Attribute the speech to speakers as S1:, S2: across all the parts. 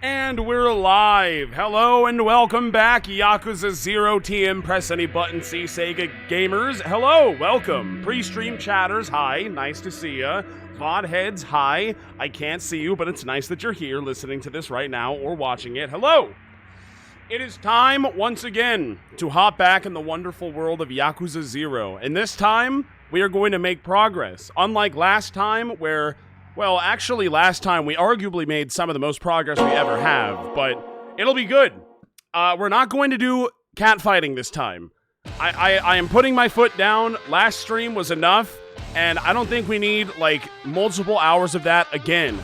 S1: And we're live. Hello and welcome back, Yakuza 0 TM. Press any button, see Sega gamers. Hello, welcome. Pre-stream chatters, hi, nice to see ya. VOD heads, hi. I can't see you, but it's nice that you're here listening to this right now or watching it. Hello. It is time, once again, to hop back in the wonderful world of Yakuza 0. And this time, we are going to make progress. Unlike last time, where... well, actually, last time we arguably made some of the most progress we ever have, but it'll be good. We're not going to do catfighting this time. I am putting my foot down. Last stream was enough, and I don't think we need, like, multiple hours of that again.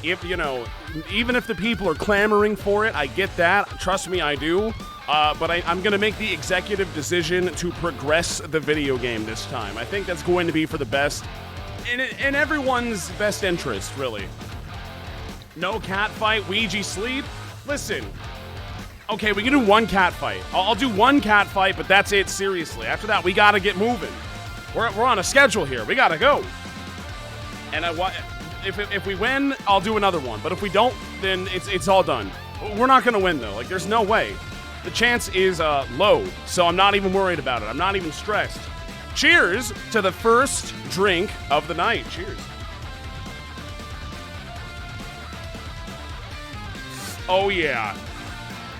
S1: If, you know, even if the people are clamoring for it, I get that. Trust me, I do. But I'm going to make the executive decision to progress the video game this time. I think that's going to be for the best. In everyone's best interest, really. No catfight, Ouija sleep. Listen. Okay, we can do one catfight. I'll do one catfight, but that's it, seriously. After that, we gotta get moving. We're on a schedule here. We gotta go. And if we win, I'll do another one. But if we don't, then it's all done. We're not gonna win, though. Like, there's no way. The chance is low, so I'm not even worried about it. I'm not even stressed. Cheers to the first drink of the night. Cheers. Oh yeah.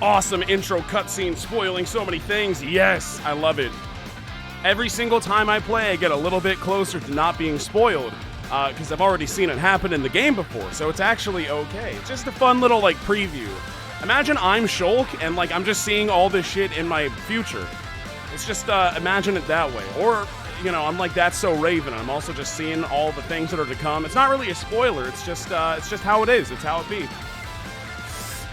S1: Awesome intro cutscene spoiling so many things. Yes, I love it. Every single time I play, I get a little bit closer to not being spoiled, because I've already seen it happen in the game before, so it's actually okay. It's just a fun little, like, preview. Imagine I'm Shulk, and, like, I'm just seeing all this shit in my future. It's just, imagine it that way. Or, you know, I'm like, that's so Raven. I'm also just seeing all the things that are to come. It's not really a spoiler. It's just how it is. It's how it be.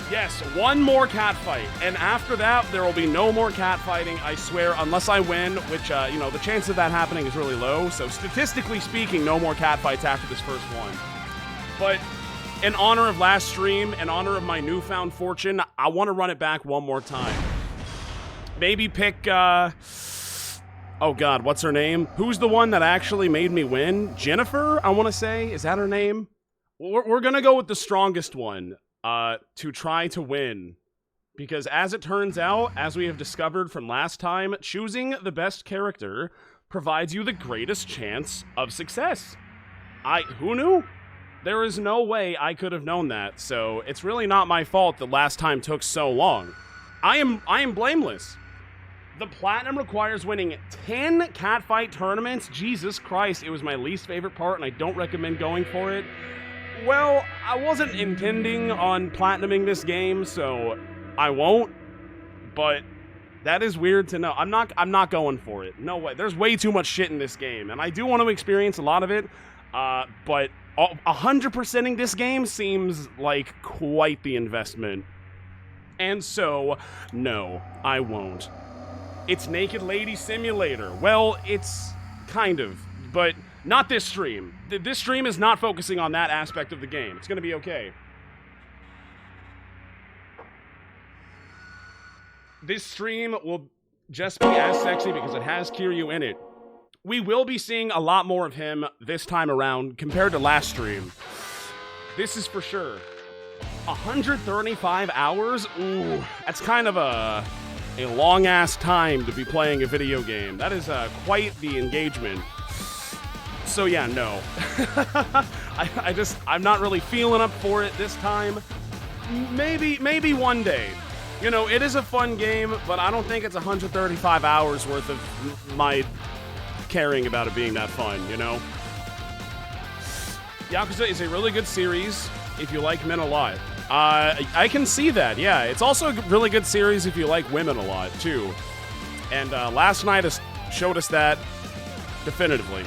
S1: Yes, one more catfight. And after that, there will be no more catfighting, I swear, unless I win, which, you know, the chance of that happening is really low. So statistically speaking, no more catfights after this first one. But in honor of last stream, in honor of my newfound fortune, I want to run it back one more time. Maybe pick, oh god, what's her name? Who's the one that actually made me win? Jennifer, I want to say? Is that her name? We're gonna go with the strongest one, to try to win. Because as it turns out, as we have discovered from last time, choosing the best character provides you the greatest chance of success. Who knew? There is no way I could have known that, so it's really not my fault that last time took so long. I am blameless. The platinum requires winning 10 catfight tournaments. Jesus Christ, it was my least favorite part, and I don't recommend going for it. Well, I wasn't intending on platinuming this game, so I won't. But that is weird to know. I'm not going for it. No way. There's way too much shit in this game, and I do want to experience a lot of it. But 100%ing this game seems like quite the investment. And so, no, I won't. It's Naked Lady Simulator. Well, it's kind of, but not this stream. This stream is not focusing on that aspect of the game. It's gonna be okay. This stream will just be as sexy because it has Kiryu in it. We will be seeing a lot more of him this time around compared to last stream. This is for sure. 135 hours? Ooh, that's kind of a long-ass time to be playing a video game. That is quite the engagement. So yeah, no. I'm not really feeling up for it this time. Maybe one day. You know, it is a fun game, but I don't think it's 135 hours worth of my caring about it being that fun, you know? Yakuza is a really good series if you like men a lot. I can see that, yeah. It's also a really good series if you like women a lot, too. And last night showed us that definitively.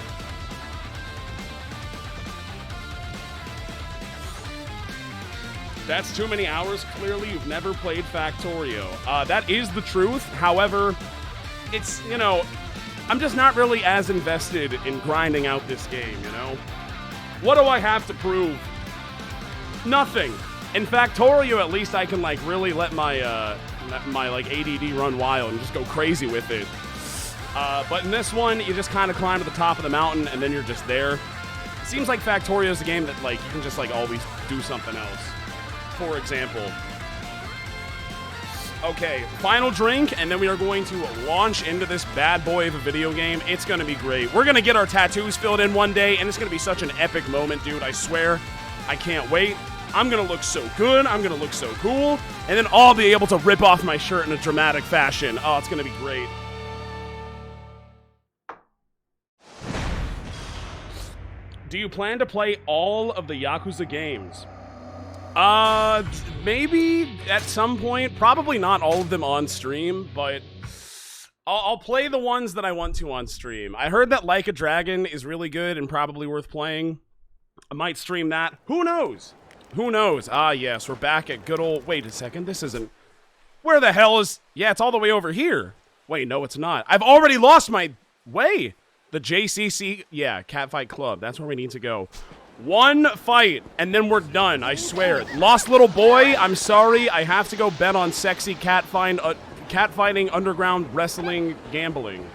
S1: That's too many hours. Clearly, you've never played Factorio. That is the truth. However, it's, you know, I'm just not really as invested in grinding out this game, you know? What do I have to prove? Nothing. In Factorio, at least I can, like, really let my like, ADD run wild and just go crazy with it. But in this one, you just kind of climb to the top of the mountain, and then you're just there. It seems like Factorio is a game that, like, you can just, like, always do something else. for example. Okay, final drink, and then we are going to launch into this bad boy of a video game. It's going to be great. We're going to get our tattoos filled in one day, and it's going to be such an epic moment, dude. I swear. I can't wait. I'm going to look so good. I'm going to look so cool. And then I'll be able to rip off my shirt in a dramatic fashion. Oh, it's going to be great. Do you plan to play all of the Yakuza games? Maybe at some point. Probably not all of them on stream, but I'll play the ones that I want to on stream. I heard that Like a Dragon is really good and probably worth playing. I might stream that. Who knows? Who knows? Ah, yes, we're back at good old... Wait a second, this isn't... Where the hell is... Yeah, it's all the way over here. Wait, no, it's not. I've already lost my way. The JCC... Yeah, Catfight Club. That's where we need to go. One fight, and then we're done, I swear. Lost little boy, I'm sorry. I have to go bet on sexy catfighting, underground wrestling, gambling.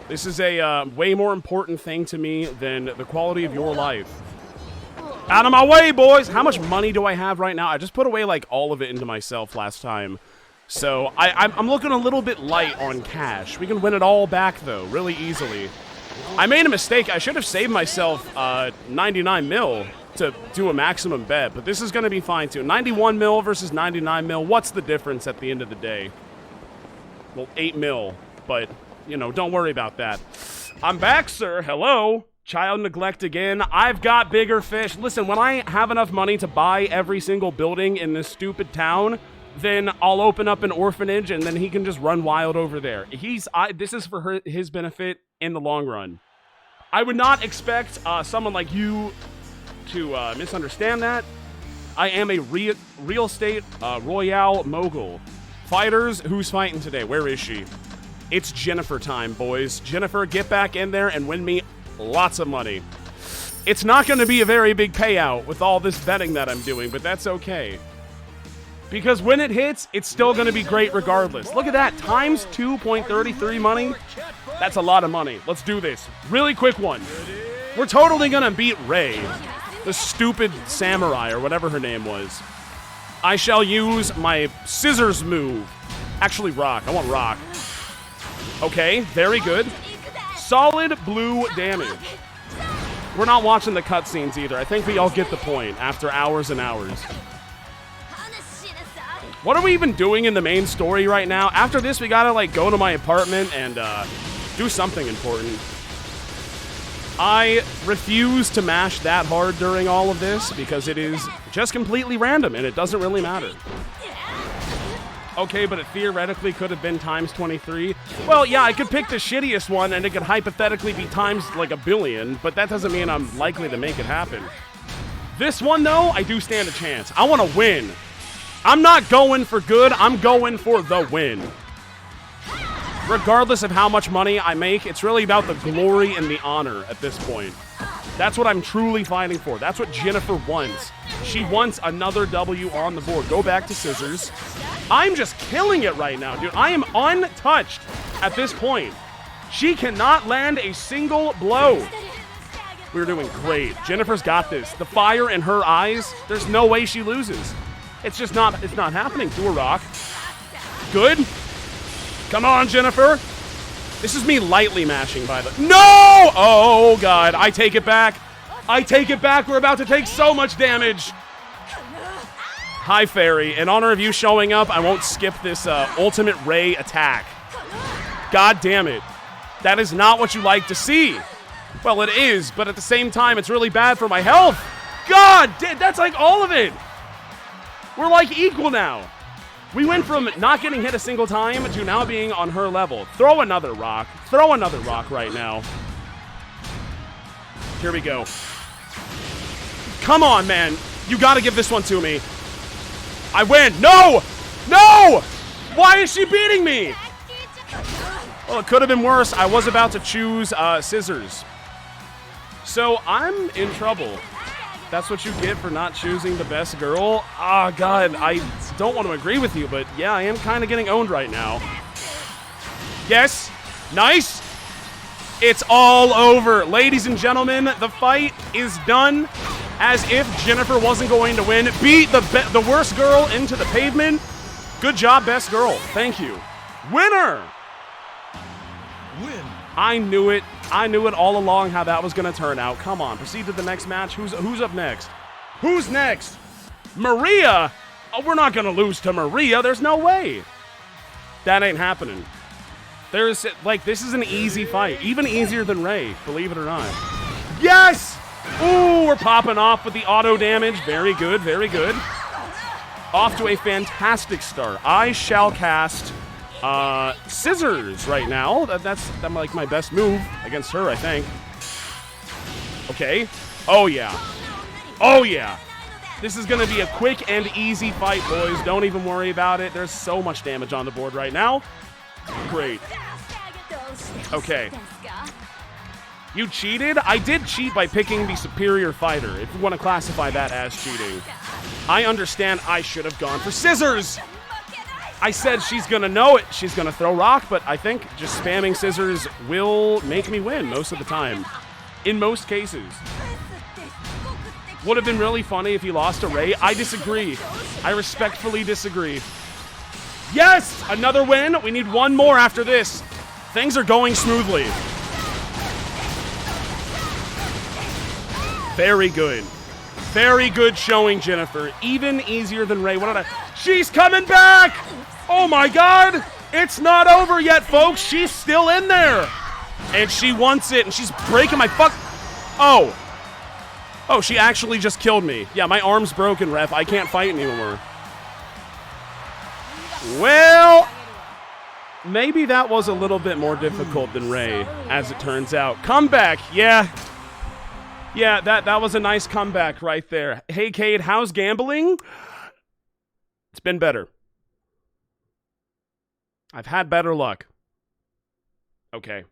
S1: This is a way more important thing to me than the quality of your life. Out of my way, boys! How much money do I have right now? I just put away, like, all of it into myself last time. So, I'm looking a little bit light on cash. We can win it all back, though, really easily. I made a mistake. I should have saved myself 99 mil to do a maximum bet, but this is going to be fine, too. 91 mil versus 99 mil. What's the difference at the end of the day? Well, 8 mil, but, you know, don't worry about that. I'm back, sir. Hello. Child neglect again. I've got bigger fish. Listen, when I have enough money to buy every single building in this stupid town, then I'll open up an orphanage and then he can just run wild over there. This is for his benefit in the long run. I would not expect someone like you to misunderstand that. I am a real estate royale mogul. Fighters, who's fighting today? Where is she? It's Jennifer time, boys. Jennifer, get back in there and win me lots of money. It's not going to be a very big payout with all this betting that I'm doing, but that's okay. Because when it hits, it's still going to be great regardless. Look at that, times 2.33 money. That's a lot of money. Let's do this. Really quick one. We're totally going to beat Ray, the stupid samurai or whatever her name was. I shall use my scissors move. Actually, rock. I want rock. Okay, very good. Solid blue damage. We're not watching the cutscenes either. I think we all get the point after hours and hours. What are we even doing in the main story right now? After this, we gotta, like, go to my apartment and, do something important. I refuse to mash that hard during all of this because it is just completely random and it doesn't really matter. Okay, but it theoretically could have been times 23. Well, yeah, I could pick the shittiest one and it could hypothetically be times, like, 1 billion, but that doesn't mean I'm likely to make it happen. This one, though, I do stand a chance. I want to win. I'm not going for good, I'm going for the win. Regardless of how much money I make, it's really about the glory and the honor at this point. That's what I'm truly fighting for. That's what Jennifer wants. She wants another W on the board. Go back to scissors. I'm just killing it right now, dude. I am untouched at this point. She cannot land a single blow. We're doing great. Jennifer's got this. The fire in her eyes, there's no way she loses. It's just not, it's not happening. Do a rock. Good. Come on, Jennifer. This is me lightly mashing by the... No! Oh, God. I take it back. I take it back. We're about to take so much damage. Hi, Fairy. In honor of you showing up, I won't skip this ultimate Ray attack. God damn it. That is not what you like to see. Well, it is, but at the same time, it's really bad for my health. God, that's like all of it. We're like equal now. We went from not getting hit a single time to now being on her level. Throw another rock. Throw another rock right now. Here we go. Come on, man. You gotta give this one to me. I win. No! No! Why is she beating me? Well, it could have been worse. I was about to choose scissors. So I'm in trouble. That's what you get for not choosing the best girl? Ah, God, I don't want to agree with you, but yeah, I am kind of getting owned right now. Yes, nice. It's all over. Ladies and gentlemen, the fight is done. As if Jennifer wasn't going to win. Beat the worst girl into the pavement. Good job, best girl. Thank you. Winner!
S2: Win.
S1: I knew it. I knew it all along how that was going to turn out. Come on, proceed to the next match. Who's up next? Who's next? Maria? Oh, we're not going to lose to Maria. There's no way. That ain't happening. This is an easy fight. Even easier than Ray, believe it or not. Yes! Ooh, we're popping off with the auto damage. Very good, very good. Off to a fantastic start. I shall cast Scissors right now. That's like my best move against her, I think. Okay. Oh, yeah. Oh, yeah. This is going to be a quick and easy fight, boys. Don't even worry about it. There's so much damage on the board right now. Great. Okay. You cheated? I did cheat by picking the superior fighter, if you want to classify that as cheating. I understand I should have gone for Scissors. I said she's going to know it. She's going to throw rock, but I think just spamming Scissors will make me win most of the time. In most cases. Would have been really funny if you lost to Ray. I disagree. I respectfully disagree. Yes! Another win. We need one more after this. Things are going smoothly. Very good. Very good showing, Jennifer. Even easier than Ray. She's coming back! Oh my god! It's not over yet, folks. She's still in there. And she wants it, and she's breaking my Oh. Oh, she actually just killed me. Yeah, my arm's broken, ref. I can't fight anymore. Well, maybe that was a little bit more difficult than Ray, as it turns out. Comeback, yeah. Yeah, that was a nice comeback right there. Hey, Cade, how's gambling? It's been better. I've had better luck. Okay.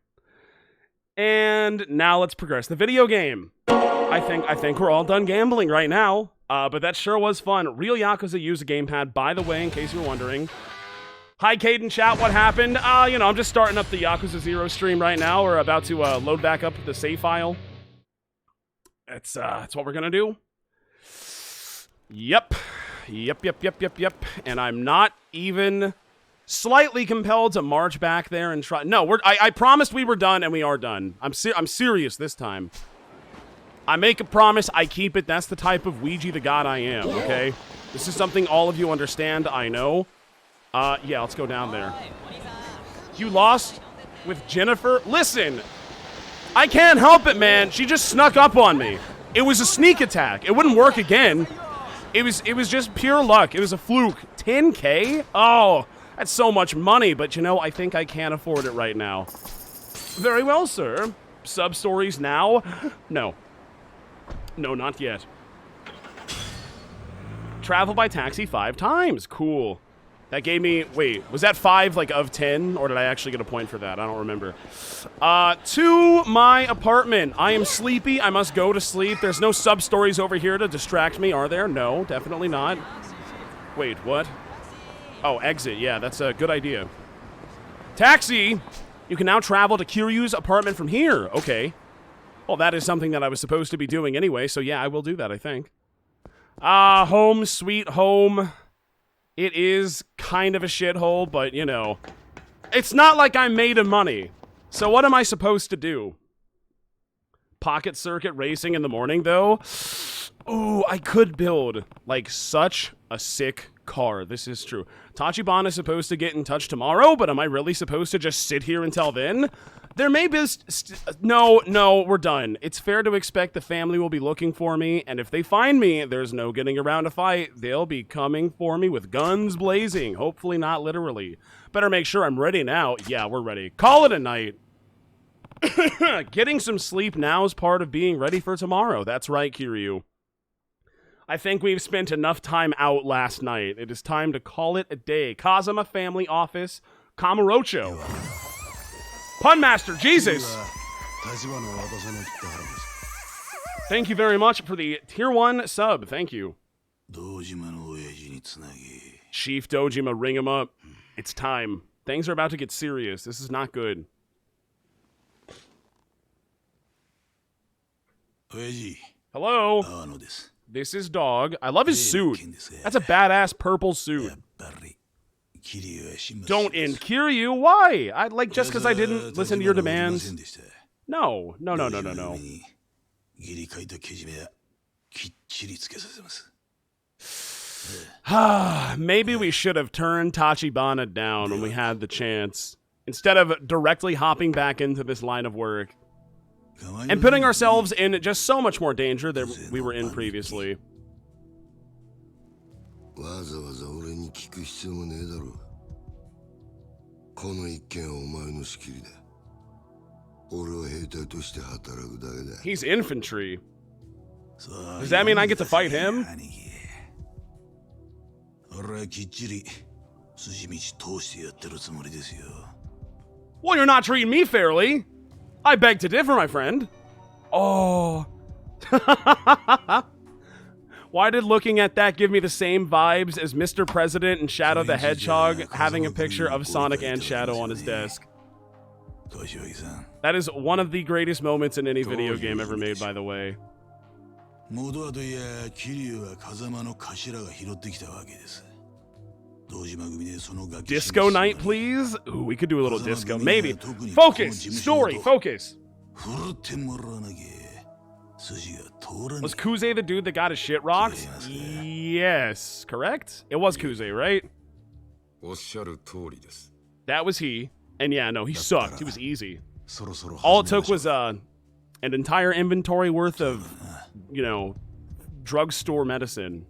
S1: And now let's progress the video game. I think we're all done gambling right now. But that sure was fun. Real Yakuza use a gamepad, by the way, in case you're wondering. Hi, Caden, chat, what happened? I'm just starting up the Yakuza 0 stream right now. We're about to load back up the save file. That's what we're gonna do. Yep. Yep. And I'm not even slightly compelled to march back there and try. No, I promised we were done, and we are done. I'm serious this time. I make a promise, I keep it. That's the type of Ouija the God I am, okay? This is something all of you understand, I know. Yeah, let's go down there. You lost with Jennifer? Listen, I can't help it, man. She just snuck up on me. It was a sneak attack. It wouldn't work again. It was just pure luck. It was a fluke. 10K? Oh, that's so much money, but I think I can't afford it right now. Very well, sir. Sub-stories now? No. No, not yet. Travel by taxi 5 times. Cool. That gave me... Wait, was that 5, of 10? Or did I actually get a point for that? I don't remember. To my apartment. I am sleepy. I must go to sleep. There's no sub-stories over here to distract me, are there? No, definitely not. Wait, what? Oh, exit. Yeah, that's a good idea. Taxi! You can now travel to Kiryu's apartment from here. Okay. Well, that is something that I was supposed to be doing anyway, so yeah, I will do that, I think. Home sweet home. It is kind of a shithole, but, it's not like I'm made of money. So what am I supposed to do? Pocket circuit racing in the morning, though? Ooh, I could build, such a sick car. This is true. Tachibana is supposed to get in touch tomorrow, but am I really supposed to just sit here until then? There may be... No, we're done. It's fair to expect the family will be looking for me, and if they find me, there's no getting around a fight. They'll be coming for me with guns blazing. Hopefully not literally. Better make sure I'm ready now. Yeah, we're ready. Call it a night. Getting some sleep now is part of being ready for tomorrow. That's right, Kiryu. I think we've spent enough time out last night. It is time to call it a day. Kazama Family Office, Kamurocho. Pun Master, Jesus! Thank you very much for the tier 1 sub. Thank you. Chief Dojima, ring him up. It's time. Things are about to get serious. This is not good. Hello? This is Dog. I love his suit. That's a badass purple suit. Don't end Kiryu. Why? I like just because I didn't listen to your demands. No. Maybe we should have turned Tachibana down when we had the chance, instead of directly hopping back into this line of work and putting ourselves in just so much more danger than we were in previously. He's infantry. Does that mean I get to fight him? Well, you're not treating me fairly. I beg to differ, my friend. Oh. Why did looking at that give me the same vibes as Mr. President and Shadow the Hedgehog having a picture of Sonic and Shadow on his desk? That is one of the greatest moments in any video game ever made, by the way. Disco night, please? Ooh, we could do a little disco. Maybe. Focus! Story, focus! Was Kuze the dude that got his shit rocked? Yes. Correct? It was Kuze, right? That was he. And yeah, no, he sucked. He was easy. All it took was an entire inventory worth of, you know, drugstore medicine.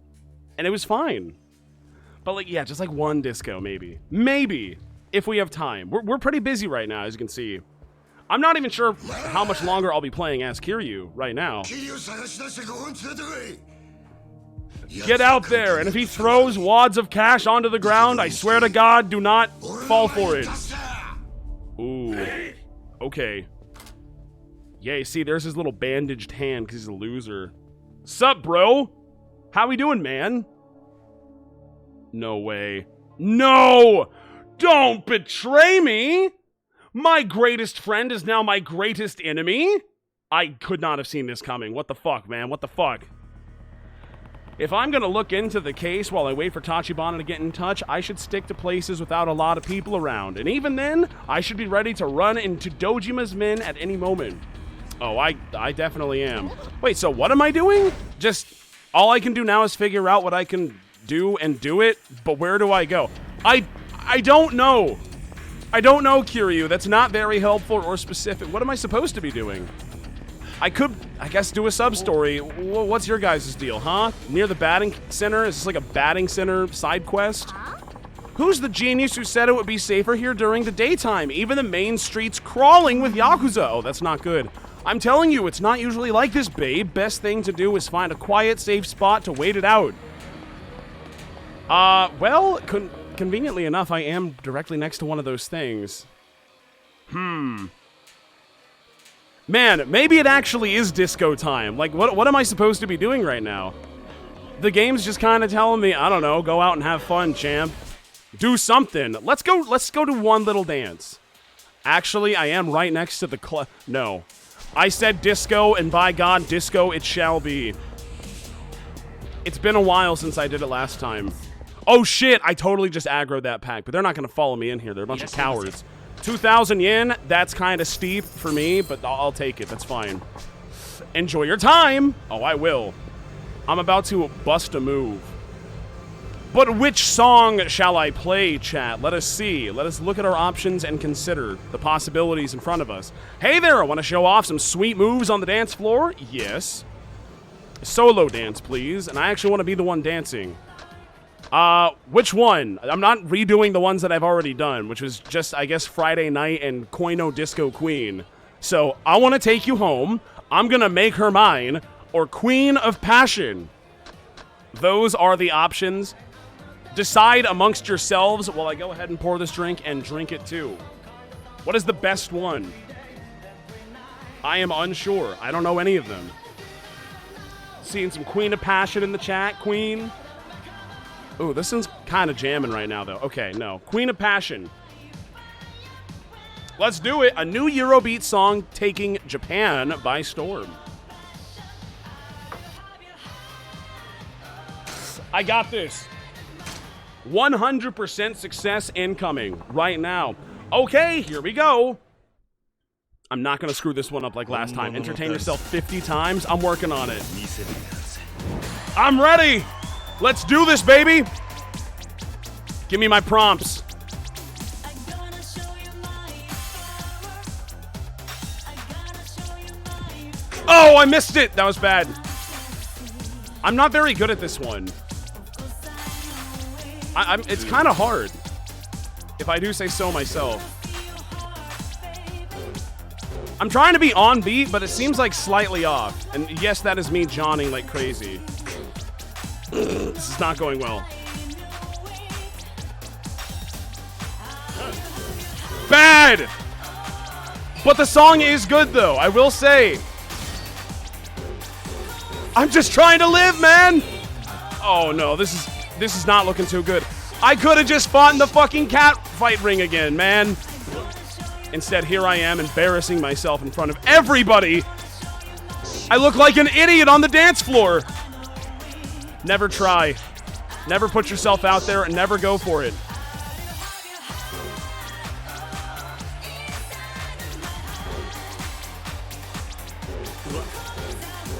S1: And it was fine. But, like, yeah, just like one disco, maybe. Maybe, if we have time. We're pretty busy right now, as you can see. I'm not even sure how much longer I'll be playing as Kiryu right now. Get out there, and if he throws wads of cash onto the ground, I swear to God, do not fall for it. Ooh. Okay. Yay, see, there's his little bandaged hand because he's a loser. Sup, bro? How we doing, man? No way. No! Don't betray me! My greatest friend is now my greatest enemy? I could not have seen this coming. What the fuck, man? What the fuck? If I'm gonna look into the case while I wait for Tachibana to get in touch, I should stick to places without a lot of people around. And even then, I should be ready to run into Dojima's men at any moment. Oh, I definitely am. Wait, so what am I doing? Just, all I can do now is figure out what I can do and do it, but where do I go? I don't know. I don't know, Kiryu. That's not very helpful or specific. What am I supposed to be doing? I could, I guess, do a sub-story. What's your guys' deal, huh? Near the batting center? Is this like a batting center side quest? Who's the genius who said it would be safer here during the daytime? Even the main street's crawling with Yakuza. Oh, that's not good. I'm telling you, it's not usually like this, babe. Best thing to do is find a quiet, safe spot to wait it out. Well, conveniently enough, I am directly next to one of those things. Man, maybe it actually is disco time. Like, what am I supposed to be doing right now? The game's just kind of telling me, I don't know, go out and have fun, champ. Do something. Let's go to one little dance. Actually, I am right next to the no. I said disco, and by God, disco it shall be. It's been a while since I did it last time. Oh shit, I totally just aggroed that pack, but they're not going to follow me in here. They're a bunch of cowards. 2,000 yen, that's kind of steep for me, but I'll take it. That's fine. Enjoy your time. Oh, I will. I'm about to bust a move. But which song shall I play, chat? Let us see. Let us look at our options and consider the possibilities in front of us. Hey there, I want to show off some sweet moves on the dance floor? Yes. Solo dance, please. And I actually want to be the one dancing. Which one? I'm not redoing the ones that I've already done, which was just, I guess, Friday Night and Koino Disco Queen. So, I want to take you home, I'm gonna make her mine, or Queen of Passion. Those are the options. Decide amongst yourselves while I go ahead and pour this drink and drink it too. What is the best one? I am unsure. I don't know any of them. Seeing some Queen of Passion in the chat, Queen. Ooh, this one's kind of jamming right now, though. Okay, no. Queen of Passion. Let's do it. A new Eurobeat song taking Japan by storm. I got this. 100% success incoming right now. Okay, here we go. I'm not going to screw this one up like last time. Entertain yourself 50 times. I'm working on it. I'm ready. Let's do this, baby. Give me my prompts. Oh, I missed it. That was bad. I'm not very good at this one. It's kind of hard, if I do say so myself. I'm trying to be on beat, but it seems like slightly off. And yes, that is me jawing like crazy. This is not going well. Bad! But the song is good, though, I will say. I'm just trying to live, man! Oh, no, this is not looking too good. I could have just fought in the fucking catfight ring again, man. Instead, here I am embarrassing myself in front of everybody. I look like an idiot on the dance floor. Never try. Never put yourself out there and never go for it.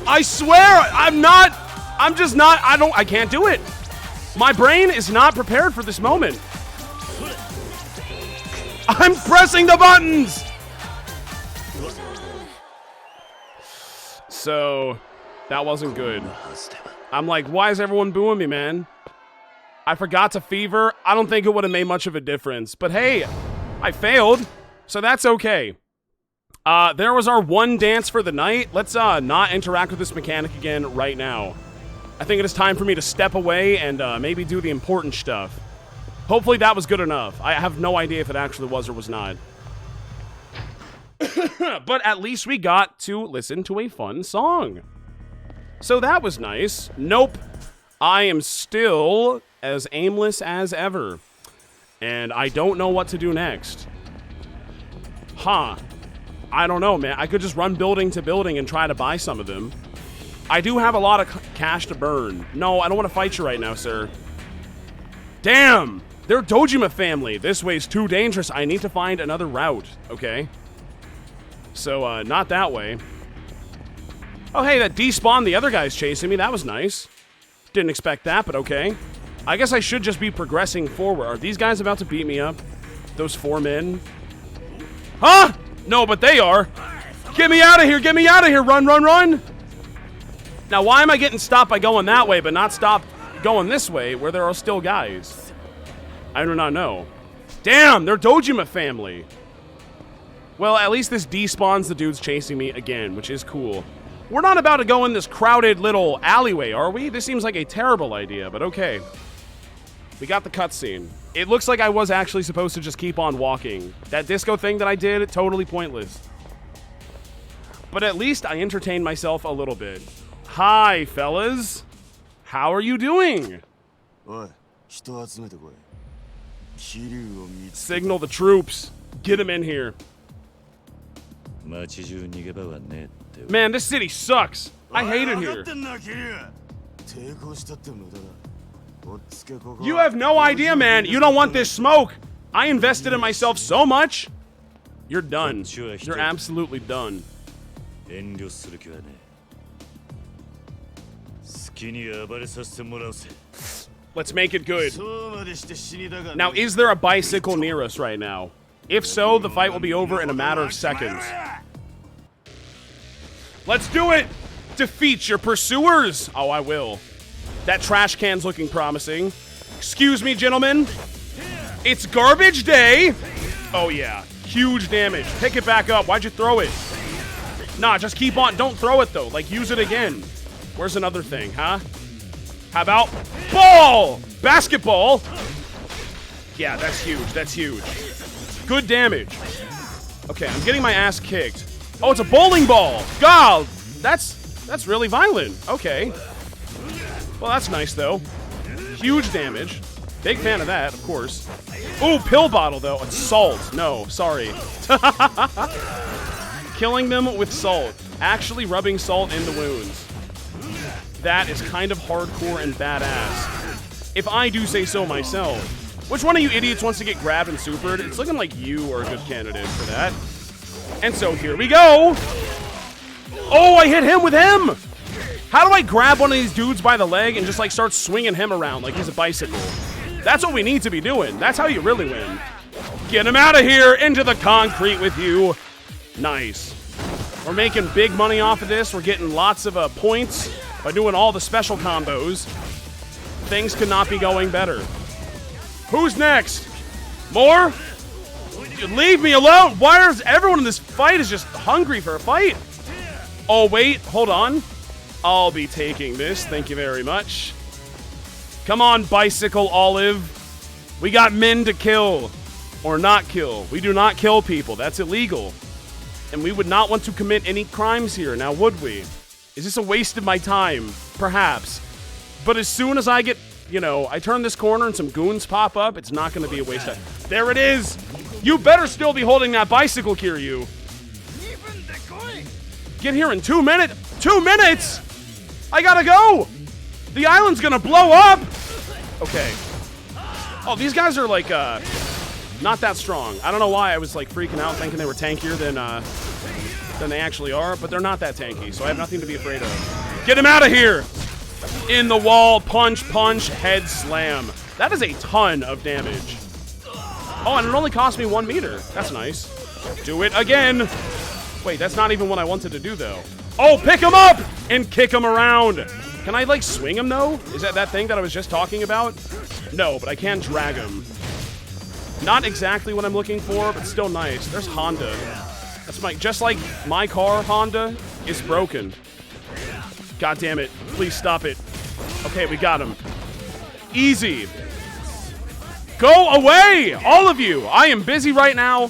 S1: I swear, I can't do it. My brain is not prepared for this moment. I'm pressing the buttons! So, that wasn't good. I'm like, why is everyone booing me, man? I forgot to fever. I don't think it would have made much of a difference. But hey, I failed, so that's okay. There was our one dance for the night. Let's not interact with this mechanic again right now. I think it is time for me to step away and maybe do the important stuff. Hopefully that was good enough. I have no idea if it actually was or was not. But at least we got to listen to a fun song. So that was nice. Nope. I am still as aimless as ever. And I don't know what to do next. Huh. I don't know, man. I could just run building to building and try to buy some of them. I do have a lot of cash to burn. No, I don't want to fight you right now, sir. Damn! They're Dojima family. This way's too dangerous. I need to find another route. Okay. So, not that way. Oh, hey, that despawned the other guys chasing me. That was nice. Didn't expect that, but okay. I guess I should just be progressing forward. Are these guys about to beat me up? Those 4 men? Huh? No, but they are. Get me out of here. Get me out of here. Run, run, run. Now, why am I getting stopped by going that way, but not stopped going this way, where there are still guys? I do not know. Damn, they're Dojima family. Well, at least this despawns the dudes chasing me again, which is cool. We're not about to go in this crowded little alleyway, are we? This seems like a terrible idea, but okay. We got the cutscene. It looks like I was actually supposed to just keep on walking. That disco thing that I did, totally pointless. But at least I entertained myself a little bit. Hi, fellas. How are you doing? Signal the troops. Get them in here. Man, this city sucks. I hate it here. You have no idea, man. You don't want this smoke. I invested in myself so much. You're done. You're absolutely done. Let's make it good. Now, is there a bicycle near us right now? If so, the fight will be over in a matter of seconds. Let's do it! Defeat your pursuers! Oh, I will. That trash can's looking promising. Excuse me, gentlemen. It's garbage day! Oh, yeah. Huge damage. Pick it back up. Why'd you throw it? Nah, just keep on. Don't throw it, though. Like, use it again. Where's another thing, huh? How about ball? Basketball? Yeah, that's huge. That's huge. Good damage. Okay, I'm getting my ass kicked. Oh, it's a bowling ball. God, that's really violent. Okay. Well, that's nice, though. Huge damage. Big fan of that, of course. Ooh, pill bottle, though. It's salt. No, sorry. Killing them with salt. Actually rubbing salt in the wounds. That is kind of hardcore and badass. if I do say so myself. Which one of you idiots wants to get grabbed and supered? It's looking like you are a good candidate for that. And so here we go. Oh, I hit him with him. How do I grab one of these dudes by the leg and just like start swinging him around like he's a bicycle? That's what we need to be doing. That's how you really win. Get him out of here, into the concrete with you. Nice. We're making big money off of this. We're getting lots of points by doing all the special combos. Things could not be going better. Who's next? More? Leave me alone. Why is everyone in this fight is just hungry for a fight? Oh, wait. Hold on. I'll be taking this. Thank you very much. Come on, Bicycle Olive. We got men to kill. Or not kill. We do not kill people. That's illegal. And we would not want to commit any crimes here, now would we? Is this a waste of my time? Perhaps. But as soon as I get, you know, I turn this corner and some goons pop up, it's not going to be a waste of time. There it is! You better still be holding that bicycle, Kiryu. Get here in 2 minutes. 2 minutes? I gotta go! The island's gonna blow up! Okay. Oh, these guys are like, not that strong. I don't know why I was like freaking out thinking they were tankier than they actually are, but they're not that tanky, so I have nothing to be afraid of. Get him out of here! In the wall, punch, punch, head slam. That is a ton of damage. Oh, and it only cost me 1 meter. That's nice. Do it again. Wait, that's not even what I wanted to do, though. Oh, pick him up and kick him around. Can I, like, swing him, though? Is that thing that I was just talking about? No, but I can drag him. Not exactly what I'm looking for, but still nice. There's Honda. That's just like my car, Honda, is broken. God damn it. Please stop it. Okay, we got him. Easy. Go away, all of you. I am busy right now.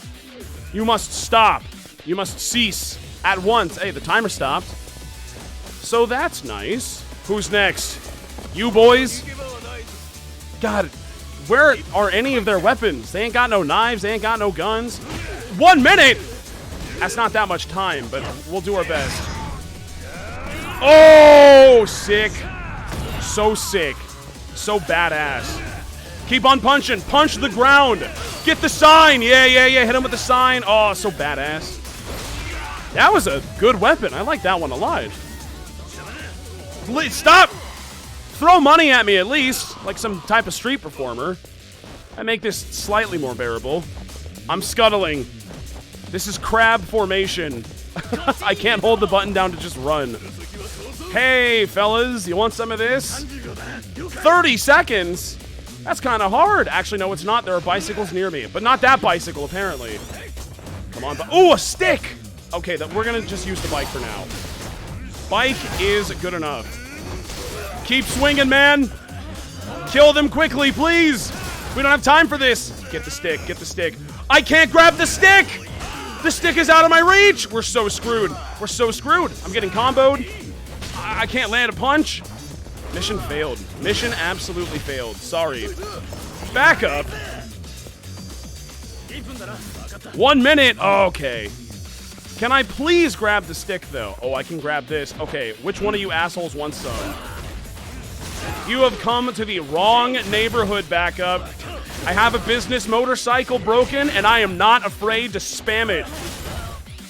S1: You must stop. You must cease at once. Hey, the timer stopped. So that's nice. Who's next? You boys? God, where are any of their weapons? They ain't got no knives. They ain't got no guns. 1 minute! That's not that much time, but we'll do our best. Oh, sick. So sick. So badass. Keep on punching. Punch the ground. Get the sign. Yeah. Hit him with the sign. Oh, so badass. That was a good weapon. I like that one a lot. Stop! Throw money at me at least, like some type of street performer. I make this slightly more bearable. I'm scuttling. This is crab formation. I can't hold the button down to just run. Hey, fellas, you want some of this? 30 seconds? That's kind of hard. Actually, no, it's not. There are bicycles near me, but not that bicycle, apparently. Come on. Oh, a stick! Okay, we're going to just use the bike for now. Bike is good enough. Keep swinging, man. Kill them quickly, please. We don't have time for this. Get the stick. Get the stick. I can't grab the stick. The stick is out of my reach. We're so screwed. We're so screwed. I'm getting comboed. I can't land a punch. Mission failed. Mission absolutely failed. Sorry. Back up. 1 minute. Okay. Can I please grab the stick, though? Oh, I can grab this. Okay, which one of you assholes wants some? You have come to the wrong neighborhood, backup. I have a business motorcycle broken, and I am not afraid to spam it.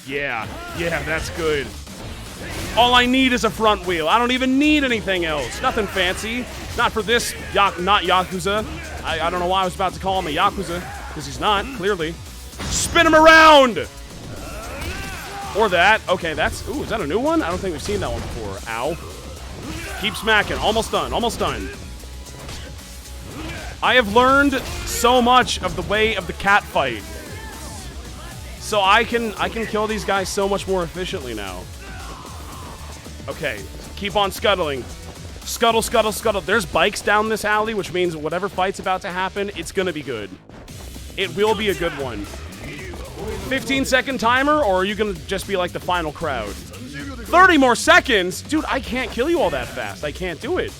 S1: Yeah, that's good. All I need is a front wheel. I don't even need anything else. Nothing fancy. Not for this, not Yakuza. I don't know why I was about to call him a Yakuza, because he's not, clearly. Spin him around! Or that. Okay, that's... Ooh, is that a new one? I don't think we've seen that one before. Ow. Keep smacking. Almost done. Almost done. I have learned so much of the way of the cat fight. So I can kill these guys so much more efficiently now. Okay. Keep on scuttling. Scuttle, scuttle, scuttle. There's bikes down this alley, which means whatever fight's about to happen, it's gonna be good. It will be a good one. 15-second timer, or are you gonna just be like the final crowd? 30 more seconds? Dude, I can't kill you all that fast. I can't do it.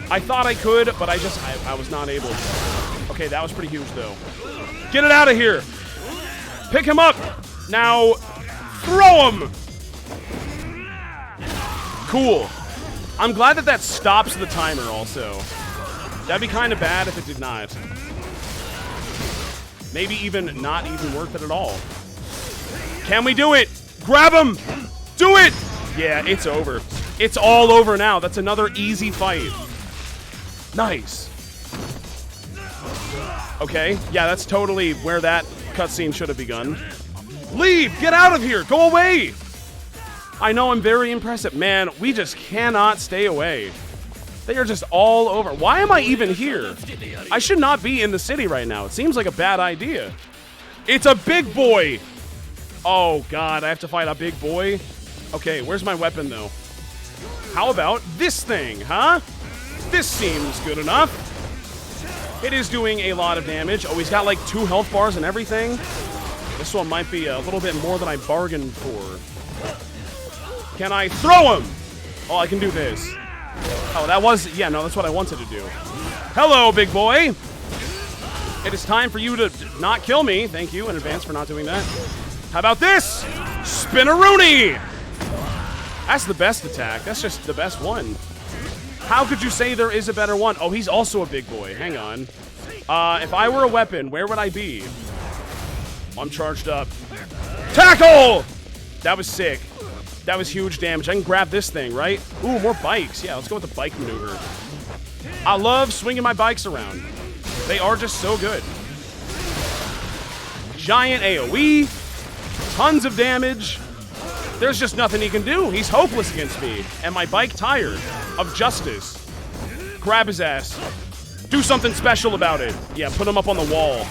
S1: I thought I could, but I was not able to. Okay, that was pretty huge, though. Get it out of here. Pick him up. Now, throw him. Cool. I'm glad that stops the timer, also. That'd be kind of bad if it did not. Maybe even not even worth it at all. Can we do it? Grab him! Do it! Yeah, it's over. It's all over now. That's another easy fight. Nice. Okay, yeah, that's totally where that cutscene should have begun. Leave! Get out of here! Go away! I know I'm very impressive. Man, we just cannot stay away. They are just all over. Why am I even here? I should not be in the city right now. It seems like a bad idea. It's a big boy! Oh, God, I have to fight a big boy? Okay, where's my weapon, though? How about this thing, huh? This seems good enough. It is doing a lot of damage. Oh, he's got like 2 health bars and everything. This one might be a little bit more than I bargained for. Can I throw him? Oh, I can do this. Oh, that was... Yeah, no, that's what I wanted to do. Hello, big boy. It is time for you to not kill me. Thank you in advance for not doing that. How about this? Spinaroonie! That's the best attack. That's just the best one. How could you say there is a better one? Oh, he's also a big boy. Hang on. If I were a weapon, where would I be? I'm charged up. Tackle! That was sick. That was huge damage. I can grab this thing, right? Ooh, more bikes. Yeah, let's go with the bike maneuver. I love swinging my bikes around. They are just so good. Giant AoE. Tons of damage. There's just nothing he can do. He's hopeless against me. And my bike tired of justice. Grab his ass. Do something special about it. Yeah, put him up on the wall.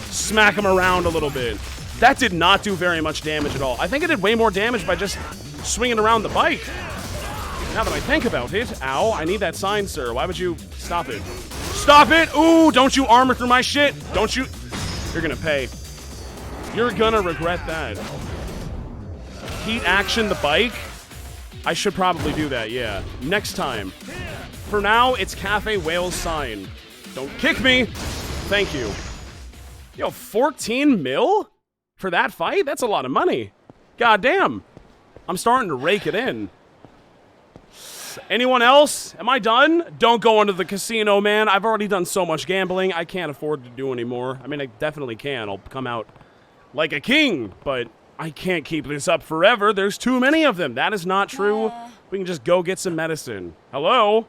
S1: Smack him around a little bit. That did not do very much damage at all. I think it did way more damage by just swinging around the bike. Now that I think about it. Ow, I need that sign, sir. Why would you stop it? Stop it! Ooh, don't you armor through my shit. Don't you... You're gonna pay. You're gonna regret that. Heat action the bike? I should probably do that, yeah. Next time. For now, it's Cafe Whale's sign. Don't kick me! Thank you. Yo, 14 mil? For that fight? That's a lot of money. God damn. I'm starting to rake it in. Anyone else? Am I done? Don't go into the casino, man. I've already done so much gambling. I can't afford to do anymore. I mean, I definitely can. I'll come out like a king, but I can't keep this up forever. There's too many of them. That is not true. We can just go get some medicine. Hello?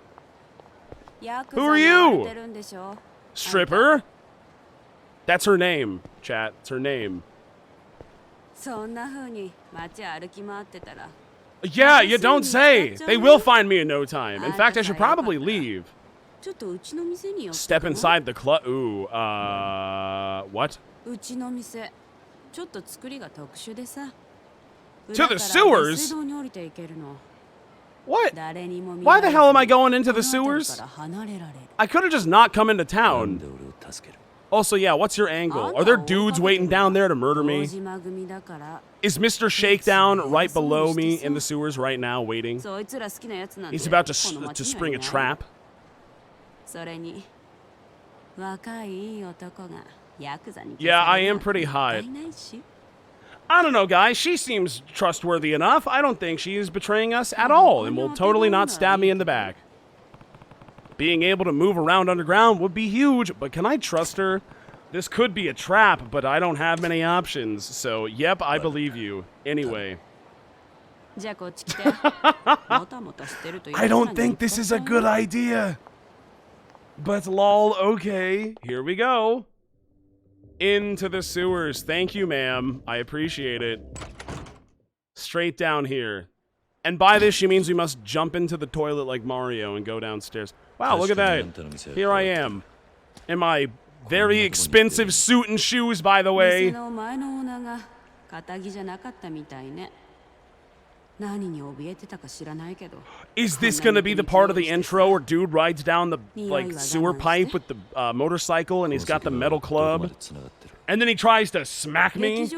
S1: Who are you? Stripper? That's her name, chat. It's her name. Yeah, you don't say. They will find me in no time. In fact, I should probably leave. Step inside the club. Ooh, what? To the sewers? What? Why the hell am I going into the sewers? I could have just not come into town. Also, yeah, what's your angle? Are there dudes waiting down there to murder me? Is Mr. Shakedown right below me in the sewers right now waiting? He's about to spring a trap. Yeah, I am pretty hot. I don't know, guys. She seems trustworthy enough. I don't think she is betraying us at all and will totally not stab me in the back. Being able to move around underground would be huge, but can I trust her? This could be a trap, but I don't have many options. So, yep, I believe you. Anyway. I don't think this is a good idea. But lol, okay. Here we go. Into the sewers. Thank you, ma'am. I appreciate it. Straight down here. And by this, she means we must jump into the toilet like Mario and go downstairs. Wow, look at that. Here I am. In my very expensive suit and shoes, by the way. Is this gonna be the part of the intro where dude rides down the sewer pipe with the motorcycle and he's got the metal club? And then he tries to smack me?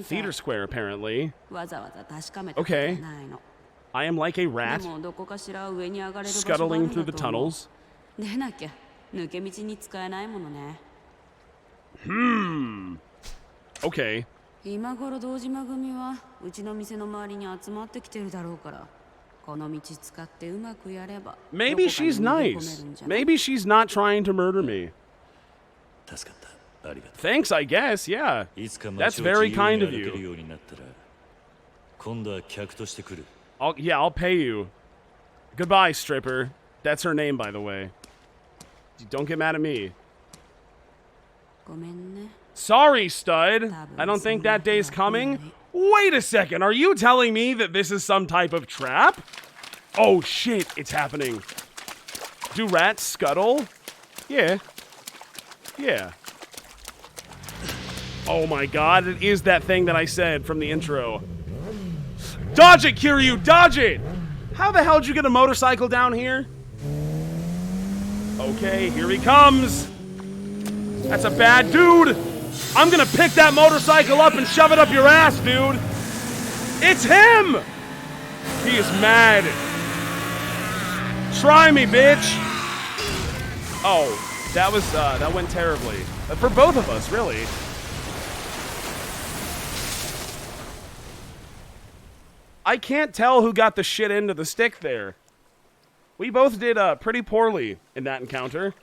S1: Theater square, apparently. Okay. I am like a rat, scuttling through the tunnels. Okay. Maybe she's nice. Maybe she's not trying to murder me. Thanks, I guess, yeah. That's very kind of you. I'll pay you. Goodbye, stripper. That's her name, by the way. Don't get mad at me. Sorry, stud. I don't think that day's coming. Wait a second, are you telling me that this is some type of trap? Oh shit, it's happening. Do rats scuttle? Yeah. Yeah. Oh my god, it is that thing that I said from the intro. Dodge it, Kiryu, dodge it! How the hell did you get a motorcycle down here? Okay, here he comes. That's a bad dude. I'm gonna pick that motorcycle up and shove it up your ass, dude. It's him! He is mad. Try me, bitch. Oh, that went terribly. For both of us, really. I can't tell who got the shit into the stick there. We both did pretty poorly in that encounter.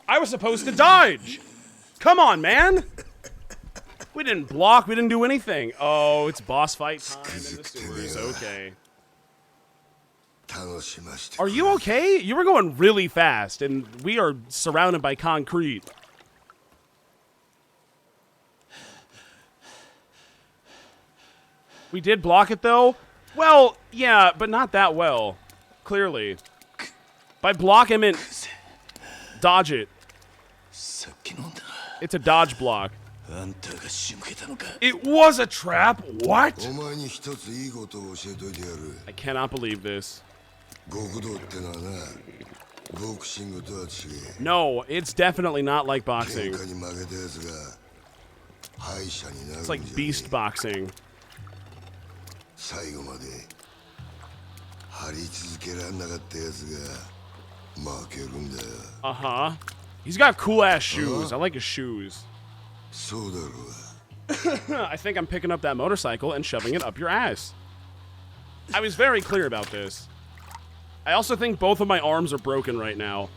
S1: I was supposed to dodge. Come on, man. We didn't block. We didn't do anything. Oh, it's boss fight time in the sewers. Okay. Are you okay? You were going really fast, and we are surrounded by concrete. We did block it, though? Well, yeah, but not that well. Clearly. By block, I meant dodge it. It's a dodge block. It was a trap? What? I cannot believe this. No, it's definitely not like boxing. It's like beast boxing. Uh-huh. He's got cool-ass shoes. I like his shoes. I think I'm picking up that motorcycle and shoving it up your ass. I was very clear about this. I also think both of my arms are broken right now.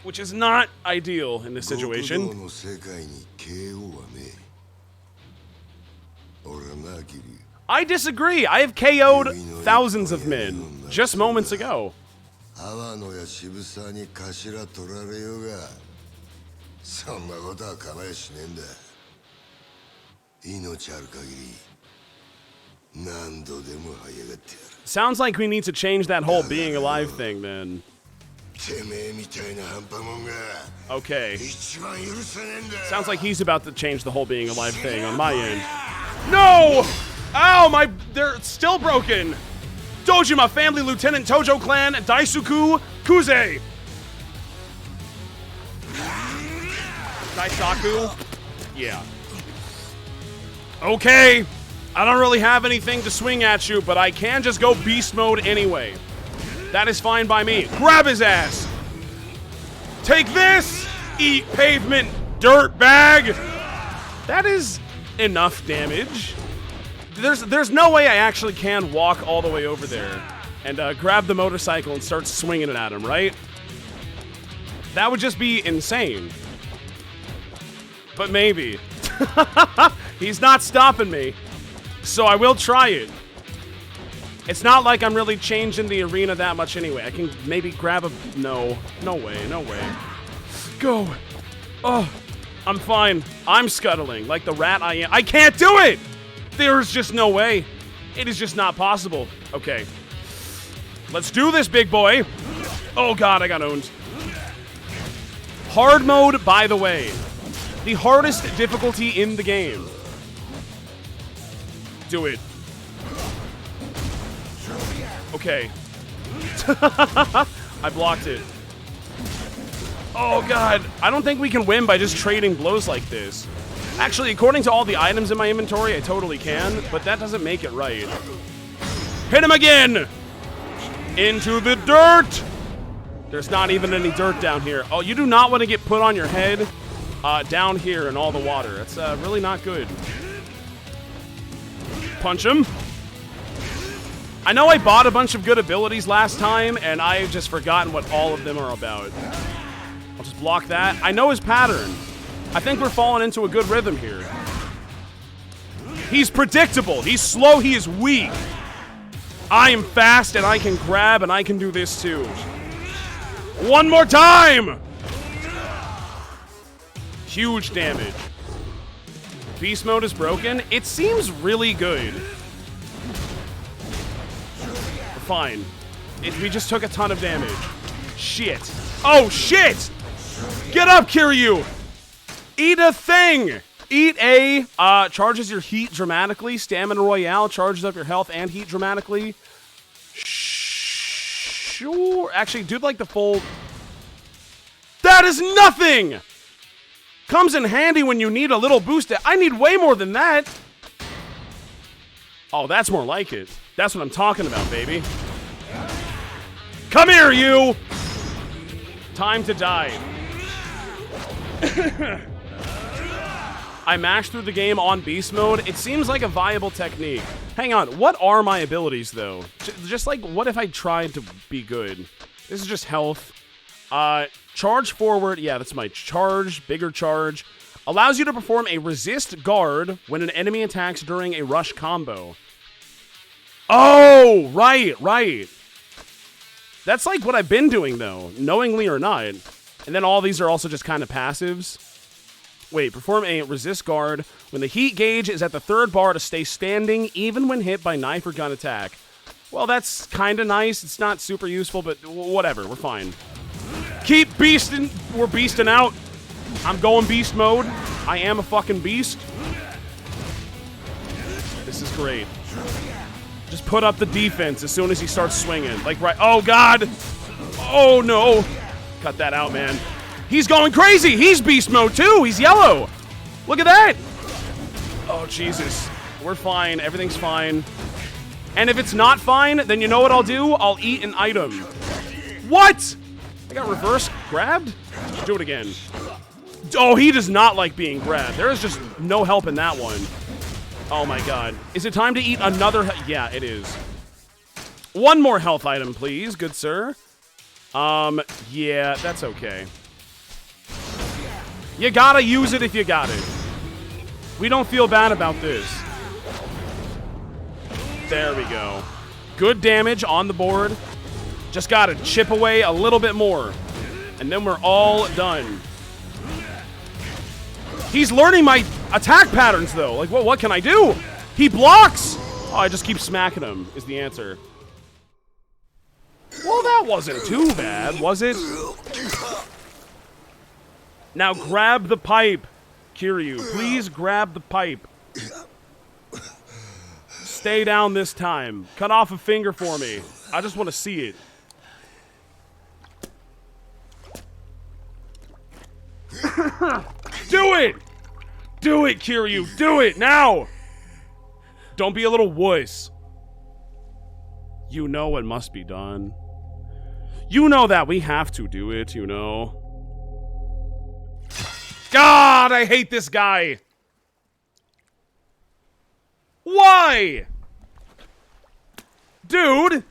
S1: Which is not ideal in this situation. I disagree. I have KO'd thousands of men just moments ago. Sounds like we need to change that whole being alive thing, then. Okay. Sounds like he's about to change the whole being alive thing on my end. No! Ow, they're still broken. Dojima family lieutenant Tojo clan Daisuku Kuze. Daisaku? Yeah. Okay. I don't really have anything to swing at you, but I can just go beast mode anyway. That is fine by me. Grab his ass. Take this. Eat pavement, dirt bag. That is enough damage. There's no way I actually can walk all the way over there and grab the motorcycle and start swinging it at him, right? That would just be insane. But maybe. He's not stopping me. So I will try it. It's not like I'm really changing the arena that much anyway. I can maybe grab a... No. No way. No way. Go. Oh. I'm fine. I'm scuttling like the rat I am. I can't do it! There's just no way. It is just not possible. Okay. Let's do this, big boy. Oh god, I got owned. Hard mode, by the way. The hardest difficulty in the game. Do it. Okay. I blocked it. Oh god, I don't think we can win by just trading blows like this. Actually, according to all the items in my inventory, I totally can, but that doesn't make it right. Hit him again! Into the dirt! There's not even any dirt down here. Oh, you do not want to get put on your head down here in all the water. That's really not good. Punch him. I know I bought a bunch of good abilities last time, and I've just forgotten what all of them are about. I'll just block that. I know his pattern. I think we're falling into a good rhythm here. He's predictable. He's slow. He is weak. I am fast, and I can grab, and I can do this too. One more time! Huge damage. Beast mode is broken. It seems really good. Fine. We just took a ton of damage. Shit. Oh, shit! Get up, Kiryu! Eat a thing! Eat a, charges your heat dramatically. Stamina Royale charges up your health and heat dramatically. Sure. Actually, do like the full... That is nothing! Comes in handy when you need a little boost. I need way more than that. Oh, that's more like it. That's what I'm talking about, baby. Come here, you! Time to die. I mashed through the game on beast mode. It seems like a viable technique. Hang on, what are my abilities, though? Just like, what if I tried to be good? This is just health. Charge forward. Yeah, that's my charge. Bigger charge. Allows you to perform a resist guard when an enemy attacks during a rush combo. Oh, right. That's like what I've been doing, though, knowingly or not. And then all these are also just kind of passives. Wait, perform a resist guard when the heat gauge is at the third bar to stay standing, even when hit by knife or gun attack. Well, that's kind of nice. It's not super useful, but whatever. We're fine. Keep beasting. We're beasting out. I'm going beast mode. I am a fucking beast. This is great. Just put up the defense as soon as he starts swinging. Like, right. Oh, God. Oh, no. Cut that out, man. He's going crazy. He's beast mode, too. He's yellow. Look at that. Oh, Jesus. We're fine. Everything's fine. And if it's not fine, then you know what I'll do? I'll eat an item. What? I got reverse grabbed? Do it again. Oh, he does not like being grabbed. There is just no help in that one. Oh, my God. Is it time to eat another? Yeah, it is. One more health item, please, good sir. Yeah, that's okay. You gotta use it if you got it. We don't feel bad about this. There we go. Good damage on the board. Just gotta chip away a little bit more. And then we're all done. He's learning my attack patterns, though. Like, what can I do? He blocks! Oh, I just keep smacking him, is the answer. Well, that wasn't too bad, was it? Now grab the pipe, Kiryu. Please grab the pipe. Stay down this time. Cut off a finger for me. I just want to see it. Do it! Do it, Kiryu! Do it, now! Don't be a little wuss. You know what must be done. You know that we have to do it, you know. God, I hate this guy! Why? Dude!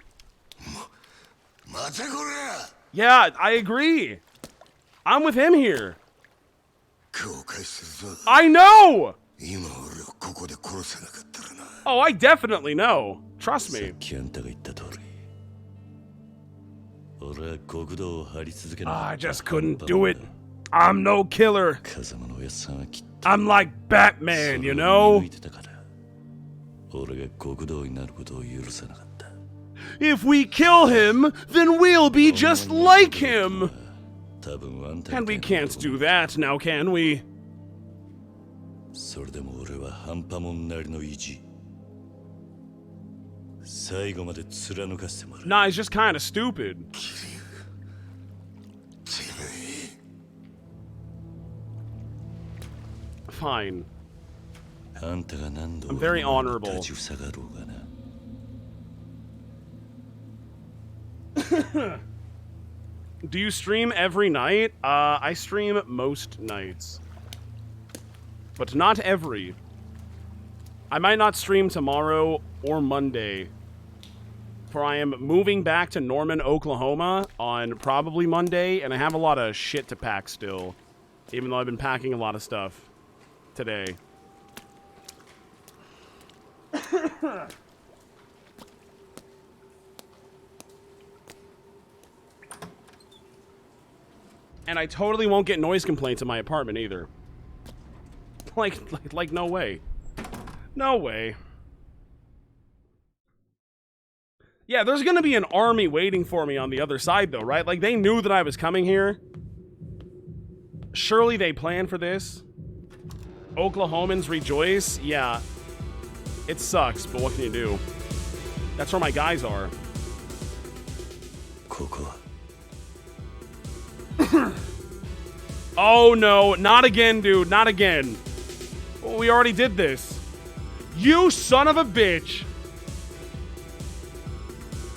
S1: Yeah, I agree. I'm with him here. I know! Oh, I definitely know. Trust me. I just couldn't do it. I'm no killer. I'm like Batman, you know? If we kill him, then we'll be just like him. And we can't do that now, can we? Nah, he's just kind of stupid. Fine. I'm very honorable. Do you stream every night? I stream most nights. But not every. I might not stream tomorrow or Monday. For I am moving back to Norman, Oklahoma on probably Monday, and I have a lot of shit to pack still, even though I've been packing a lot of stuff today. And I totally won't get noise complaints in my apartment either. Like no way. No way. Yeah, there's gonna be an army waiting for me on the other side though, right? Like, they knew that I was coming here. Surely they planned for this. Oklahomans rejoice. Yeah. It sucks, but what can you do? That's where my guys are. Oh no, not again, dude, not again. Well, we already did this. You son of a bitch.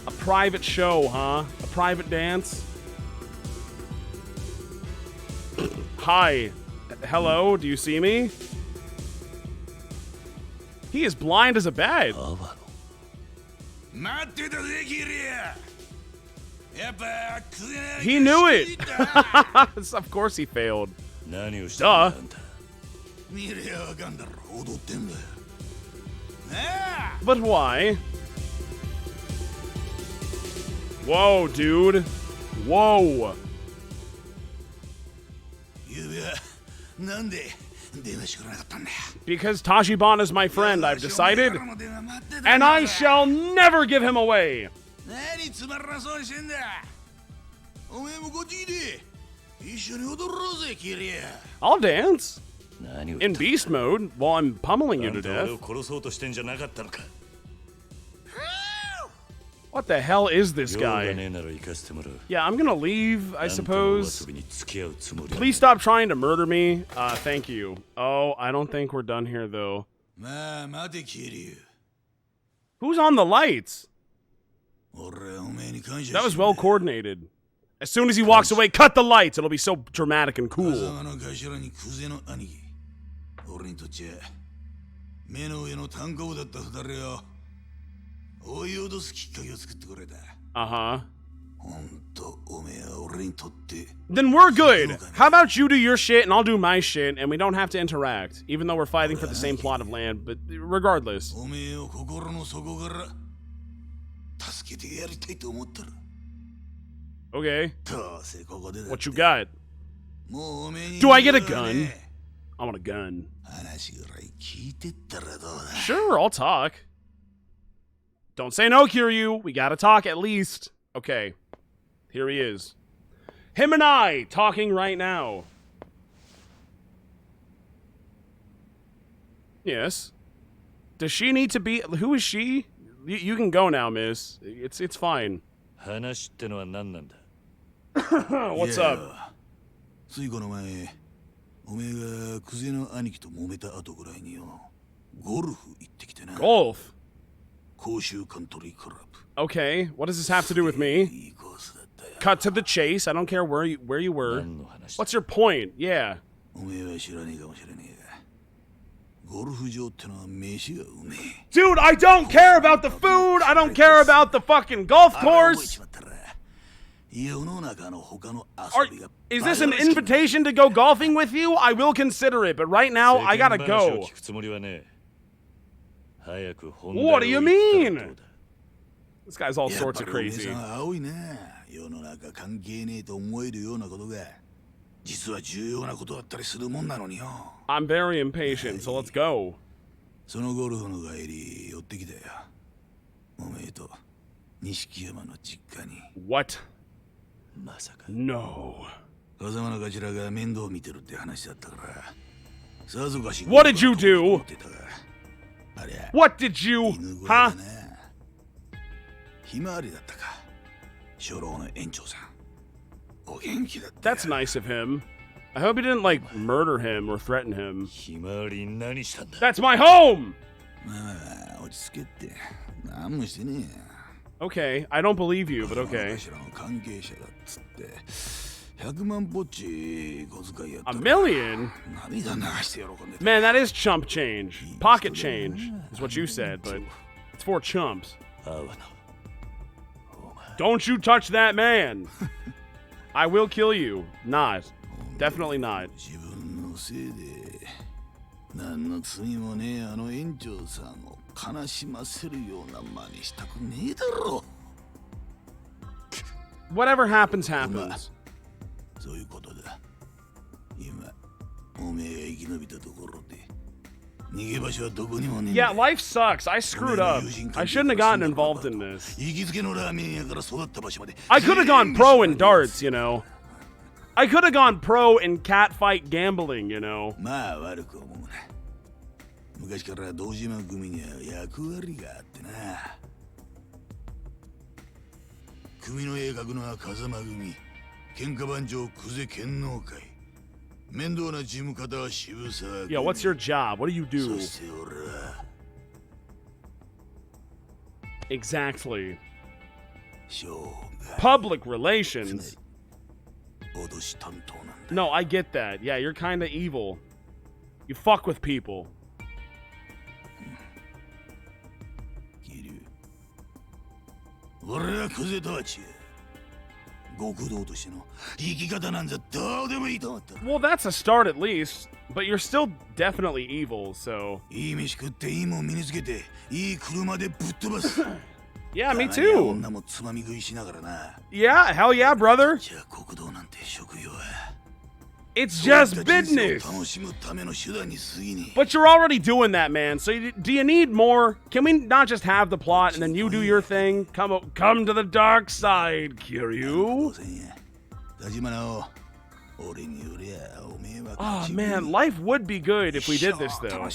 S1: A private show, huh? A private dance? Hi. Hello, do you see me? He is blind as a bat. He knew it. Of course he failed. Duh. But why? Whoa, dude. Whoa. Because Tachibana is my friend, I've decided. And I shall never give him away. I'll dance. In beast mode while I'm pummeling you to death. What the hell is this guy? Yeah, I'm gonna leave, I suppose. Please stop trying to murder me. Thank you. Oh, I don't think we're done here, though. Who's on the lights? That was well coordinated. As soon as he walks away, cut the lights. It'll be so dramatic and cool. Uh-huh. Then we're good. How about you do your shit and I'll do my shit and we don't have to interact, even though we're fighting for the same plot of land, but regardless. Okay. What you got? Do I get a gun? I want a gun. Sure, I'll talk. Don't say no, Kiryu. We gotta talk at least. Okay. Here he is. Him and I talking right now. Yes. Does she need to be... Who is she? You can go now, miss. It's fine. What's up? Golf? Okay, what does this have to do with me? Cut to the chase. I don't care where you were. What's your point? Yeah. Dude, I don't care about the food. I don't care about the fucking golf course. Is this an invitation to go golfing with you? I will consider it, but right now, I gotta go. What do you mean? This guy's all sorts of crazy. I'm very impatient, so let's go. What? No. What did you do? What did you, huh? That's nice of him. I hope he didn't, like, murder him or threaten him. That's my home! Okay, I don't believe you, but okay. $1 million? Man, that is chump change. Pocket change is what you said, but it's for chumps. Don't you touch that man. I will kill you. Not. Definitely not. Whatever happens, happens. Yeah, life sucks. I screwed up. I shouldn't have gotten involved in this. I could have gone pro in darts, you know. I could have gone pro in catfight gambling, you know. Yo, what's your job? What do you do? Exactly. Public relations. No, I get that. Yeah, you're kind of evil. You fuck with people. Well, that's a start at least, but you're still definitely evil, so... Yeah, me too. Yeah, hell yeah, brother. It's just business. But you're already doing that, man. So do you need more? Can we not just have the plot and then you do your thing? Come to the dark side, Kiryu. Oh man, life would be good if we did this though.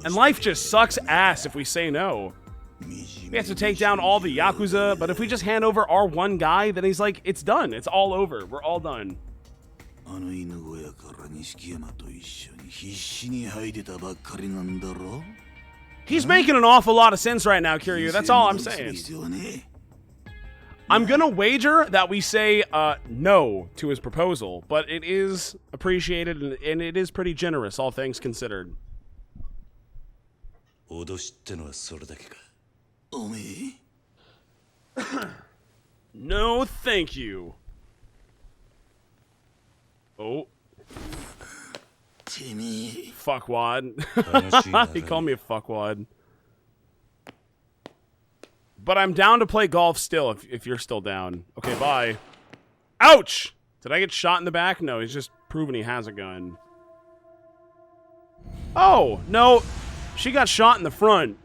S1: And life just sucks ass if we say no. We have to take down all the Yakuza, but if we just hand over our one guy, then he's like, it's done. It's all over. We're all done. He's making an awful lot of sense right now, Kiryu. That's all I'm saying. I'm gonna wager that we say no to his proposal, but it is appreciated and it is pretty generous, all things considered. No, thank you. Oh. Fuckwad. He called me a fuckwad. But I'm down to play golf still, if you're still down. Okay, bye. Ouch! Did I get shot in the back? No, he's just proven he has a gun. Oh, no. She got shot in the front.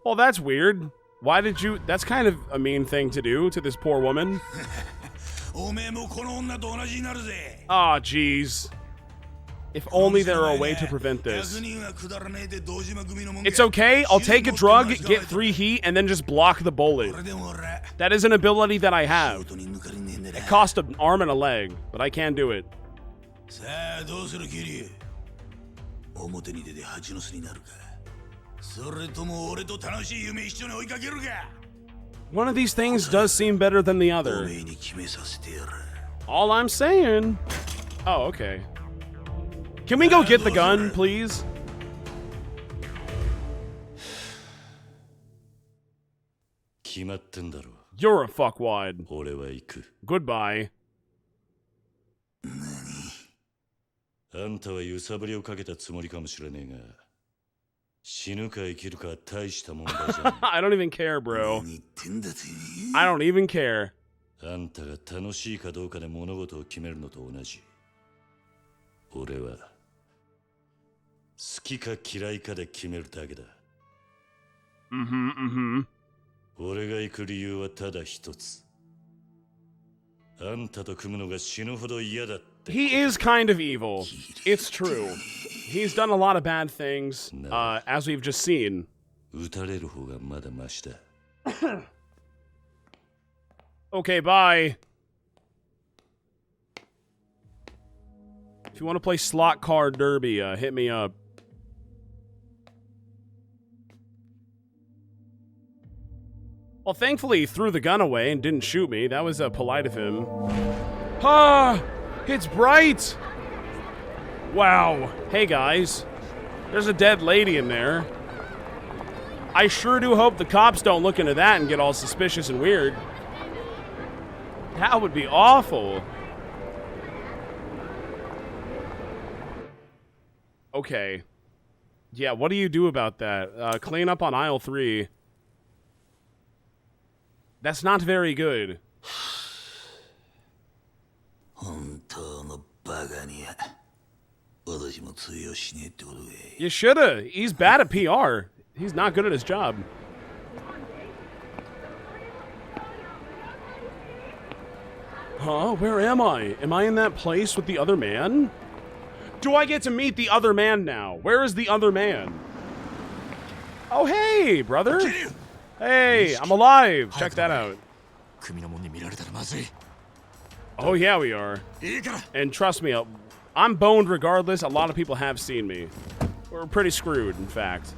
S1: Well, that's weird. Why did you... That's kind of a mean thing to do to this poor woman. Aw, jeez. If only there were a way to prevent this. It's okay, I'll take a drug, get 3 heat, and then just block the bullet. That is an ability that I have. It costs an arm and a leg, but I can do it. One of these things does seem better than the other. All I'm saying... Oh, okay. Can we go get the gun, please? You're a fuckwad. Goodbye. I don't even care, bro. I don't even care. He is kind of evil. It's true. He's done a lot of bad things, as we've just seen. Okay, bye. If you want to play slot car derby, hit me up. Well, thankfully, he threw the gun away and didn't shoot me. That was polite of him. Ah! It's bright! Wow. Hey, guys. There's a dead lady in there. I sure do hope the cops don't look into that and get all suspicious and weird. That would be awful. Okay. Yeah, what do you do about that? Clean up on aisle 3. That's not very good. You shoulda. He's bad at PR. He's not good at his job. Huh? Where am I? Am I in that place with the other man? Do I get to meet the other man now? Where is the other man? Oh, hey, brother. Hey, I'm alive. Check that out. Oh, yeah, we are. And trust me, I'm boned regardless. A lot of people have seen me. We're pretty screwed, in fact.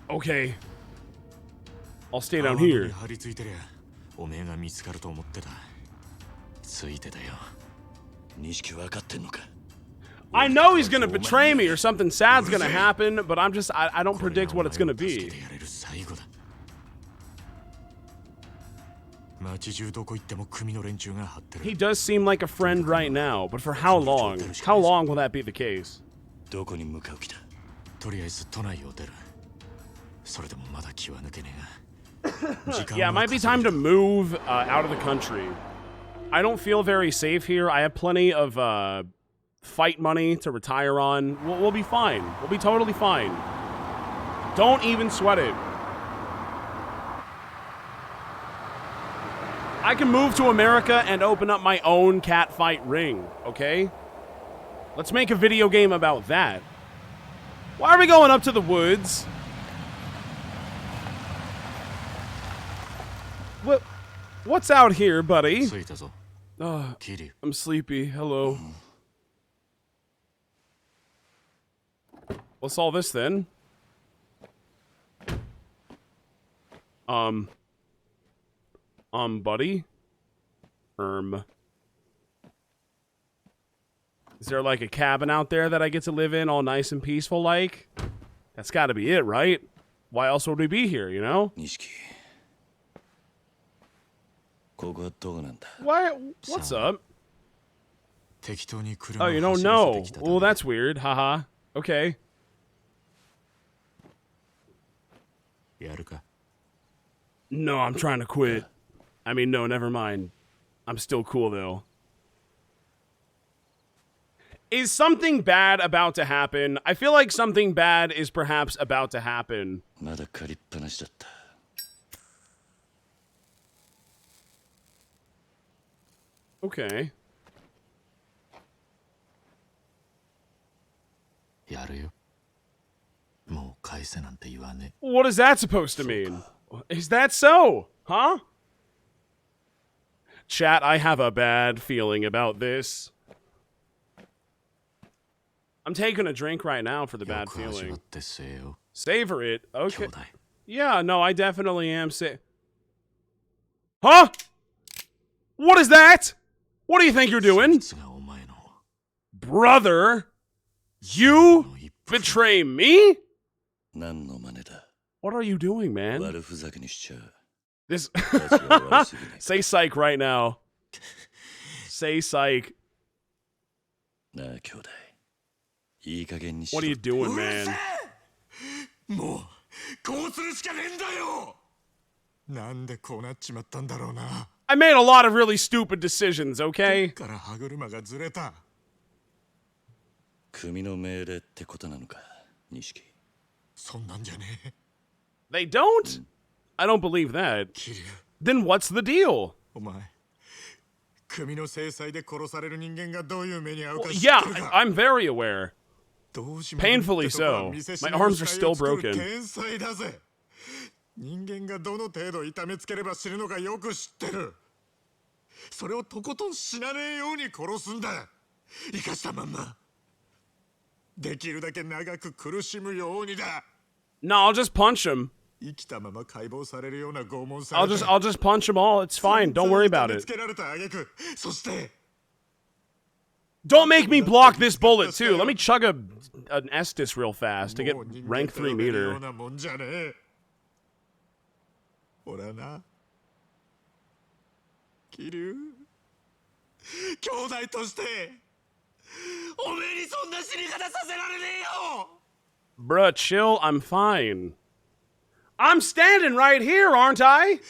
S1: Okay. I'll stay down here. I know he's gonna betray me or something sad's gonna happen, but I don't predict what it's gonna be. He does seem like a friend right now, but for how long? How long will that be the case? Yeah, it might be time to move out of the country. I don't feel very safe here. I have plenty of fight money to retire on. We'll be fine. We'll be totally fine. Don't even sweat it. I can move to America and open up my own catfight ring, okay? Let's make a video game about that. Why are we going up to the woods? What's out here, buddy? I'm sleepy. Hello. What's all this then? Buddy? Is there like a cabin out there that I get to live in all nice and peaceful like? That's gotta be it, right? Why else would we be here, you know? Why? What's up? Oh, you don't know? Well, that's weird. Haha. Okay. No, I'm trying to quit. I mean, no, never mind. I'm still cool, though. Is something bad about to happen? I feel like something bad is perhaps about to happen. Okay. What is that supposed to mean? Is that so? Huh? Chat, I have a bad feeling about this. I'm taking a drink right now for the bad feeling. Savor it. Okay. Yeah, no, I definitely am Huh? What is that? What do you think you're doing? Brother, you betray me? What are you doing, man? This say psych right now. Say psych. What are you doing, man? I made a lot of really stupid decisions, okay? They don't? I don't believe that. Then what's the deal? Well, yeah, I'm very aware. Painfully so. My arms are still broken. No, I'll just punch him. I'll just punch them all. It's fine. Don't worry about it. Don't make me block this bullet, too. Let me chug an Estus real fast to get rank 3 meter.
S2: 俺はな、キリュウ、兄弟としておめえにそんな死に方させられねえよ。
S1: Bruh, chill, I'm fine. I'm standing right here, aren't I?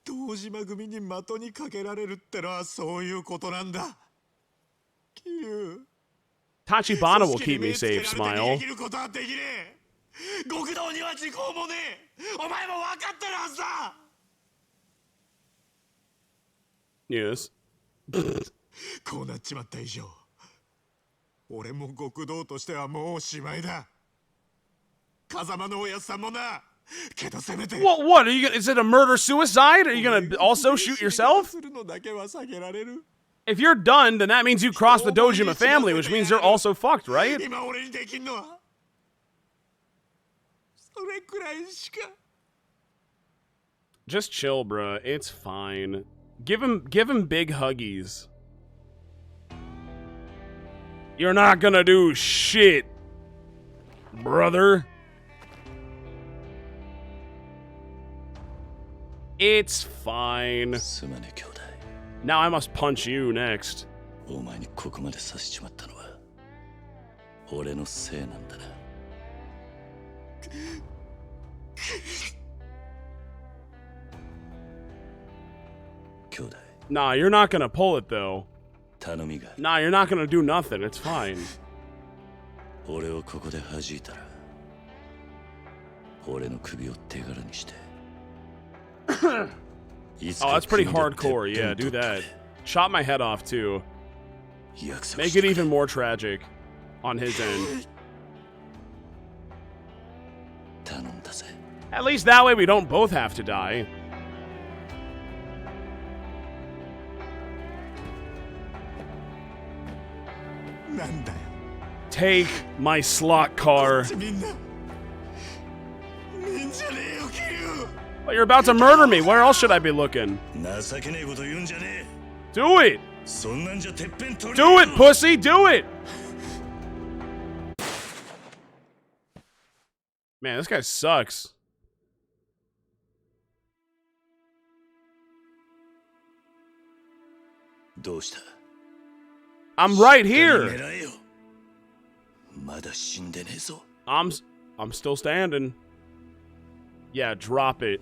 S2: 堂島組に的にかけられるってのはそういうことなんだ。キリュウ、
S1: Tachibana will keep me safe, smile.
S2: 極道には時効もねえ。お前も分かってるはずだ。
S1: Yes.
S2: こうなっちまった以上、俺も極道としてはもうおしまいだ。風間のおやつさんもな。けどせめて。
S1: What? Are you gonna, is it a murder suicide? Are you gonna also shoot yourself? If you're done, then that means you crossed the Dojima family, which means you're also fucked, right? Just chill, bruh. It's fine. Give him big huggies. You're not gonna do shit, brother. It's fine. Now I must punch you next. Nah, you're not gonna pull it though. Nah, you're not gonna do nothing. It's fine. Oh, that's pretty hardcore. Yeah, do that. Chop my head off too. Make it even more tragic on his end. At least that way we don't both have to die. Take my slot car. Well, you're about to murder me. Where else should I be looking? Do it! Do it, pussy! Do it! Man, this guy sucks. I'm right here. I'm still standing. Yeah, drop it.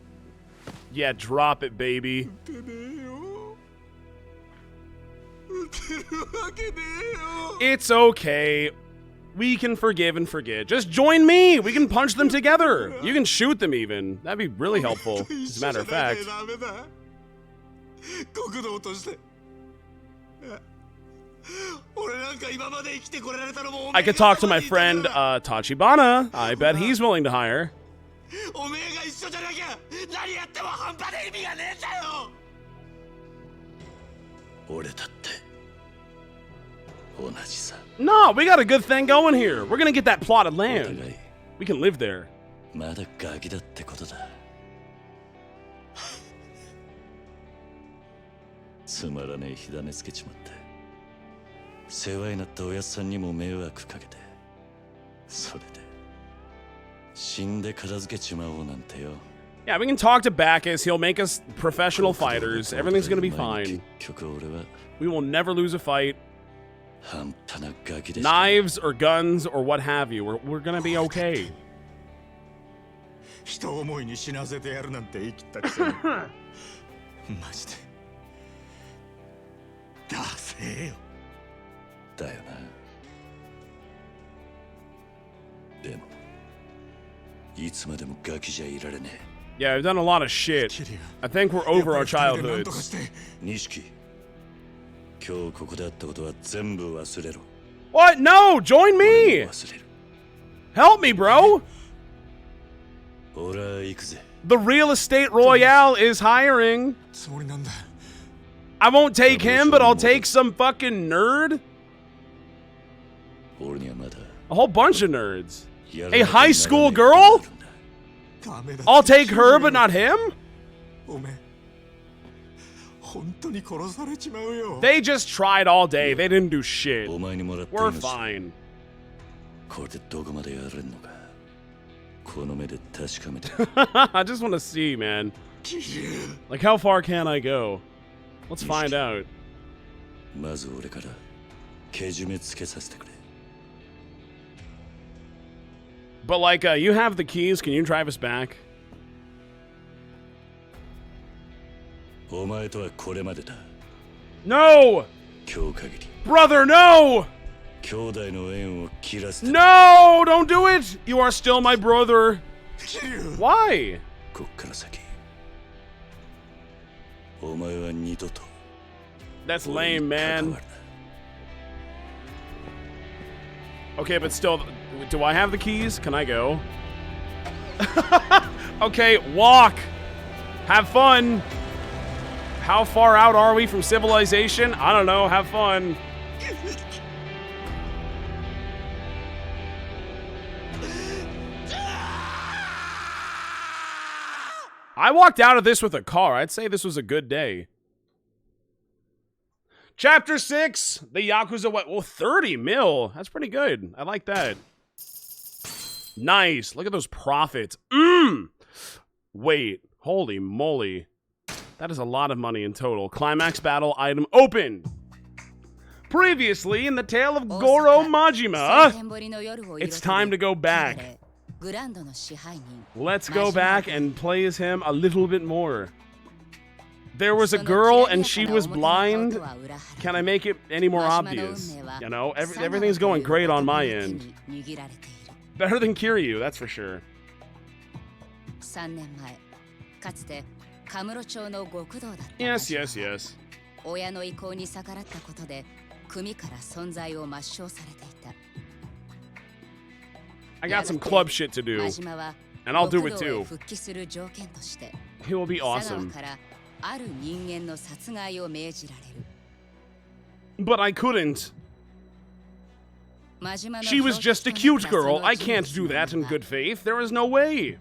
S1: Yeah, drop it, baby. It's okay. We can forgive and forget. Just join me. We can punch them together. You can shoot them even. That'd be really helpful, as a matter of fact. I could talk to my friend, Tachibana. I bet he's willing to hire. No, we got a good thing going here. We're gonna get that plot of land. We can live there. Yeah, we can talk to Bacchus. He'll make us professional fighters. Everything's gonna be fine. We will never lose a fight. Knives or guns or what have you. We're gonna be okay. Yeah, I've done a lot of shit. I think we're over our childhoods. What? No! Join me! Help me, bro! The real estate royale is hiring. I won't take him, but I'll take some fucking nerd. A whole bunch of nerds. A high school girl? I'll take her, but not him?
S2: 本当に殺されちまうよ。
S1: They just tried all day. They didn't do shit.
S3: お前にもらった
S1: We're
S3: 命
S1: fine.
S3: これでどこまでやれんのかこの目で確かめて
S1: I just want to see, man. Like, how far can I go? Let's find out.
S3: まず俺からけじめつけさせてくれ
S1: But, like, you have the keys. Can you drive us back?
S3: お前とはこれまでだ
S1: No!
S3: 今日限り
S1: Brother, no!
S3: 兄弟の縁を切らせて
S1: No! Don't do it! You are still my brother. Why?
S3: こっから先お前は二度と
S1: That's lame, man. Okay, but still, do I have the keys? Can I go? Okay, walk. Have fun. How far out are we from civilization? I don't know. Have fun. I walked out of this with a car. I'd say this was a good day. Chapter 6, the Yakuza, what? Well, 30 mil. That's pretty good. I like that. Nice. Look at those profits. Wait. Holy moly. That is a lot of money in total. Climax battle item open. Previously, in the tale of Goro Majima, it's time to go back. Let's go back and play as him a little bit more. There was a girl and she was blind. Can I make it any more obvious? You know, everything's going great on my end. Better than Kiryu, that's for sure. Yes, yes, yes. I got some club shit to do, and I'll do it too. He will be awesome. But I couldn't. She was just a cute girl. I can't do that in good faith. There is no way.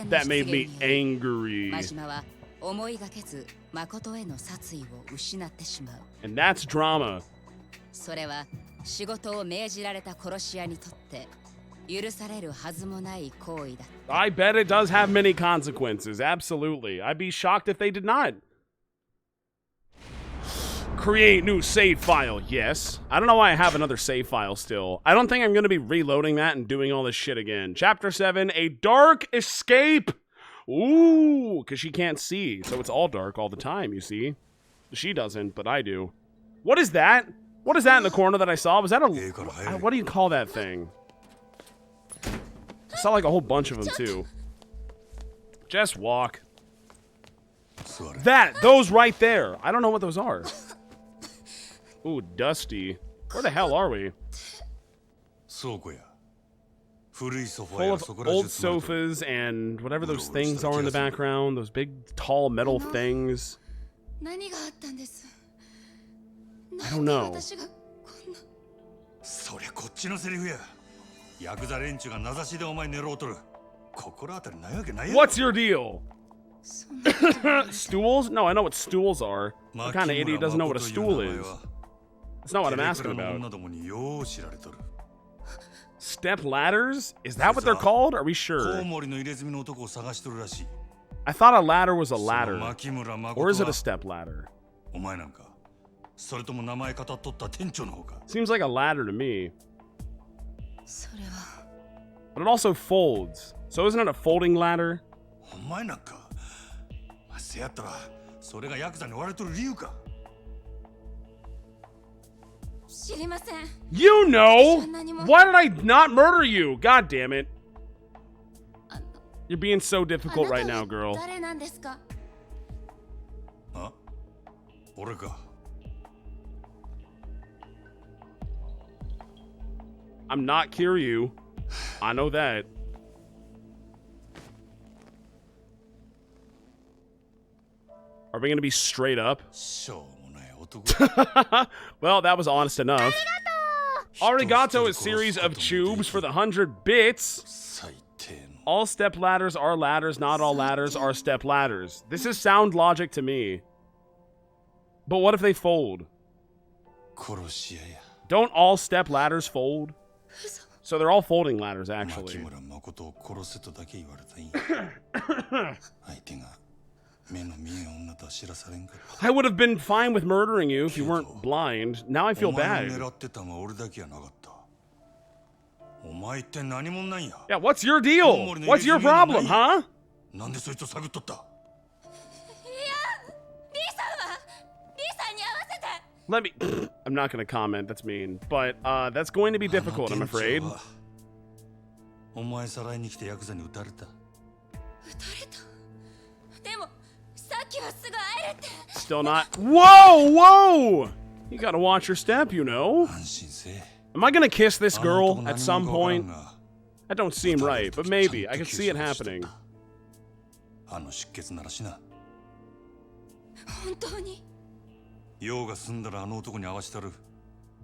S1: That made me angry. And that's drama. I bet it does have many consequences, absolutely. I'd be shocked if they did not. Create new save file, yes. I don't know why I have another save file still. I don't think I'm going to be reloading that and doing all this shit again. Chapter 7, a dark escape. Ooh, because she can't see, so it's all dark all the time, you see. She doesn't, but I do. What is that? What is that in the corner that I saw? Was that a... What do you call that thing? I saw like a whole bunch of them, too. Just walk. Those right there. I don't know what those are. Ooh, dusty. Where the hell are we? Full of old sofas and whatever those things are in the background. Those big, tall metal things. I don't know. What's your deal? Stools? No, I know what stools are. What kind of idiot doesn't know what a stool is? That's not what I'm asking about. Step ladders? Is that what they're called? Are we sure? I thought a ladder was a ladder. Or is it a step ladder? Seems like a ladder to me. But it also folds. So isn't it a folding ladder? You know! Why did I not murder you? God damn it. You're being so difficult right now, girl. I'm not Kiryu. I know that. Are we gonna be straight up? Well, that was honest enough. Arigato is series of tubes for the 100 bits. All step ladders are ladders, not all ladders are step ladders. This is sound logic to me. But what if they fold? Don't all step ladders fold? So they're all folding ladders, actually. I would have been fine with murdering you if you weren't blind. Now I feel bad. Yeah, what's your deal? What's your problem, huh? Let me... I'm not going to comment, that's mean. But, that's going to be difficult, I'm afraid. Still not... Whoa! Whoa! You gotta watch your step, you know. Am I gonna kiss this girl at some point? That don't seem right, but maybe. I can see it happening.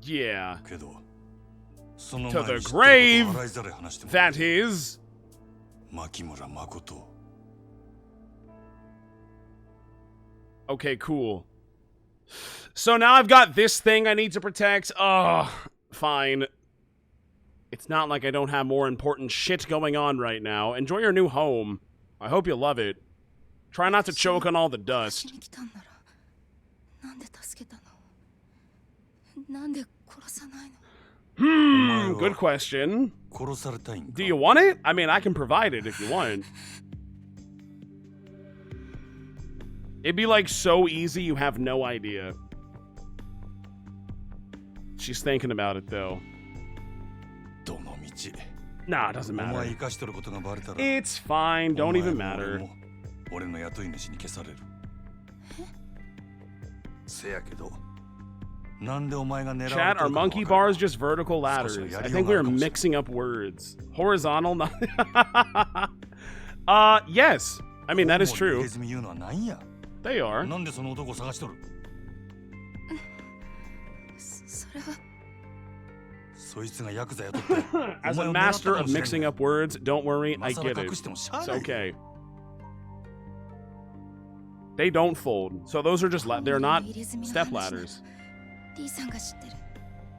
S1: Yeah. To the grave, that is. Okay, cool. So now I've got this thing I need to protect. Oh, fine. It's not like I don't have more important shit going on right now. Enjoy your new home. I hope you love it. Try not to choke on all the dust. Good question. Do you want it? I mean, I can provide it if you want. It'd be like so easy you have no idea. She's thinking about it though. Nah, it doesn't matter. It's fine, don't even matter. Chat, are monkey bars just vertical ladders? I think we were mixing up words. Horizontal, not... yes. I mean, that is true. They are. As a master of mixing up words, don't worry, I get it. It's okay. They don't fold, so those are just they're not step ladders.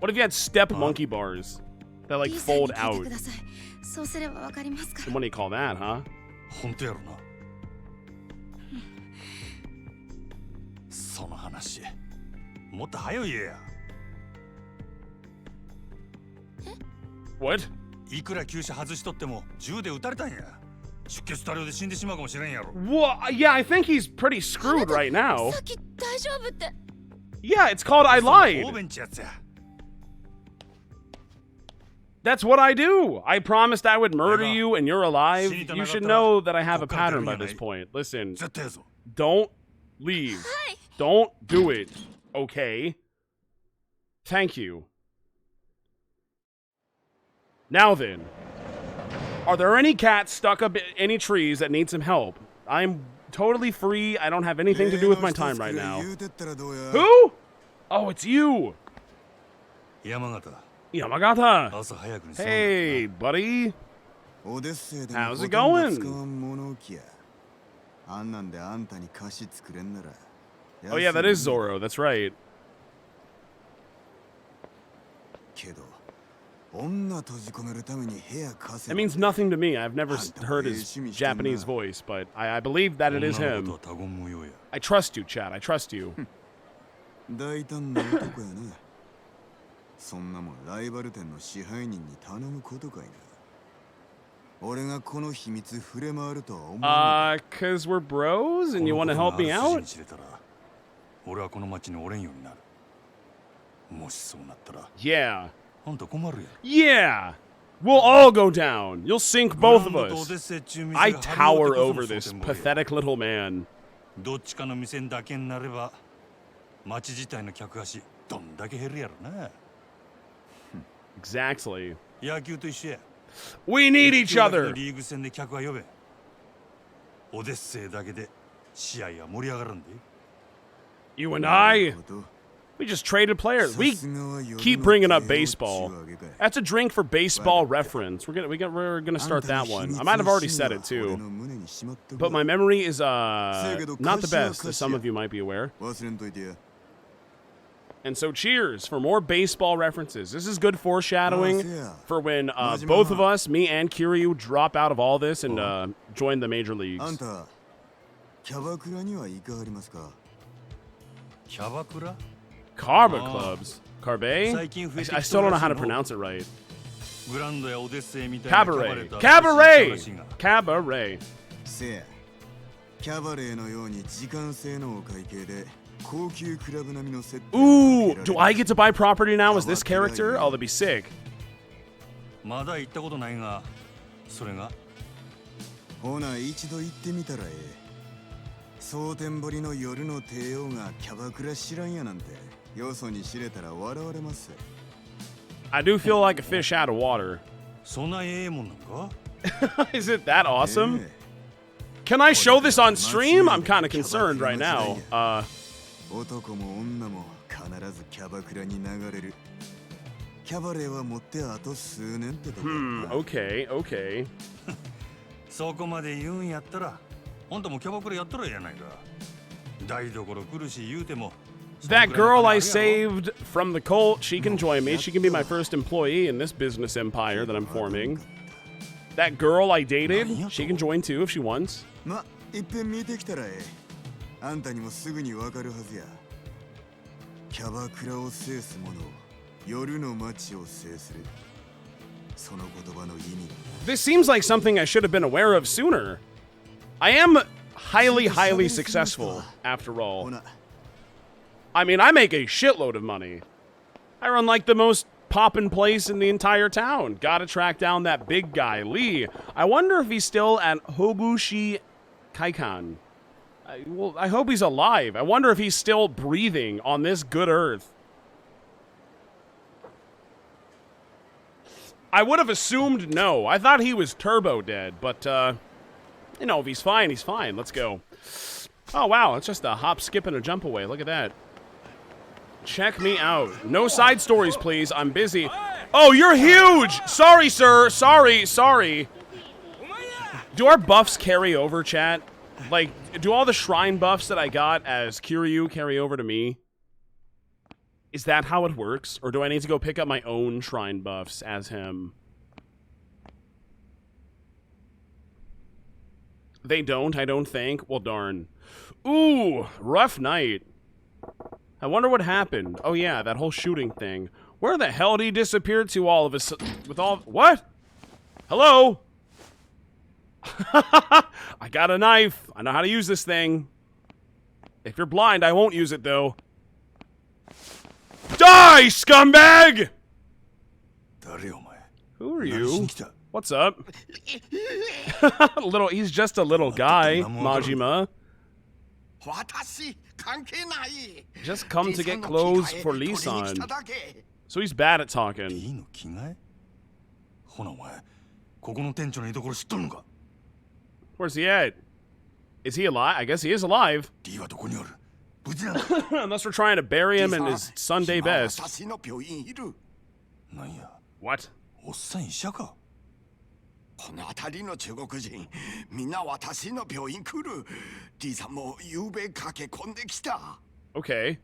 S1: What if you had step monkey bars that like fold out? And what do you call that, huh? What? Well, yeah, I think he's pretty screwed right now. Yeah, it's called I lied. That's what I do. I promised I would murder you and you're alive. You should know that I have a pattern by this point. Listen, don't leave. Don't do it. Okay? Thank you. Now then, are there any cats stuck up any trees that need some help? I'm totally free. I don't have anything to do with my time right now. Who? Oh, it's you. Yamagata. Hey, buddy. How's it going? Oh yeah, that is Zoro. That's right. It means nothing to me. I've never heard his Japanese voice, but I believe that it is him. I trust you, Chad. I trust you. Cause we're bros and you want to help me out? Yeah. Yeah! We'll all go down. You'll sink both of us. I tower over this pathetic little man. Exactly. We need each other. You and I? We just traded players. We keep bringing up baseball. That's a drink for baseball reference. We're gonna start that one. I might have already said it too, but my memory is not the best, as some of you might be aware. And so cheers for more baseball references. This is good foreshadowing for when both of us, me and Kiryu, drop out of all this and join the major leagues. Carba clubs. Carbe? I still don't know how to pronounce it right. Cabaret. Cabaret! Cabaret. Ooh, do I get to buy property now as this character? Oh, that'd be sick. I do feel like a fish out of water. Is it that awesome? Can I show this on stream? I'm kind of concerned right now. Okay, okay. That girl I saved from the cult, she can join me. She can be my first employee in this business empire that I'm forming. That girl I dated, she can join too if she wants. This seems like something I should have been aware of sooner. I am highly successful, after all. I mean, I make a shitload of money. I run like the most poppin' place in the entire town. Gotta track down that big guy, Lee. I wonder if he's still at Hobushi Kaikan. I hope he's alive. I wonder if he's still breathing on this good earth. I would have assumed no. I thought he was turbo dead, but, you know, if he's fine, he's fine. Let's go. Oh, wow, it's just a hop, skip, and a jump away. Look at that. Check me out. No side stories, please. I'm busy. Oh, you're huge! Sorry, sir. Sorry. Do our buffs carry over, chat? Like, do all the shrine buffs that I got as Kiryu carry over to me? Is that how it works? Or do I need to go pick up my own shrine buffs as him? They don't, I don't think. Well, darn. Ooh, rough night. I wonder what happened. Oh yeah, that whole shooting thing. Where the hell did he disappear to all of us? With all... What? Hello? I got a knife. I know how to use this thing. If you're blind, I won't use it, though. Die, scumbag! Who are you? What's up? He's just a little guy, Majima. Just come to get clothes for Lee-san. So he's bad at talking. Where's he at? Is he alive? I guess he is alive. Unless we're trying to bury him in his Sunday best. What? Okay.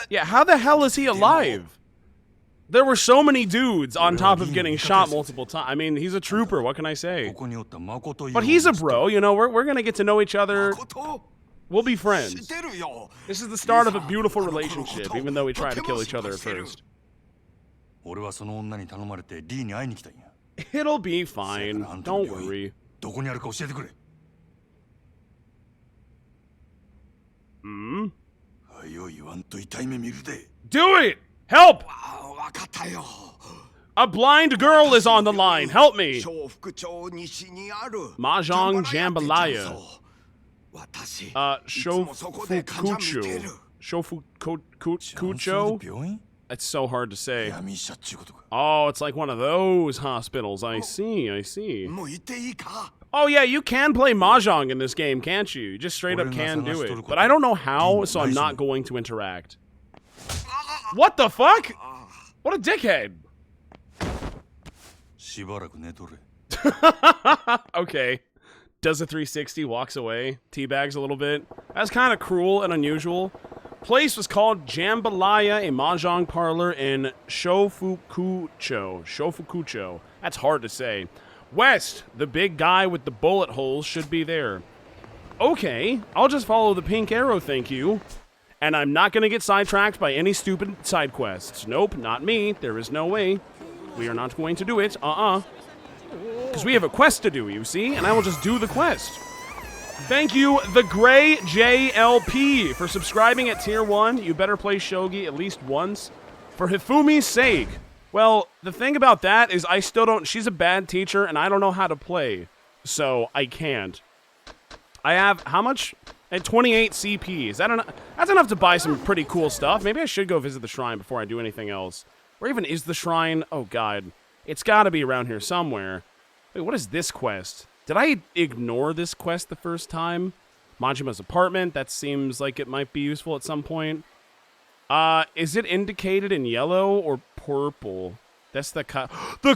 S1: Yeah, how the hell is he alive? There were so many dudes on top of getting shot multiple times. I mean, he's a trooper, what can I say? But he's a bro, you know, we're gonna get to know each other. We'll be friends. This is the start of a beautiful relationship, even though we try to kill each other at first. It'll be fine. Don't worry. Hmm? Do it! Help! A blind girl is on the line. Help me! Mahjong Jambalaya. Shofukucho? It's so hard to say. Oh, it's like one of those hospitals. I see. Oh yeah, you can play Mahjong in this game, can't you? You just straight up can do it. But I don't know how, so I'm not going to interact. What the fuck? What a dickhead. Okay. Does a 360, walks away, teabags a little bit. That's kind of cruel and unusual. Place was called Jambalaya, a mahjong parlor in Shofukucho. That's hard to say. West, the big guy with the bullet holes should be there. Okay, I'll just follow the pink arrow, thank you. And I'm not going to get sidetracked by any stupid side quests. Nope, not me. There is no way. We are not going to do it. Because we have a quest to do, you see? And I will just do the quest. Thank you, the Gray JLP, for subscribing at Tier 1. You better play Shogi at least once. For Hifumi's sake. Well, the thing about that is I still don't... She's a bad teacher, and I don't know how to play. So, I can't. I have... How much? At 28 CP. Is that enough? That's enough to buy some pretty cool stuff. Maybe I should go visit the shrine before I do anything else. Where even is the shrine? Oh, God. It's got to be around here somewhere. Wait, what is this quest? Did I ignore this quest the first time? Majima's apartment. That seems like it might be useful at some point. Is it indicated in yellow or purple? That's the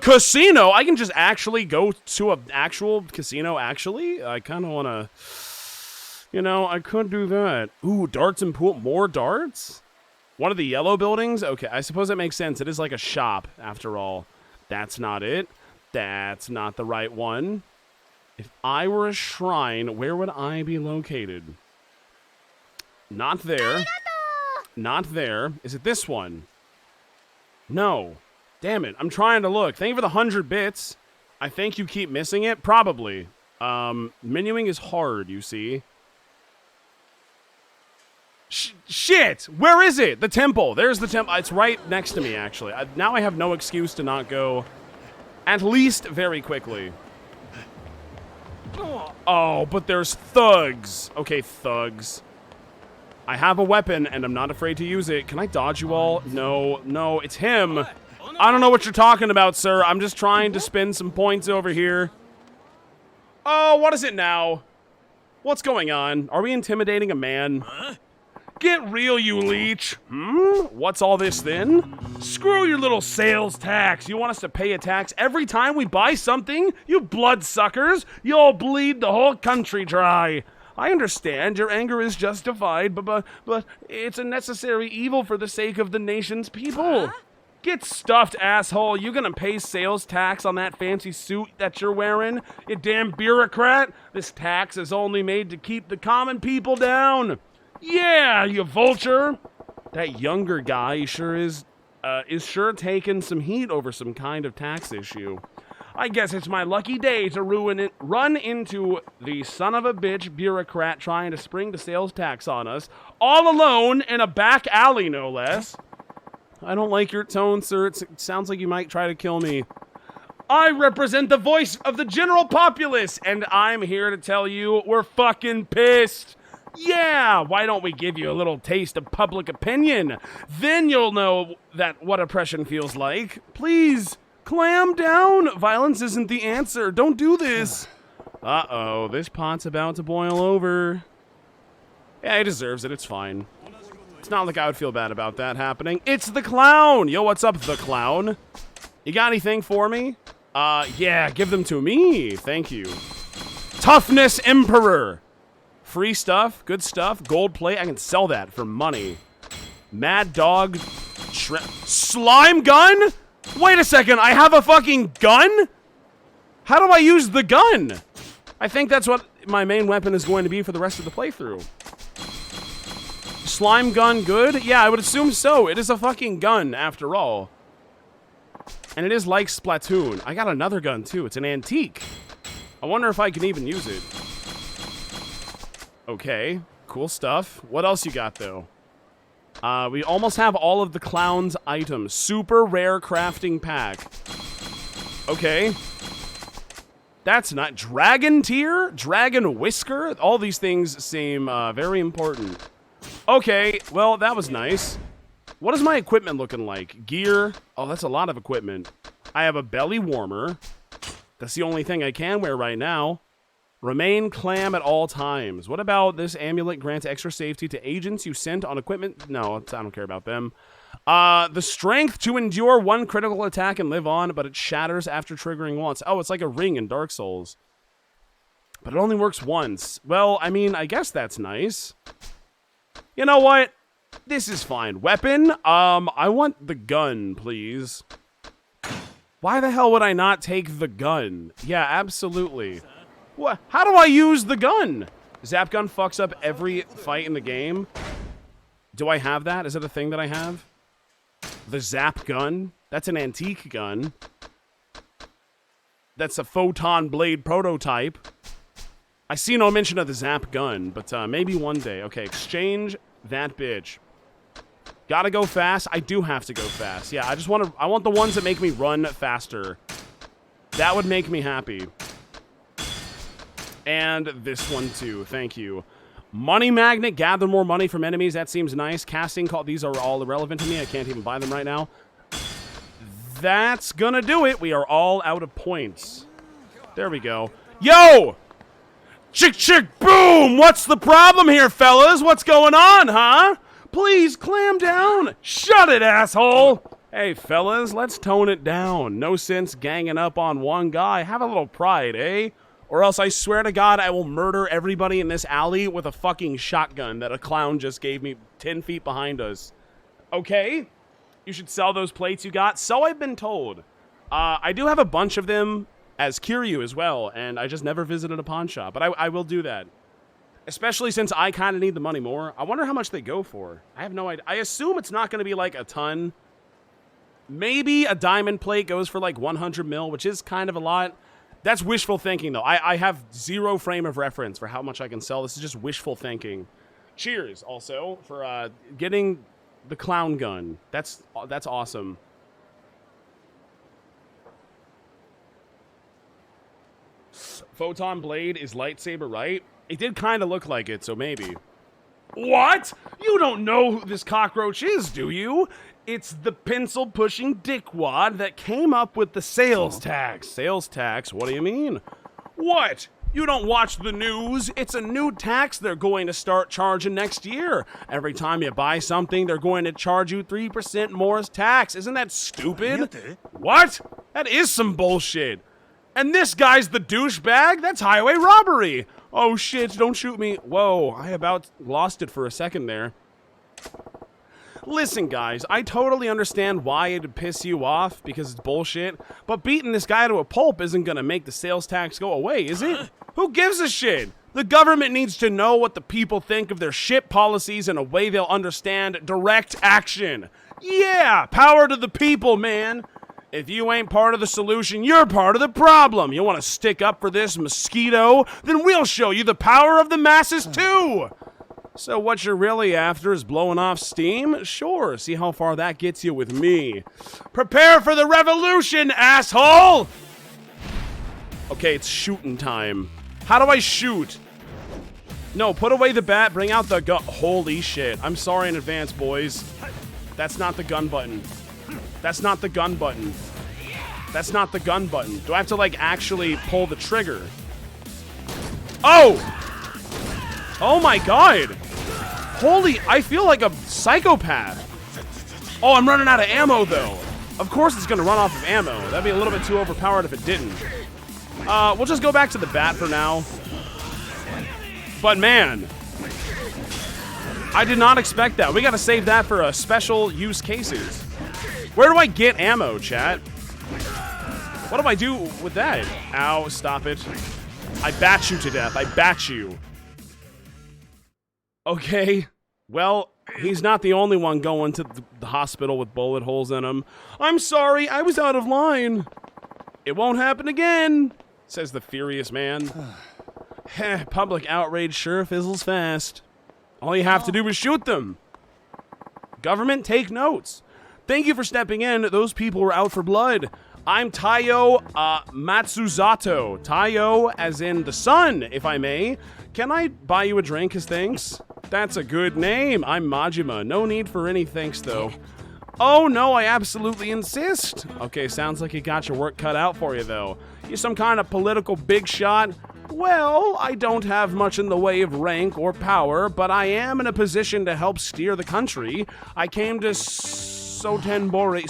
S1: casino. I can just actually go to an actual casino, actually. I kind of want to... You know, I could do that. Ooh, darts and pool. More darts? One of the yellow buildings? Okay, I suppose that makes sense. It is like a shop, after all. That's not it. That's not the right one. If I were a shrine, where would I be located? Not there. Not there. Is it this one? No. Damn it. I'm trying to look. Thank you for the 100 bits. I think you keep missing it. Probably. Menuing is hard, you see. Shit! Where is it? The temple. There's the temple. It's right next to me, actually. Now I have no excuse to not go at least very quickly. Oh, but there's thugs. Okay, thugs. I have a weapon, and I'm not afraid to use it. Can I dodge you all? No, no, it's him. I don't know what you're talking about, sir. I'm just trying to spin some points over here. Oh, what is it now? What's going on? Are we intimidating a man? Get real, you leech. What's all this then? Screw your little sales tax. You want us to pay a tax every time we buy something? You bloodsuckers. You'll bleed the whole country dry. I understand your anger is justified, but it's a necessary evil for the sake of the nation's people. Get stuffed, asshole. You gonna pay sales tax on that fancy suit that you're wearing? You damn bureaucrat. This tax is only made to keep the common people down. Yeah, you vulture! That younger guy sure is sure taking some heat over some kind of tax issue. I guess it's my lucky day to run into the son of a bitch bureaucrat trying to spring the sales tax on us, all alone in a back alley, no less. I don't like your tone, sir. It sounds like you might try to kill me. I represent the voice of the general populace, and I'm here to tell you we're fucking pissed. Yeah, why don't we give you a little taste of public opinion? Then you'll know what oppression feels like. Please, clam down. Violence isn't the answer. Don't do this. Uh-oh, this pot's about to boil over. Yeah, he deserves it. It's fine. It's not like I would feel bad about that happening. It's the clown. Yo, what's up, the clown? You got anything for me? Yeah, give them to me. Thank you. Toughness Emperor. Free stuff, good stuff, gold plate. I can sell that for money. Mad Dog Slime gun? Wait a second, I have a fucking gun? How do I use the gun? I think that's what my main weapon is going to be for the rest of the playthrough. Slime gun good? Yeah, I would assume so. It is a fucking gun, after all. And it is like Splatoon. I got another gun, too. It's an antique. I wonder if I can even use it. Okay, cool stuff. What else you got, though? We almost have all of the clown's items. Super rare crafting pack. Okay. That's not... Dragon tier? Dragon whisker? All these things seem very important. Okay, well, that was nice. What is my equipment looking like? Gear? Oh, that's a lot of equipment. I have a belly warmer. That's the only thing I can wear right now. Remain clam at all times. What about this amulet grants extra safety to agents you sent on equipment? No, I don't care about them. The strength to endure one critical attack and live on, but it shatters after triggering once. Oh, it's like a ring in Dark Souls. But it only works once. Well, I mean, I guess that's nice. You know what? This is fine. Weapon? I want the gun, please. Why the hell would I not take the gun? Yeah, absolutely. What? How do I use the gun? Zap gun fucks up every fight in the game. Do I have that? Is it a thing that I have? The zap gun? That's an antique gun. That's a photon blade prototype. I see no mention of the zap gun, but maybe one day. Okay, exchange that bitch. Gotta go fast. I do have to go fast. Yeah, I want the ones that make me run faster. That would make me happy. And this one too. Thank you. Money magnet. Gather more money from enemies. That seems nice. Casting call. These are all irrelevant to me. I can't even buy them right now. That's gonna do it. We are all out of points. There we go. Yo! Chick, chick, boom! What's the problem here, fellas? What's going on, huh? Please, clam down. Shut it, asshole. Hey, fellas, let's tone it down. No sense ganging up on one guy. Have a little pride, eh? Or else I swear to God, I will murder everybody in this alley with a fucking shotgun that a clown just gave me 10 feet behind us. Okay? You should sell those plates you got. So I've been told. I do have a bunch of them as Kiryu as well, and I just never visited a pawn shop. But I will do that. Especially since I kind of need the money more. I wonder how much they go for. I have no idea. I assume it's not going to be like a ton. Maybe a diamond plate goes for like 100 mil, which is kind of a lot. That's wishful thinking, though. I have zero frame of reference for how much I can sell. This is just wishful thinking. Cheers, also, for getting the clown gun. That's awesome. Photon blade is lightsaber, right? It did kind of look like it, so maybe. What? You don't know who this cockroach is, do you? It's the pencil-pushing dickwad that came up with the sales tax. Sales tax? What do you mean? What? You don't watch the news? It's a new tax they're going to start charging next year. Every time you buy something, they're going to charge you 3% more as tax. Isn't that stupid? What? That is some bullshit. And this guy's the douchebag? That's highway robbery. Oh shit, don't shoot me. Whoa, I about lost it for a second there. Listen, guys, I totally understand why it'd piss you off because it's bullshit, but beating this guy to a pulp isn't gonna make the sales tax go away, is it? Who gives a shit? The government needs to know what the people think of their shit policies in a way they'll understand. Direct action. Yeah, power to the people, man. If you ain't part of the solution, you're part of the problem. You want to stick up for this mosquito? Then we'll show you the power of the masses too. So what you're really after is blowing off steam? Sure, see how far that gets you with me. Prepare for the revolution, asshole! Okay, it's shooting time. How do I shoot? No, put away the bat, bring out the gun. Holy shit. I'm sorry in advance, boys. That's not the gun button. That's not the gun button. That's not the gun button. Do I have to, like, actually pull the trigger? Oh! Oh my god! Holy, I feel like a psychopath. Oh, I'm running out of ammo, though. Of course it's gonna run off of ammo. That'd be a little bit too overpowered if it didn't. We'll just go back to the bat for now. But man, I did not expect that. We gotta save that for special use cases. Where do I get ammo, chat? What do I do with that? Ow, stop it. I bat you to death. I bat you. Okay. Well, he's not the only one going to the hospital with bullet holes in him. I'm sorry, I was out of line. It won't happen again, says the furious man. Public outrage sure fizzles fast. All you have to do is shoot them. Government, take notes. Thank you for stepping in. Those people were out for blood. I'm Taiyo Matsuzato. Taiyo as in the sun, if I may. Can I buy you a drink as thanks? That's a good name. I'm Majima. No need for any thanks, though. Oh, no, I absolutely insist. Okay, sounds like you got your work cut out for you, though. You some kind of political big shot? Well, I don't have much in the way of rank or power, but I am in a position to help steer the country. I came to Sotenbori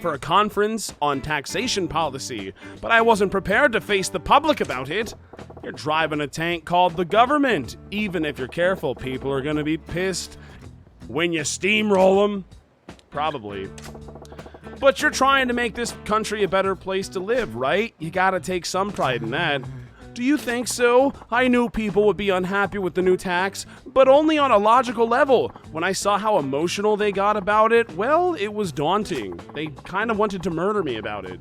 S1: for a conference on taxation policy, but I wasn't prepared to face the public about it. You're driving a tank called the government. Even if you're careful, people are gonna be pissed when you steamroll them. Probably. But you're trying to make this country a better place to live, right? You gotta take some pride in that. Do you think so? I knew people would be unhappy with the new tax, but only on a logical level. When I saw how emotional they got about it, well, it was daunting. They kind of wanted to murder me about it.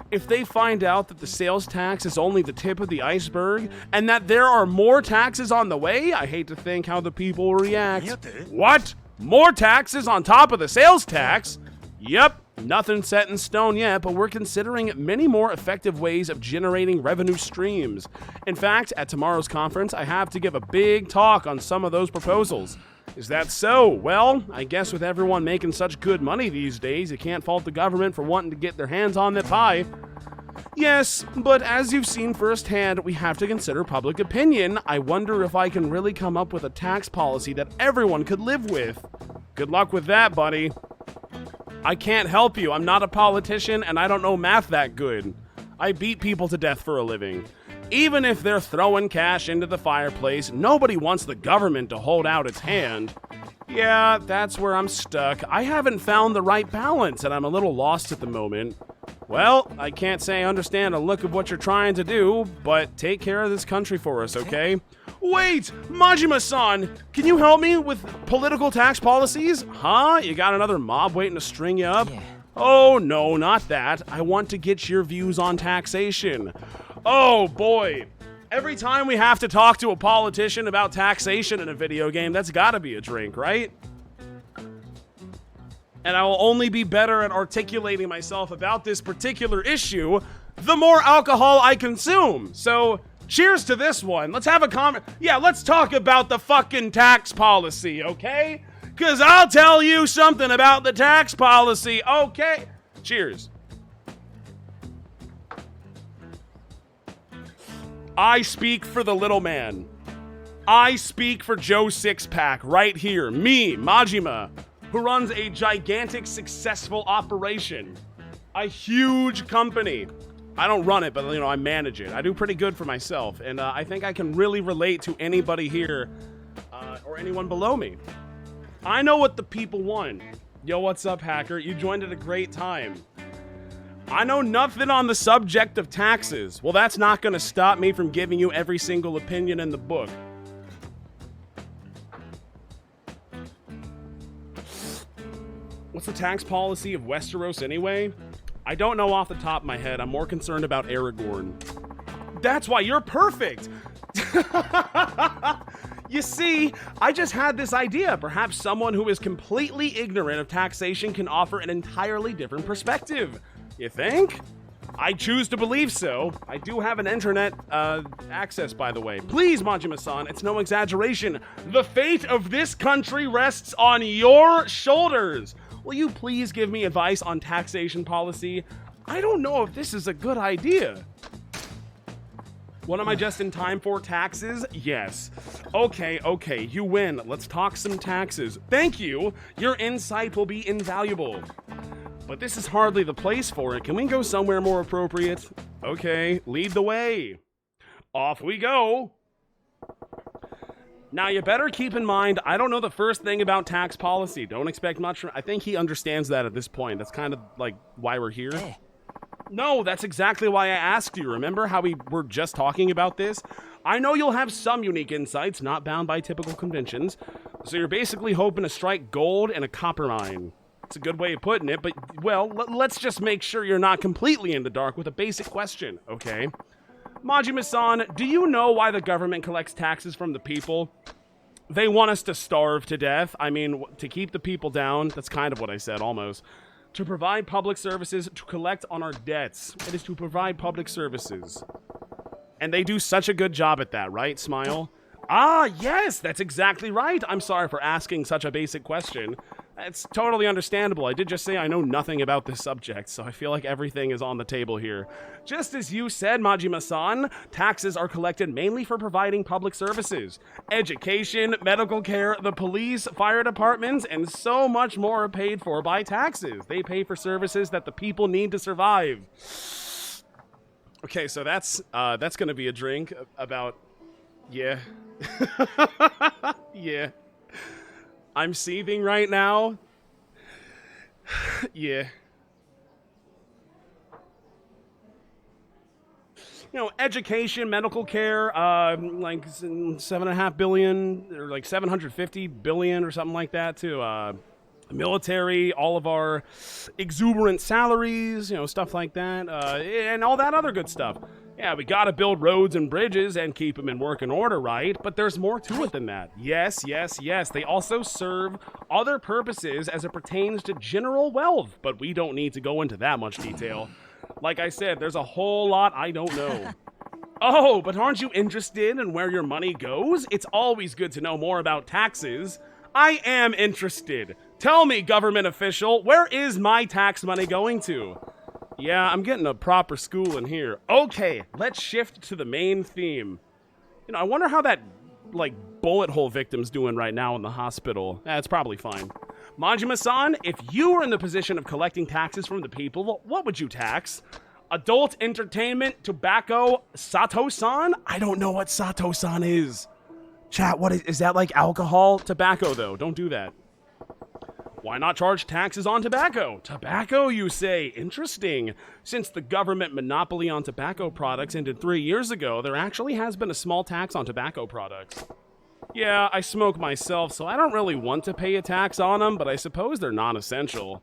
S1: If they find out that the sales tax is only the tip of the iceberg, and that there are more taxes on the way, I hate to think how the people will react. What? More taxes on top of the sales tax? Yep. Nothing set in stone yet, but we're considering many more effective ways of generating revenue streams. In fact, at tomorrow's conference, I have to give a big talk on some of those proposals. Is that so? Well, I guess with everyone making such good money these days, you can't fault the government for wanting to get their hands on that pie. Yes, but as you've seen firsthand, we have to consider public opinion. I wonder if I can really come up with a tax policy that everyone could live with. Good luck with that, buddy. I can't help you. I'm not a politician, and I don't know math that good. I beat people to death for a living. Even if they're throwing cash into the fireplace, nobody wants the government to hold out its hand. Yeah, that's where I'm stuck. I haven't found the right balance, and I'm a little lost at the moment. Well, I can't say I understand a look of what you're trying to do, but take care of this country for us, okay? Wait! Majima-san! Can you help me with political tax policies? Huh? You got another mob waiting to string you up? Yeah. Oh, no, not that. I want to get your views on taxation. Oh, boy. Every time we have to talk to a politician about taxation in a video game, that's gotta be a drink, right? And I will only be better at articulating myself about this particular issue the more alcohol I consume. So, cheers to this one. Let's have a comment. Yeah, let's talk about the fucking tax policy, okay? Because I'll tell you something about the tax policy, okay? Cheers. I speak for the little man. I speak for Joe Sixpack right here. Me, Majima, who runs a gigantic, successful operation. A huge company. I don't run it, but, you know, I manage it. I do pretty good for myself, and I think I can really relate to anybody here or anyone below me. I know what the people want. Yo, what's up, hacker? You joined at a great time. I know nothing on the subject of taxes. Well, that's not going to stop me from giving you every single opinion in the book. What's the tax policy of Westeros anyway? I don't know off the top of my head. I'm more concerned about Aragorn. That's why you're perfect! You see, I just had this idea. Perhaps someone who is completely ignorant of taxation can offer an entirely different perspective. You think? I choose to believe so. I do have an internet access, by the way. Please, Majima-san, it's no exaggeration. The fate of this country rests on your shoulders. Will you please give me advice on taxation policy? I don't know if this is a good idea. What am I just in time for? Taxes? Yes. Okay, you win. Let's talk some taxes. Thank you. Your insight will be invaluable. But this is hardly the place for it. Can we go somewhere more appropriate? Okay, lead the way. Off we go. Now, you better keep in mind, I don't know the first thing about tax policy. Don't expect much from... I think he understands that at this point. That's kind of, like, why we're here. Hey. No, that's exactly why I asked you. Remember how we were just talking about this? I know you'll have some unique insights, not bound by typical conventions. So you're basically hoping to strike gold in a copper mine. It's a good way of putting it, but, well, let's just make sure you're not completely in the dark with a basic question, okay? Majima-san, do you know why the government collects taxes from the people? They want us to starve to death. I mean, to keep the people down. That's kind of what I said, almost. To provide public services, to collect on our debts. It is to provide public services. And they do such a good job at that, right, Smile? Ah, yes, that's exactly right. I'm sorry for asking such a basic question. It's totally understandable. I did just say I know nothing about this subject, so I feel like everything is on the table here. Just as you said, Majima-san, taxes are collected mainly for providing public services. Education, medical care, the police, fire departments, and so much more are paid for by taxes. They pay for services that the people need to survive. Okay, so that's gonna be a drink about... Yeah. Yeah. I'm seething right now. Yeah. You know, education, medical care, like $7.5 billion or like 750 billion or something like that to military, all of our exuberant salaries, you know, stuff like that, and all that other good stuff. Yeah, we gotta build roads and bridges and keep them in working order, right? But there's more to it than that. Yes, yes, yes. They also serve other purposes as it pertains to general wealth, but we don't need to go into that much detail. Like I said, there's a whole lot I don't know. Oh, but aren't you interested in where your money goes? It's always good to know more about taxes. I am interested. Tell me, government official, where is my tax money going to? Yeah, I'm getting a proper school in here. Okay, let's shift to the main theme. You know, I wonder how that, like, bullet hole victim's doing right now in the hospital. That's probably fine. Majima-san, if you were in the position of collecting taxes from the people, what would you tax? Adult entertainment, tobacco, Sato-san? I don't know what Sato-san is. Chat, what is that like alcohol? Tobacco, though. Don't do that. Why not charge taxes on tobacco? Tobacco, you say? Interesting. Since the government monopoly on tobacco products ended 3 years ago, there actually has been a small tax on tobacco products. Yeah, I smoke myself, so I don't really want to pay a tax on them, but I suppose they're non-essential.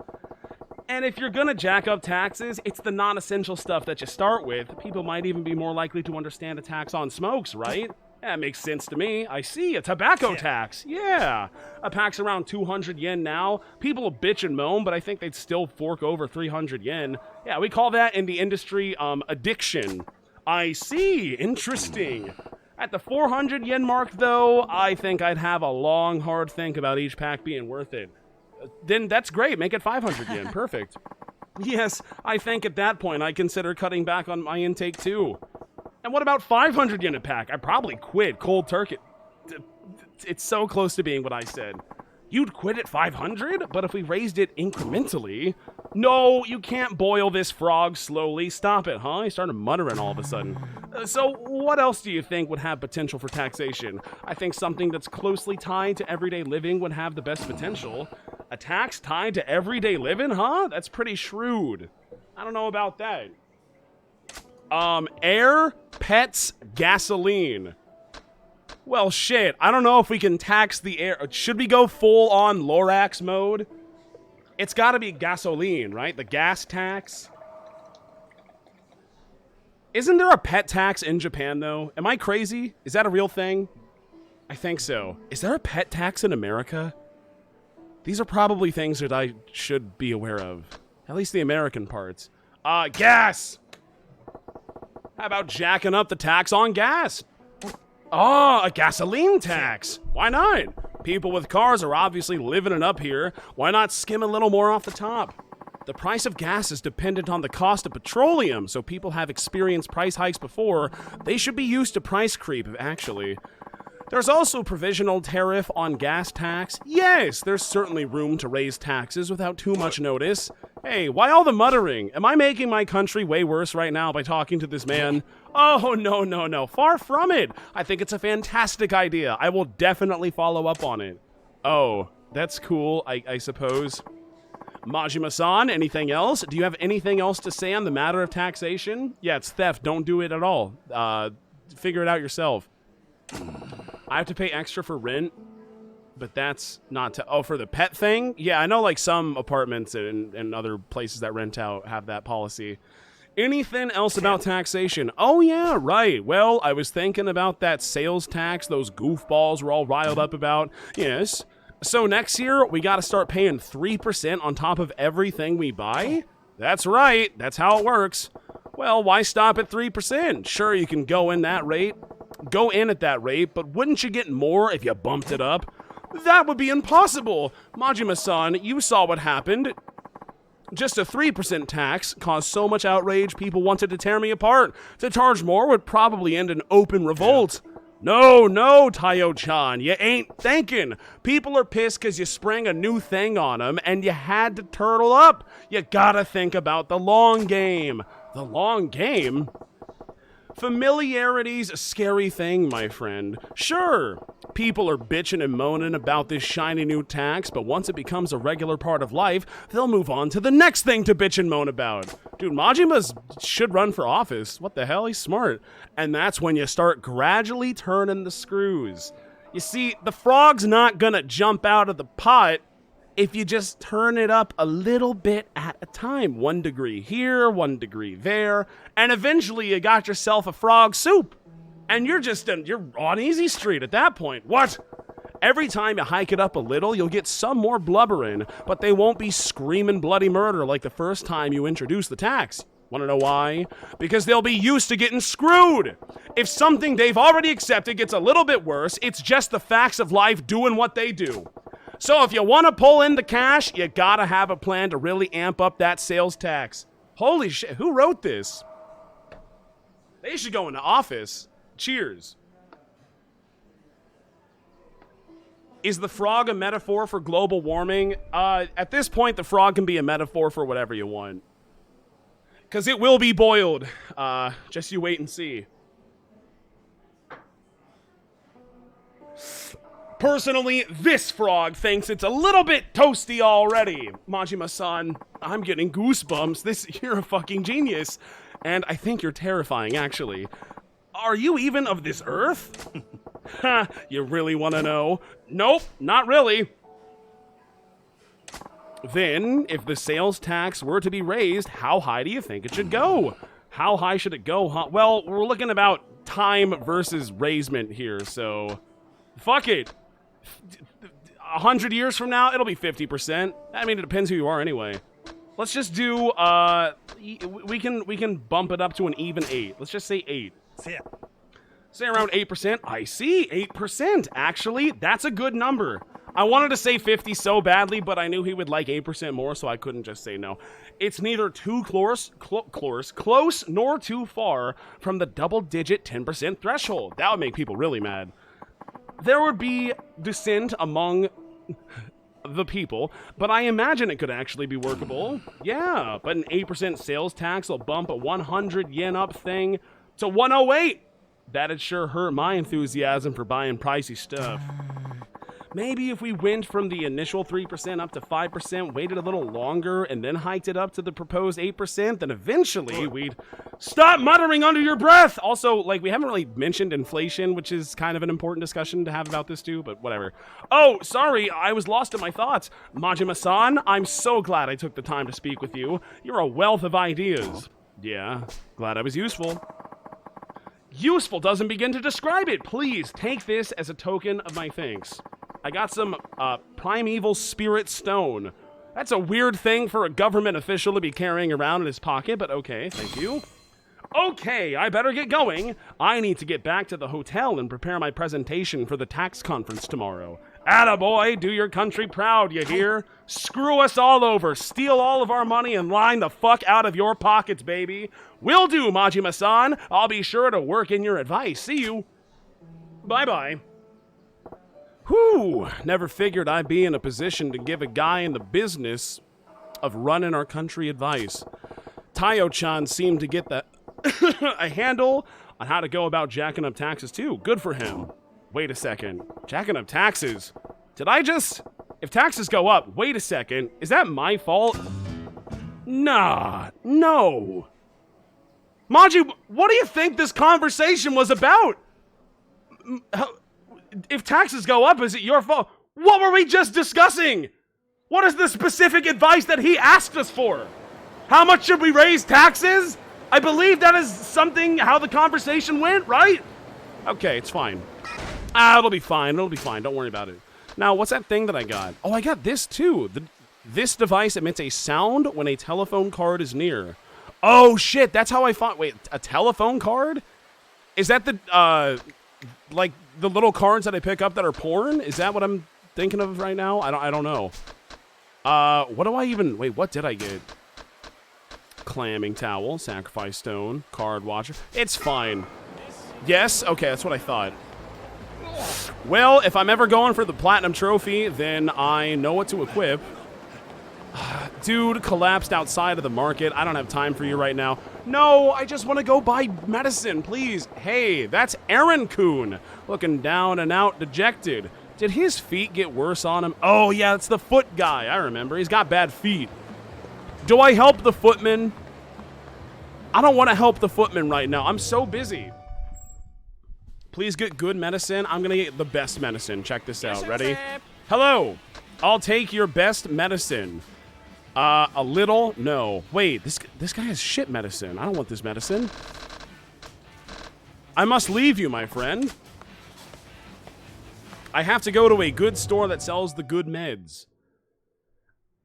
S1: And if you're gonna jack up taxes, it's the non-essential stuff that you start with. People might even be more likely to understand a tax on smokes, right? That makes sense to me. I see, a tobacco tax. Yeah. A pack's around 200 yen now. People will bitch and moan, but I think they'd still fork over 300 yen. Yeah, we call that in the industry, addiction. I see. Interesting. At the 400 yen mark, though, I think I'd have a long, hard think about each pack being worth it. Then that's great. Make it 500 yen. Perfect. Yes, I think at that point I consider cutting back on my intake, too. And what about 500 yen a pack? I'd probably quit cold turkey. It's so close to being what I said. You'd quit at 500? But if we raised it incrementally... No, you can't boil this frog slowly. Stop it, huh? He started muttering all of a sudden. So what else do you think would have potential for taxation? I think something that's closely tied to everyday living would have the best potential. A tax tied to everyday living, huh? That's pretty shrewd. I don't know about that. Air, pets, gasoline. Well, shit, I don't know if we can tax the air. Should we go full-on Lorax mode? It's gotta be gasoline, right? The gas tax. Isn't there a pet tax in Japan, though? Am I crazy? Is that a real thing? I think so. Is there a pet tax in America? These are probably things that I should be aware of. At least the American parts. Gas! How about jacking up the tax on gas? Oh, a gasoline tax. Why not? People with cars are obviously living it up here. Why not skim a little more off the top? The price of gas is dependent on the cost of petroleum, so people have experienced price hikes before. They should be used to price creep, actually. There's also provisional tariff on gas tax. Yes, there's certainly room to raise taxes without too much notice. Hey, why all the muttering? Am I making my country way worse right now by talking to this man? Oh, no. Far from it. I think it's a fantastic idea. I will definitely follow up on it. Oh, that's cool, I suppose. Majima-san, anything else? Do you have anything else to say on the matter of taxation? Yeah, it's theft. Don't do it at all. Figure it out yourself. I have to pay extra for rent, but that's not to... Oh, for the pet thing? Yeah, I know, like, some apartments and other places that rent out have that policy. Anything else about taxation? Oh, yeah, right. Well, I was thinking about that sales tax those goofballs were all riled up about. Yes. So next year, we gotta start paying 3% on top of everything we buy? That's right. That's how it works. Well, why stop at 3%? Sure, you can go in at that rate, but wouldn't you get more if you bumped it up? That would be impossible. Majima-san, you saw what happened. Just a 3% tax caused so much outrage people wanted to tear me apart. To charge more would probably end in open revolt. No, Tayo-chan, you ain't thinking. People are pissed because you sprang a new thing on them and you had to turtle up. You gotta think about the long game. The long game? Familiarity's a scary thing, my friend. Sure, people are bitching and moaning about this shiny new tax, but once it becomes a regular part of life, they'll move on to the next thing to bitch and moan about. Dude, Majima should run for office. What the hell? He's smart. And that's when you start gradually turning the screws. You see, the frog's not gonna jump out of the pot if you just turn it up a little bit at a time. 1 degree here, 1 degree there, and eventually you got yourself a frog soup. And you're on easy street at that point. What? Every time you hike it up a little, you'll get some more blubbering, but they won't be screaming bloody murder like the first time you introduce the tax. Wanna know why? Because they'll be used to getting screwed. If something they've already accepted gets a little bit worse, it's just the facts of life doing what they do. So if you want to pull in the cash, you gotta have a plan to really amp up that sales tax. Holy shit, who wrote this? They should go into office. Cheers. Is the frog a metaphor for global warming? At this point, the frog can be a metaphor for whatever you want. Because it will be boiled. Just you wait and see. Personally, this frog thinks it's a little bit toasty already. Majima-san, I'm getting goosebumps. You're a fucking genius. And I think you're terrifying, actually. Are you even of this earth? Ha, you really want to know? Nope, not really. Then, if the sales tax were to be raised, how high do you think it should go? How high should it go? Huh? Well, we're looking about time versus raisement here, so fuck it. 100 years from now, it'll be 50%. I mean, it depends who you are anyway. Let's just do, we can bump it up to an even 8. Let's just say 8. Say around 8%. I see, 8%. Actually, that's a good number. I wanted to say 50 so badly, but I knew he would like 8% more, so I couldn't just say no. It's neither too close nor too far from the double-digit 10% threshold. That would make people really mad. There would be dissent among the people, but I imagine it could actually be workable. Yeah, but an 8% sales tax will bump a 100 yen up thing to 108. That'd sure hurt my enthusiasm for buying pricey stuff. Maybe if we went from the initial 3% up to 5%, waited a little longer, and then hiked it up to the proposed 8%, then eventually we'd... Stop muttering under your breath! Also, like, we haven't really mentioned inflation, which is kind of an important discussion to have about this too, but whatever. Oh, sorry, I was lost in my thoughts. Majima-san, I'm so glad I took the time to speak with you. You're a wealth of ideas. Yeah, glad I was useful. Useful doesn't begin to describe it. Please, take this as a token of my thanks. I got some primeval spirit stone. That's a weird thing for a government official to be carrying around in his pocket, but okay, thank you. Okay, I better get going. I need to get back to the hotel and prepare my presentation for the tax conference tomorrow. Attaboy, do your country proud, you hear? Screw us all over, steal all of our money, and line the fuck out of your pockets, baby. Will do, Majima-san. I'll be sure to work in your advice. See you. Bye-bye. Whew, never figured I'd be in a position to give a guy in the business of running our country advice. Tayo-chan seemed to get a handle on how to go about jacking up taxes too. Good for him. Wait a second. Jacking up taxes? Did I just... If taxes go up, wait a second. Is that my fault? Nah, no. Maji, what do you think this conversation was about? If taxes go up, is it your fault? What were we just discussing? What is the specific advice that he asked us for? How much should we raise taxes? I believe that is something how the conversation went, right? Okay, it's fine. It'll be fine. It'll be fine. Don't worry about it. Now, what's that thing that I got? Oh, I got this too. This device emits a sound when a telephone card is near. Oh, shit. That's how I found... Wait, a telephone card? Is that the, like... the little cards that I pick up that are porn? Is that what I'm thinking of right now? I don't know. What do I even... Wait, what did I get? Clamming towel, sacrifice stone, card watcher. It's fine. Yes? Okay, that's what I thought. Well, if I'm ever going for the platinum trophy, then I know what to equip. Dude collapsed outside of the market. I don't have time for you right now. No, I just want to go buy medicine, please. Hey, that's Aaron-kun, looking down and out, dejected. Did his feet get worse on him? Oh, yeah, it's the foot guy. I remember. He's got bad feet. Do I help the footman? I don't want to help the footman right now. I'm so busy. Please get good medicine. I'm going to get the best medicine. Check this out. Ready? Hello. I'll take your best medicine. A little? No. Wait, this guy has shit medicine. I don't want this medicine. I must leave you, my friend. I have to go to a good store that sells the good meds.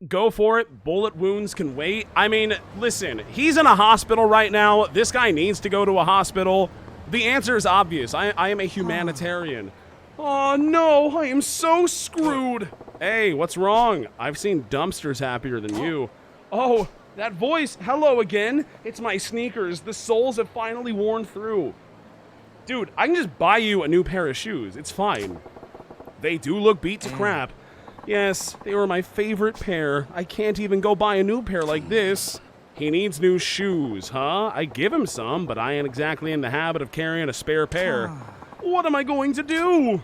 S1: Go for it. Bullet wounds can wait. I mean, listen, he's in a hospital right now. This guy needs to go to a hospital. The answer is obvious. I am a humanitarian. Oh, no, I am so screwed. Hey, what's wrong? I've seen dumpsters happier than you. Oh, that voice. Hello again. It's my sneakers. The soles have finally worn through. Dude, I can just buy you a new pair of shoes. It's fine. They do look beat to crap. Yes, they were my favorite pair. I can't even go buy a new pair like this. He needs new shoes, huh? I give him some, but I ain't exactly in the habit of carrying a spare pair. What am I going to do?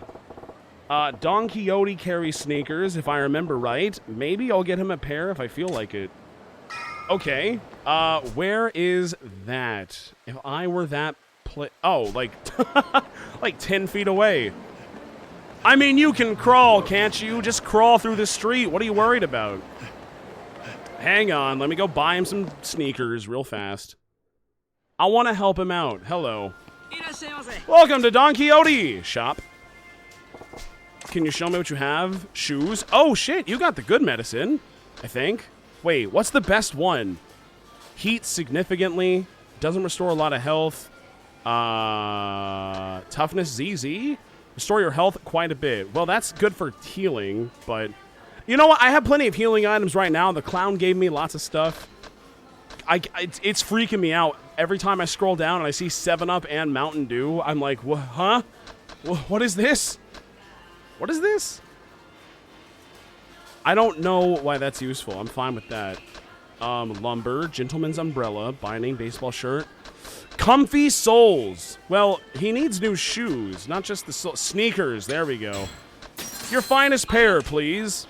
S1: Don Quixote carries sneakers, if I remember right. Maybe I'll get him a pair if I feel like it. Okay. Where is that? If I were that oh, like, like 10 feet away. I mean, you can crawl, can't you? Just crawl through the street. What are you worried about? Hang on. Let me go buy him some sneakers real fast. I want to help him out. Hello. Welcome to Don Quixote shop. Can you show me what you have? Shoes? Oh, shit. You got the good medicine, I think. Wait, what's the best one? Heat significantly. Doesn't restore a lot of health. Toughness ZZ. Restore your health quite a bit. Well, that's good for healing, but... You know what? I have plenty of healing items right now. The clown gave me lots of stuff. It's freaking me out. Every time I scroll down and I see 7-Up and Mountain Dew, I'm like, what? Huh? What is this? What is this? I don't know why that's useful. I'm fine with that. Lumber, gentleman's umbrella, binding, baseball shirt. Comfy soles. Well, he needs new shoes, not just the sneakers. There we go. Your finest pair, please.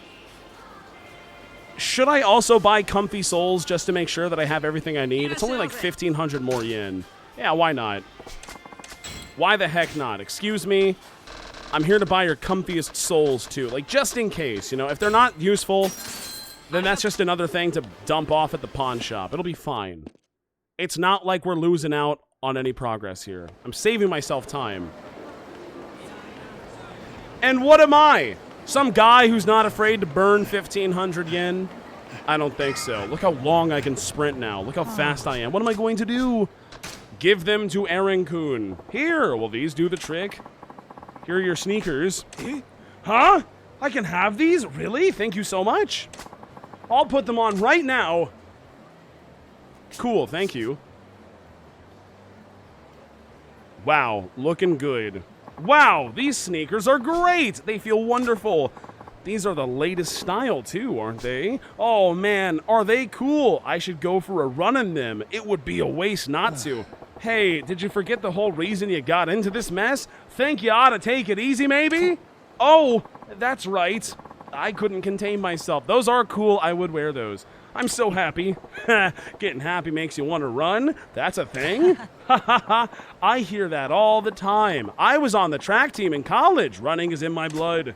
S1: Should I also buy comfy soles just to make sure that I have everything I need? It's only like 1,500 more yen. Yeah, why not? Why the heck not? Excuse me. I'm here to buy your comfiest soles too. Like, just in case, you know? If they're not useful, then that's just another thing to dump off at the pawn shop. It'll be fine. It's not like we're losing out on any progress here. I'm saving myself time. And what am I? Some guy who's not afraid to burn 1,500 yen? I don't think so. Look how long I can sprint now. Look how fast I am. What am I going to do? Give them to Aaron-kun. Here, will these do the trick? Here are your sneakers. Huh? I can have these? Really? Thank you so much. I'll put them on right now. Cool, thank you. Wow, looking good. Wow, these sneakers are great. They feel wonderful. These are the latest style too, aren't they? Oh man, are they cool? I should go for a run in them. It would be a waste not to. Hey, did you forget the whole reason you got into this mess? Think you ought to take it easy, maybe? Oh, that's right. I couldn't contain myself. Those are cool. I would wear those. I'm so happy. Getting happy makes you want to run? That's a thing? I hear that all the time. I was on the track team in college. Running is in my blood.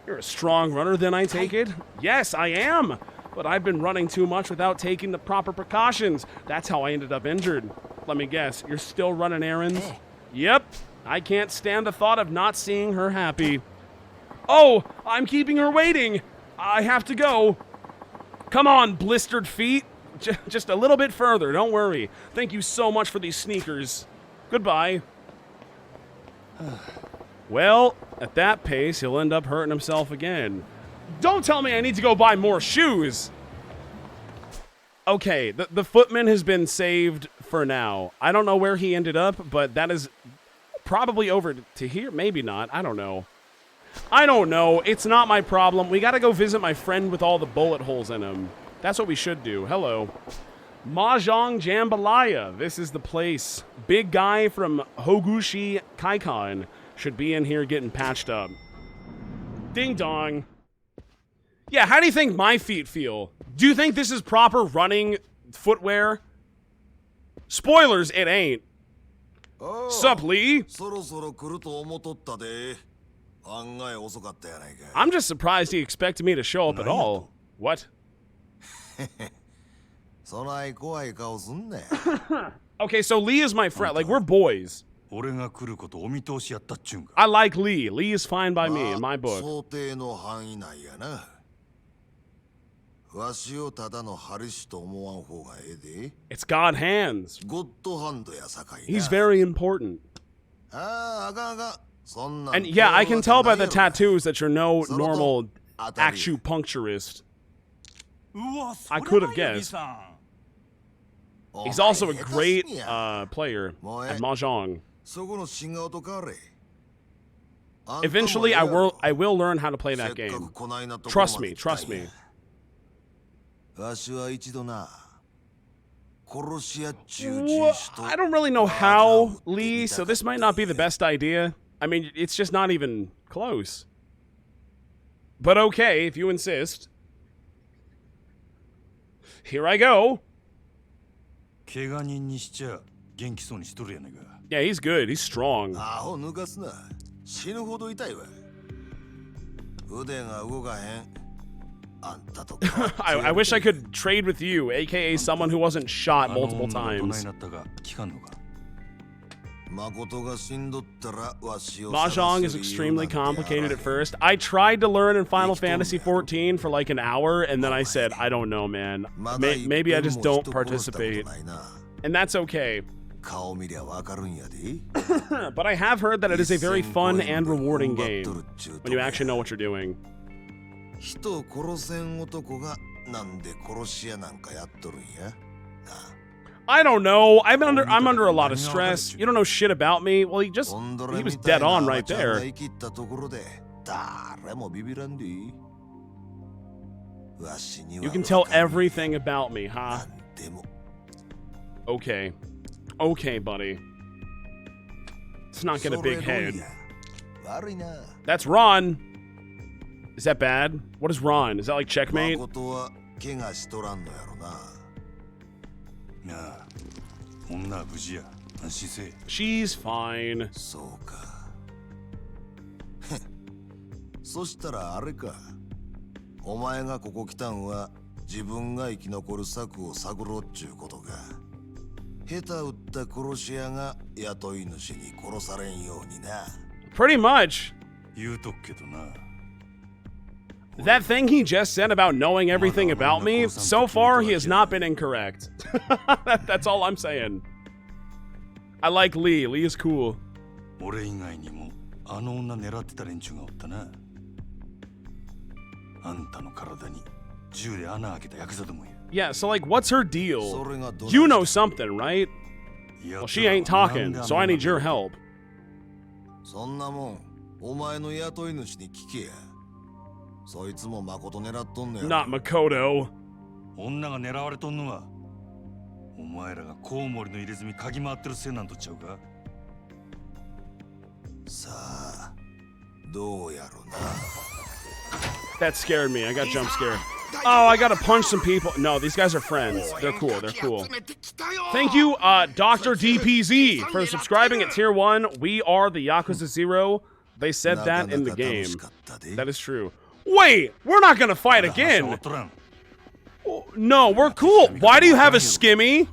S1: You're a strong runner then, I take it? Yes, I am. But I've been running too much without taking the proper precautions. That's how I ended up injured. Let me guess, you're still running errands? Yep. I can't stand the thought of not seeing her happy. Oh, I'm keeping her waiting. I have to go. Come on, blistered feet. Just a little bit further, don't worry. Thank you so much for these sneakers. Goodbye. Well, At that pace, he'll end up hurting himself again. Don't tell me I need to go buy more shoes! Okay, the footman has been saved for now. I don't know where he ended up, but that is probably over to here. Maybe not. I don't know. I don't know. It's not my problem. We gotta go visit my friend with all the bullet holes in him. That's what we should do. Hello. Mahjong Jambalaya. This is the place. Big guy from Hogushi Kaikan should be in here getting patched up. Ding dong. Yeah, how do you think my feet feel? Do you think this is proper running footwear? Spoilers, it ain't. Sup, Lee? I'm just surprised he expected me to show up at all. What? Okay, so Lee is my friend. Like, we're boys. I like Lee. Lee is fine by me in my book. It's God hands. He's very important. And yeah, I can tell by the tattoos that you're no normal acupuncturist. I could have guessed. He's also a great player at Mahjong. Eventually, I will learn how to play that game. Trust me, trust me. I don't really know how, Lee, so this might not be the best idea. I mean, it's just not even close. But okay, if you insist. Here I go. Yeah, he's good. He's strong. I wish I could trade with you, aka someone who wasn't shot multiple times. Mahjong is extremely complicated at first. I tried to learn in Final Fantasy XIV for like an hour, and then I said, I don't know, man. Maybe I just don't participate. And that's okay. But I have heard that it is a very fun and rewarding game when you actually know what you're doing. I don't know. I'm under a lot of stress. You don't know shit about me. Well, he was dead on right there. You can tell everything about me, huh? Okay. Okay, buddy. Let's not get a big head. That's Ron. Is that bad? What is Ron? Is that like checkmate? She's fine. Pretty much. That thing he just said about knowing everything about me, so far he has not been incorrect. That's all I'm saying. I like Lee. Lee is cool. Yeah, so like, what's her deal? You know something, right? Well, she ain't talking, so I need your help. Not Makoto. That scared me. I got jump scared. Oh, I gotta punch some people. No, these guys are friends. They're cool. They're cool. Thank you, Dr. DPZ, for subscribing at Tier 1. We are the Yakuza 0. They said that in the game. That is true. Wait, we're not gonna fight again. No, we're cool. Why do you have a skimmy?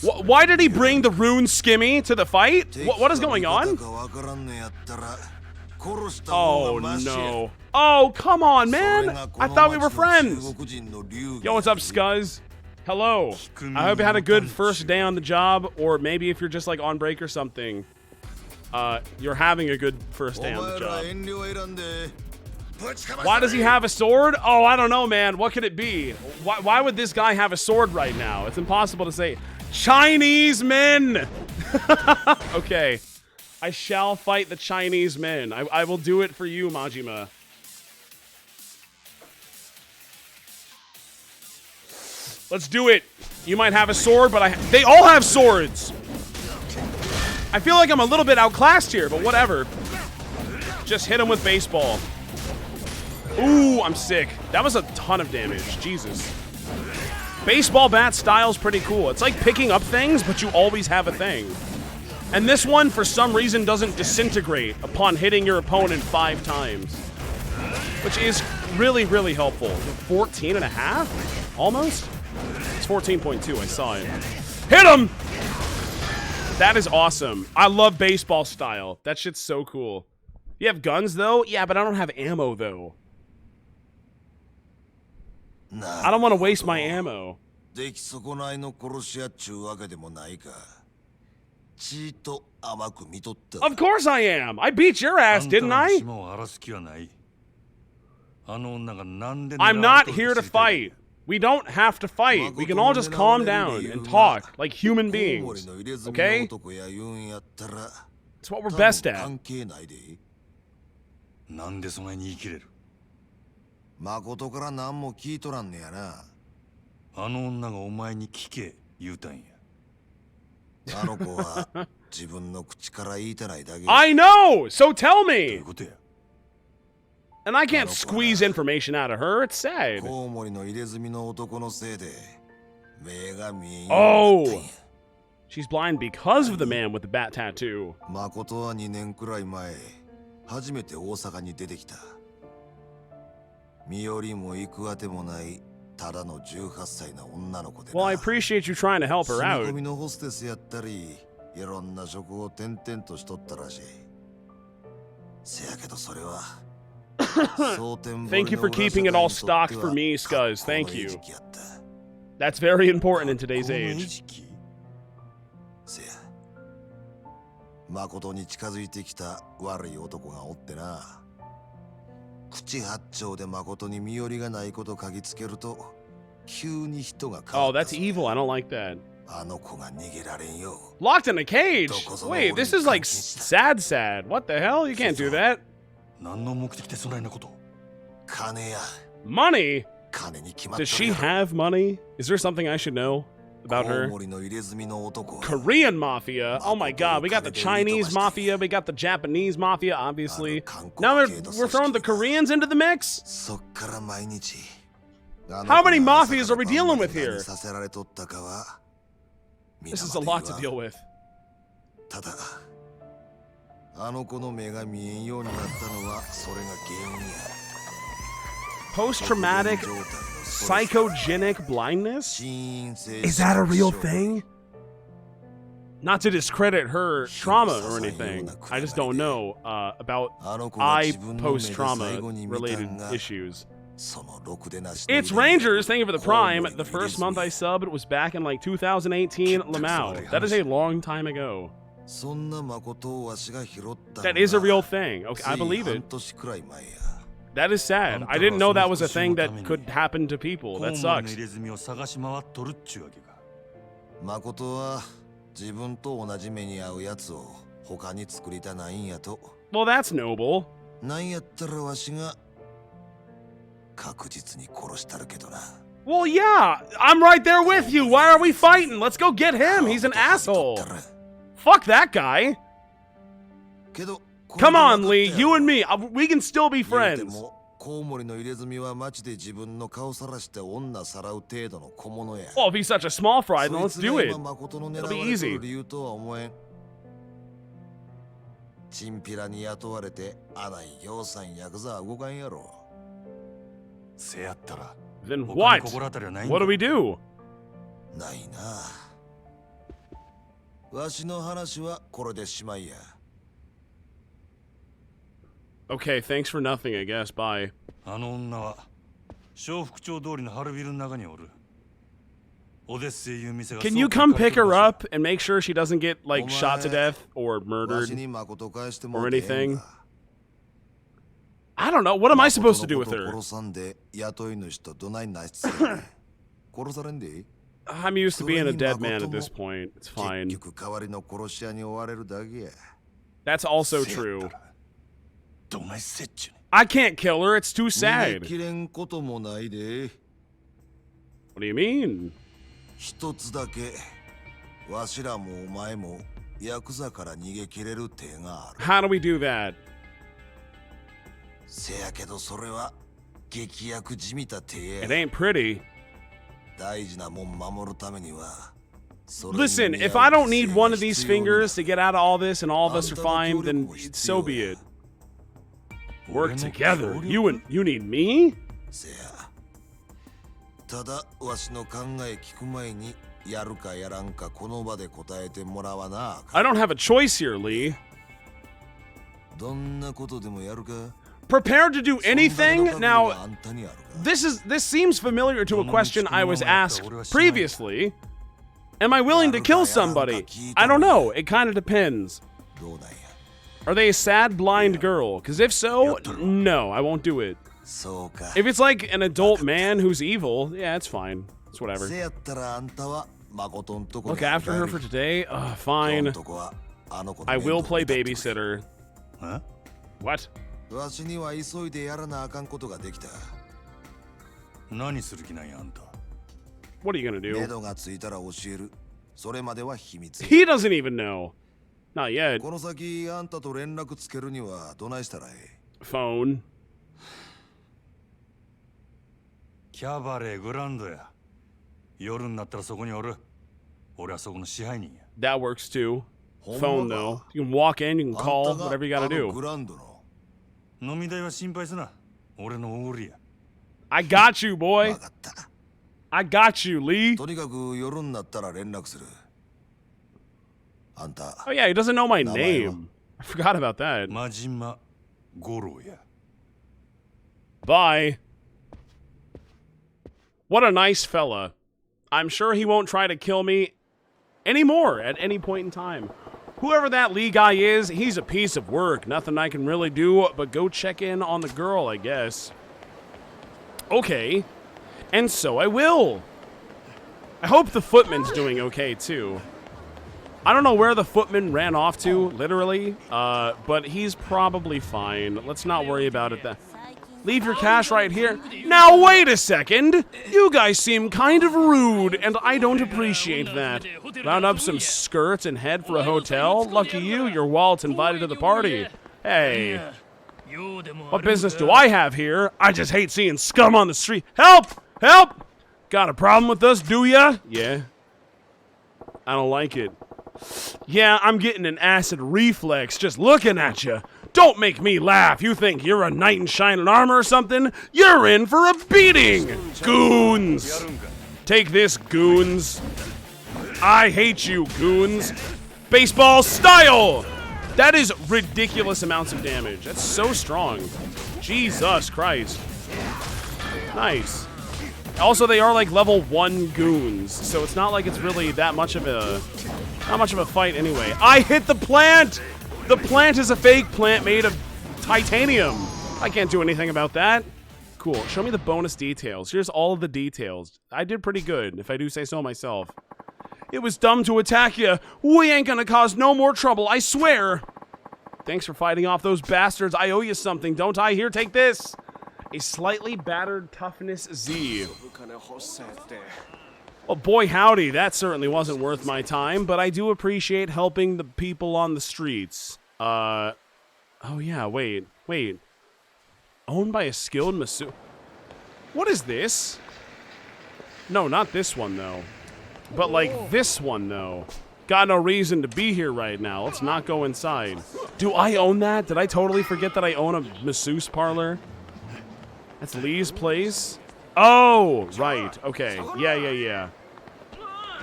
S1: Why did he bring the rune skimmy to the fight? What is going on? Oh, no. Oh, come on, man. I thought we were friends. Yo, what's up, Scuzz? Hello. I hope you had a good first day on the job, or maybe if you're just like on break or something. You're having a good first day on the job. Why does he have a sword? Oh, I don't know, man. What could it be? Why would this guy have a sword right now? It's impossible to say. Chinese men! Okay. I shall fight the Chinese men. I will do it for you, Majima. Let's do it. You might have a sword, but they all have swords. I feel like I'm a little bit outclassed here, but whatever. Just hit him with baseball. Ooh, I'm sick. That was a ton of damage. Jesus. Baseball bat style's pretty cool. It's like picking up things, but you always have a thing. And this one, for some reason, doesn't disintegrate upon hitting your opponent 5 times. Which is really, really helpful. 14 and a half? Almost? It's 14.2. I saw it. Hit him! That is awesome. I love baseball style. That shit's so cool. You have guns, though? Yeah, but I don't have ammo, though. I don't want to waste my ammo. Of course I am! I beat your ass, didn't I? I'm not here to fight. We don't have to fight. We can all just calm down and talk like human beings. Okay? It's what we're best at. I know! So tell me! And I can't squeeze information out of her. It's sad. Oh! She's blind because of the man with the bat tattoo. Well, I appreciate you trying to help her out. Thank you for keeping it all stocked for me, Scuzz. Thank you. That's very important in today's age. Oh, that's evil. I don't like that. Locked in a cage? Wait, this is like sad. What the hell? You can't do that. Money? Does she have money? Is there something I should know about her? Korean mafia? Oh my god, we got the Chinese mafia, we got the Japanese mafia, obviously. Now we're throwing the Koreans into the mix? How many mafias are we dealing with here? This is a lot to deal with. Post-traumatic psychogenic blindness? Is that a real thing? Not to discredit her trauma or anything. I just don't know about post-trauma related issues. It's Rangers, thank you for the Prime. The first month I subbed was back in like 2018 Lamau. That is a long time ago. That is a real thing. Okay, I believe it. That is sad. I didn't know that was a thing that could happen to people. That sucks. Well, that's noble. Well, yeah, I'm right there with you. Why are we fighting? Let's go get him. He's an asshole. Fuck that guy. Come on, Lee. You and me. We can still be friends. Well, if he's such a small fry, then let's do it. It'll be easy. Then what? What do we do? Okay, thanks for nothing, I guess. Bye. Can you come pick her up and make sure she doesn't get, like, shot to death or murdered or anything? I don't know. What am I supposed to do with her? I'm used to being a dead man at this point. It's fine. That's also true. I can't kill her. It's too sad. What do you mean? How do we do that? It ain't pretty. Listen, if I don't need one of these fingers to get out of all this and all of us are fine, then so be it. Work together. You need me? I don't have a choice here, Lee. Prepared to do anything? Now, this seems familiar to a question I was asked previously. Am I willing to kill somebody? I don't know. It kind of depends. Are they a sad, blind girl? Because if so, no, I won't do it. If it's like an adult man who's evil, yeah, it's fine. It's whatever. Look after her for today? Fine. I will play babysitter.
S3: Huh?
S1: What?
S3: What
S1: are you gonna do? He doesn't even know. Not yet. Phone.
S3: Cabaret グランドや。夜になったらそこにおる。俺はそこの支配人や。
S1: That works too. Phone though. You can walk in, you can call, whatever you gotta do.
S3: 飲み代は心配すな。俺のおごりや。
S1: I got you, boy. I got you, Lee.
S2: とにかく夜になったら連絡する。あんた。
S1: Oh yeah, he doesn't know my name. I forgot about that.
S3: 真島五郎や。
S1: Bye. What a nice fella. I'm sure he won't try to kill me anymore at any point in time. Whoever that Lee guy is, he's a piece of work. Nothing I can really do but go check in on the girl, I guess. Okay. And so I will. I hope the footman's doing okay, too. I don't know where the footman ran off to, literally, but he's probably fine. Let's not worry about it then. Leave your cash right here. Now, wait a second. You guys seem kind of rude, and I don't appreciate that. Round up some skirts and head for a hotel? Lucky you, your wallet's invited to the party. Hey. What business do I have here? I just hate seeing scum on the street. Help! Help! Got a problem with us, do ya? Yeah. I don't like it. Yeah, I'm getting an acid reflex just looking at you. Don't make me laugh. You think you're a knight in shining armor or something? You're in for a beating! Goons! Take this, goons. I hate you, goons. Baseball style! That is ridiculous amounts of damage. That's so strong. Jesus Christ. Nice. Also, they are like level 1 goons, so it's not like it's really that much of a... not much of a fight anyway. I hit the plant! The plant is a fake plant made of titanium. I can't do anything about that. Cool. Show me the bonus details. Here's all of the details. I did pretty good, if I do say so myself. It was dumb to attack you. We ain't gonna cause no more trouble, I swear. Thanks for fighting off those bastards. I owe you something, don't I? Here, take this. A slightly battered toughness Z. Well, boy howdy, that certainly wasn't worth my time, but I do appreciate helping the people on the streets. Oh yeah, wait. Owned by a skilled masseuse. What is this? No, not this one, though. But, like, this one, though. Got no reason to be here right now. Let's not go inside. Do I own that? Did I totally forget that I own a masseuse parlor? That's Lee's place? Oh, right. Okay. Yeah.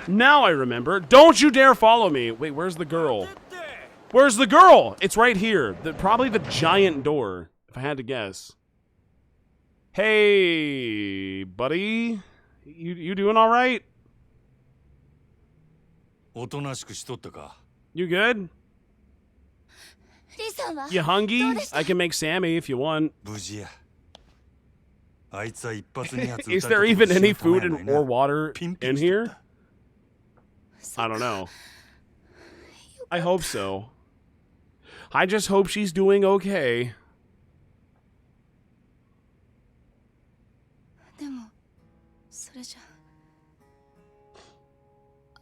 S1: Now I remember. Don't you dare follow me. Wait, where's the girl? Where's the girl? It's right here. Probably the giant door, if I had to guess. Hey, buddy. You doing all right?
S3: おとなしくしとったか。
S1: You good?
S4: リさんは
S1: You hungry?
S4: どうでした？
S1: I can make Sammy if you want.
S3: 無事や。あいつは一発二発
S1: Is there even any food or water in here? I don't know. I hope so. I just hope she's doing okay.
S4: でもそれじゃ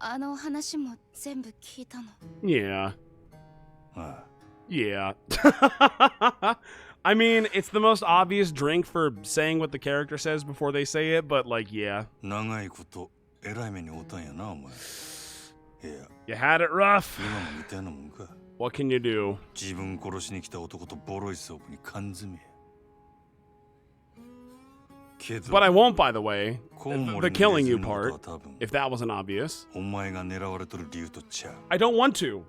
S4: あの話も全部聞いたの。
S1: Yeah.
S3: ああ
S1: Yeah. I mean, it's the most obvious drink for saying what the character says before they say it, but like, yeah.
S3: 長いことえらい目に遭ったんやなお前。いや
S1: You had it rough.
S3: 今もみたいなもんか。
S1: What can you do?
S3: 自分殺しに来た男とボロいソープに缶詰。けど
S1: But I won't, by the way.
S3: コウモ
S1: The
S3: リ
S1: killing
S3: の
S1: you
S3: ネズミのこと
S1: part,
S3: は多分
S1: if that wasn't obvious.
S3: お前が狙われとる理由とちゃう。
S1: I don't want to.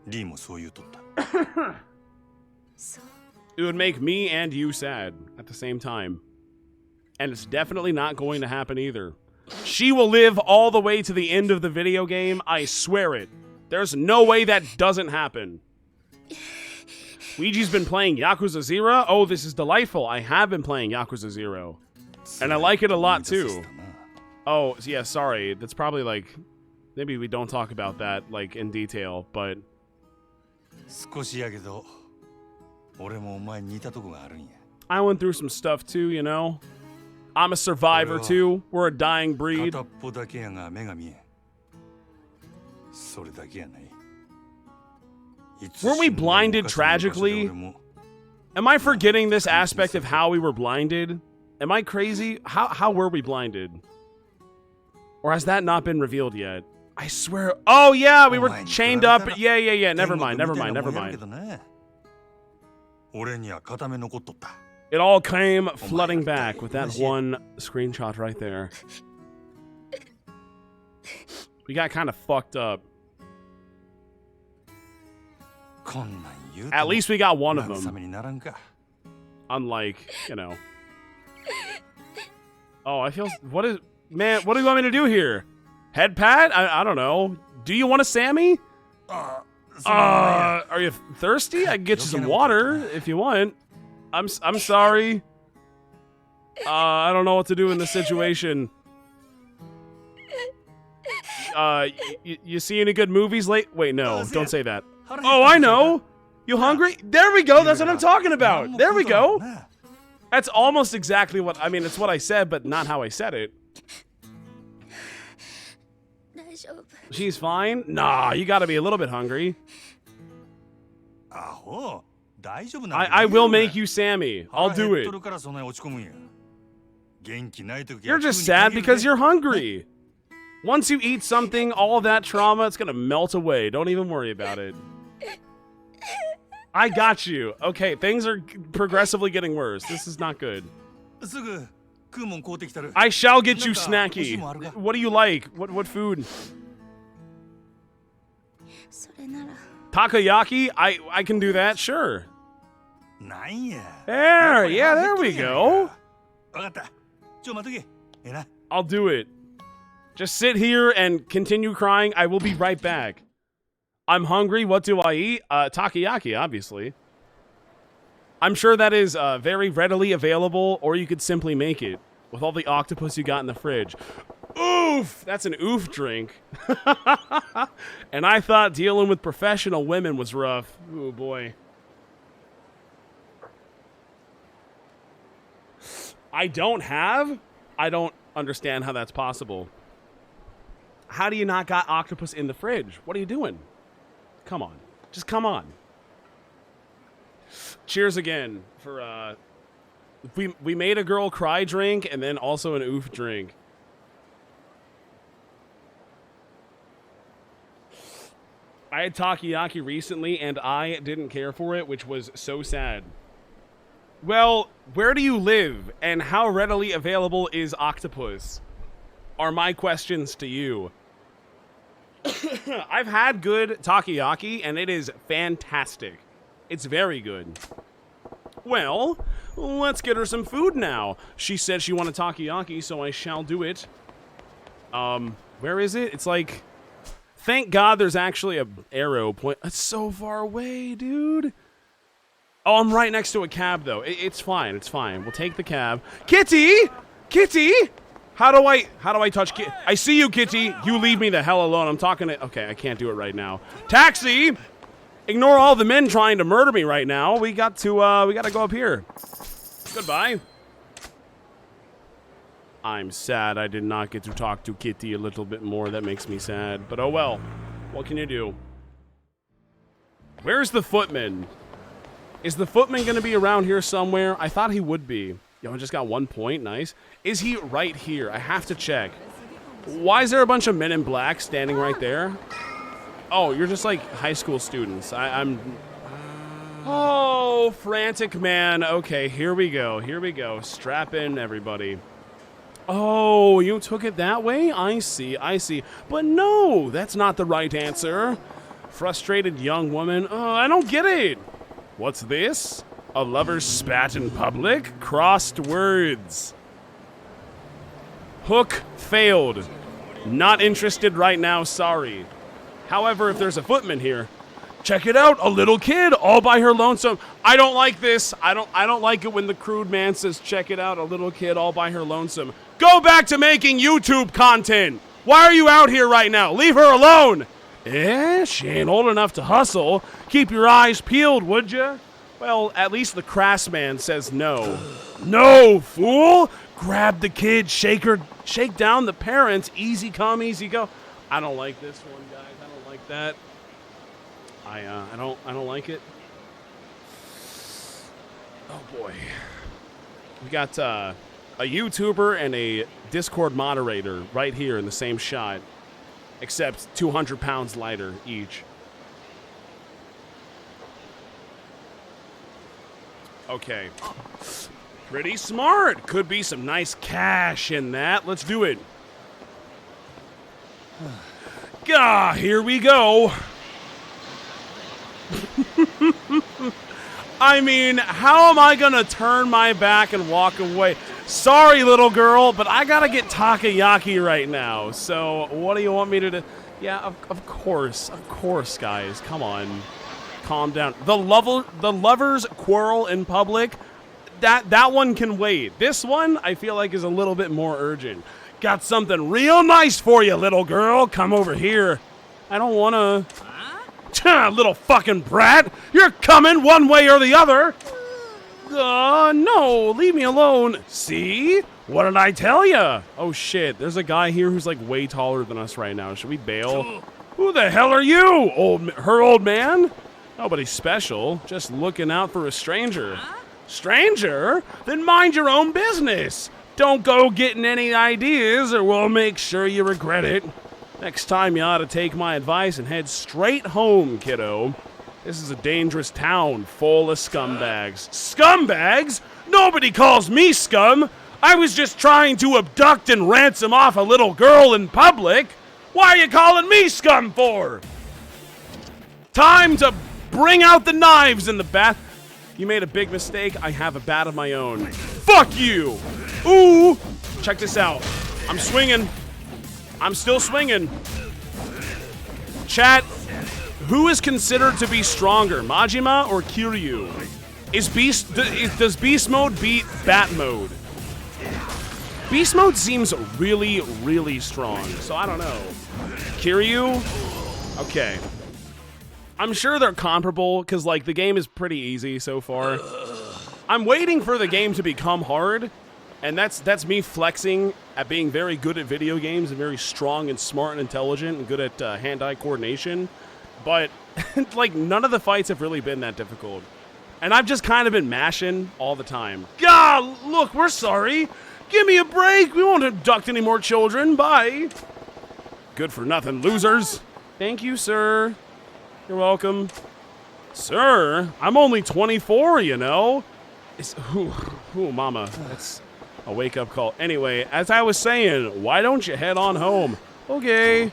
S3: リーもそう言うとった。
S4: そう
S1: It would make me and you sad at the same time. And it's definitely not going to happen either. She will live all the way to the end of the video game, I swear it. There's no way that doesn't happen. Ouija's been playing Yakuza 0? Oh, this is delightful. I have been playing Yakuza 0. And I like it a lot too. Oh, yeah, sorry. That's probably like... Maybe we don't talk about that, like, in detail, but...
S3: 少しやけど俺もお前に似たとこがあるんや。
S1: I went through some stuff too, you know? I'm a survivor too. We're a dying breed.
S3: 片っぽだけやが目が見えん。それだけやない。
S1: Weren't we blinded tragically? Am I forgetting this aspect of how we were blinded? Am I crazy? How were we blinded? Or has that not been revealed yet? I swear. Oh yeah, we were chained up. Yeah. Never mind. It all came flooding back with that one screenshot right there. We got kind of fucked up. At least we got one of them. Unlike, you know. Oh, I feel... What is... Man, what do you want me to do here? Head pat? I don't know. Do you want a Sammy? Are you thirsty? I can get you some water if you want. I'm sorry. I don't know what to do in this situation. You see any good movies late? Wait, no, don't say that. Oh, I know. You hungry? There we go. That's what I'm talking about. There we go. That's almost exactly what... I mean, it's what I said, but not how I said it. She's fine? Nah, you gotta be a little bit hungry. I will make you Sammy. I'll do it. You're just sad because you're hungry. Once you eat something, all of that trauma, it's gonna melt away. Don't even worry about it. I got you. Okay, things are progressively getting worse. This is not good. I shall get you snacky. What do you like? What food? Takoyaki? I can do that, sure. There, yeah, there we go. I'll do it. Just sit here and continue crying. I will be right back. I'm hungry. What do I eat? Takoyaki, obviously. I'm sure that is very readily available, or you could simply make it with all the octopus you got in the fridge. Oof! That's an oof drink. And I thought dealing with professional women was rough. Oh, boy. I don't understand how that's possible. How do you not got octopus in the fridge? What are you doing? Come on. Just come on. Cheers again for, we made a girl cry drink and then also an oof drink. I had takoyaki recently and I didn't care for it, which was so sad. Well, where do you live and how readily available is octopus? Are my questions to you. I've had good takoyaki and it is fantastic. It's very good. Well, let's get her some food now. She said she wanted takoyaki, so I shall do it. Where is it? It's like Thank God there's actually a arrow point. It's so far away, dude. Oh, I'm right next to a cab, though. It's fine. It's fine. We'll take the cab. Kitty! Kitty! How do I touch Kitty? I see you, Kitty. You leave me the hell alone. I'm talking to... Okay, I can't do it right now. Taxi! Ignore all the men trying to murder me right now. We got to go up here. Goodbye. I'm sad I did not get to talk to Kitty a little bit more. That makes me sad. But oh well. What can you do? Where's the footman? Is the footman going to be around here somewhere? I thought he would be. Yo, I just got 1 point. Nice. Is he right here? I have to check. Why is there a bunch of men in black standing right there? Oh, you're just like high school students. I'm... Oh, frantic man. Okay, here we go. Here we go. Strap in, everybody. Oh, you took it that way? I see, I see. But no, that's not the right answer. Frustrated young woman. Oh, I don't get it. What's this? A lover's spat in public? Crossed words. Hook failed. Not interested right now, sorry. However, if there's a footman here, check it out, a little kid all by her lonesome. I don't like this. I don't like it when the crude man says, check it out, a little kid all by her lonesome. Go back to making YouTube content. Why are you out here right now? Leave her alone. She ain't old enough to hustle. Keep your eyes peeled, would ya? Well, at least the crass man says no. No, fool! Grab the kid, shake down the parents, easy come, easy go. I don't like this one, guys. I don't like that. I don't like it. Oh boy. We got a YouTuber and a Discord moderator right here in the same shot, except 200 pounds lighter each. Okay. Pretty smart. Could be some nice cash in that. Let's do it. Gah, here we go. I mean, how am I gonna turn my back and walk away? Sorry, little girl, but I gotta get takoyaki right now. So, what do you want me to do? Yeah, of course, guys. Come on, calm down. The lovers quarrel in public. That one can wait. This one, I feel like, is a little bit more urgent. Got something real nice for you, little girl. Come over here. I don't wanna. Little fucking brat! You're coming one way or the other! No, leave me alone. See? What did I tell ya? Oh shit, there's a guy here who's like way taller than us right now. Should we bail? Who the hell are you? Her old man? Nobody special, just looking out for a stranger. Stranger? Then mind your own business. Don't go getting any ideas or we'll make sure you regret it. Next time you ought to take my advice and head straight home, kiddo. This is a dangerous town full of scumbags. Scumbags? Nobody calls me scum. I was just trying to abduct and ransom off a little girl in public. Why are you calling me scum for? Time to bring out the knives in the bath. You made a big mistake. I have a bat of my own. Fuck you! Ooh! Check this out. I'm swinging. I'm still swinging. Chat, who is considered to be stronger, Majima or Kiryu? Does Beast Mode beat Bat Mode? Beast Mode seems really, really strong, so I don't know. Kiryu? Okay. I'm sure they're comparable, because, like, the game is pretty easy so far. I'm waiting for the game to become hard, and that's me flexing at being very good at video games and very strong and smart and intelligent and good at hand-eye coordination. But, like, none of the fights have really been that difficult. And I've just kind of been mashing all the time. God, look, we're sorry. Give me a break. We won't abduct any more children. Bye. Good for nothing, losers. Thank you, sir. You're welcome. Sir, I'm only 24, you know. Mama. That's a wake-up call. Anyway, as I was saying, why don't you head on home? Okay.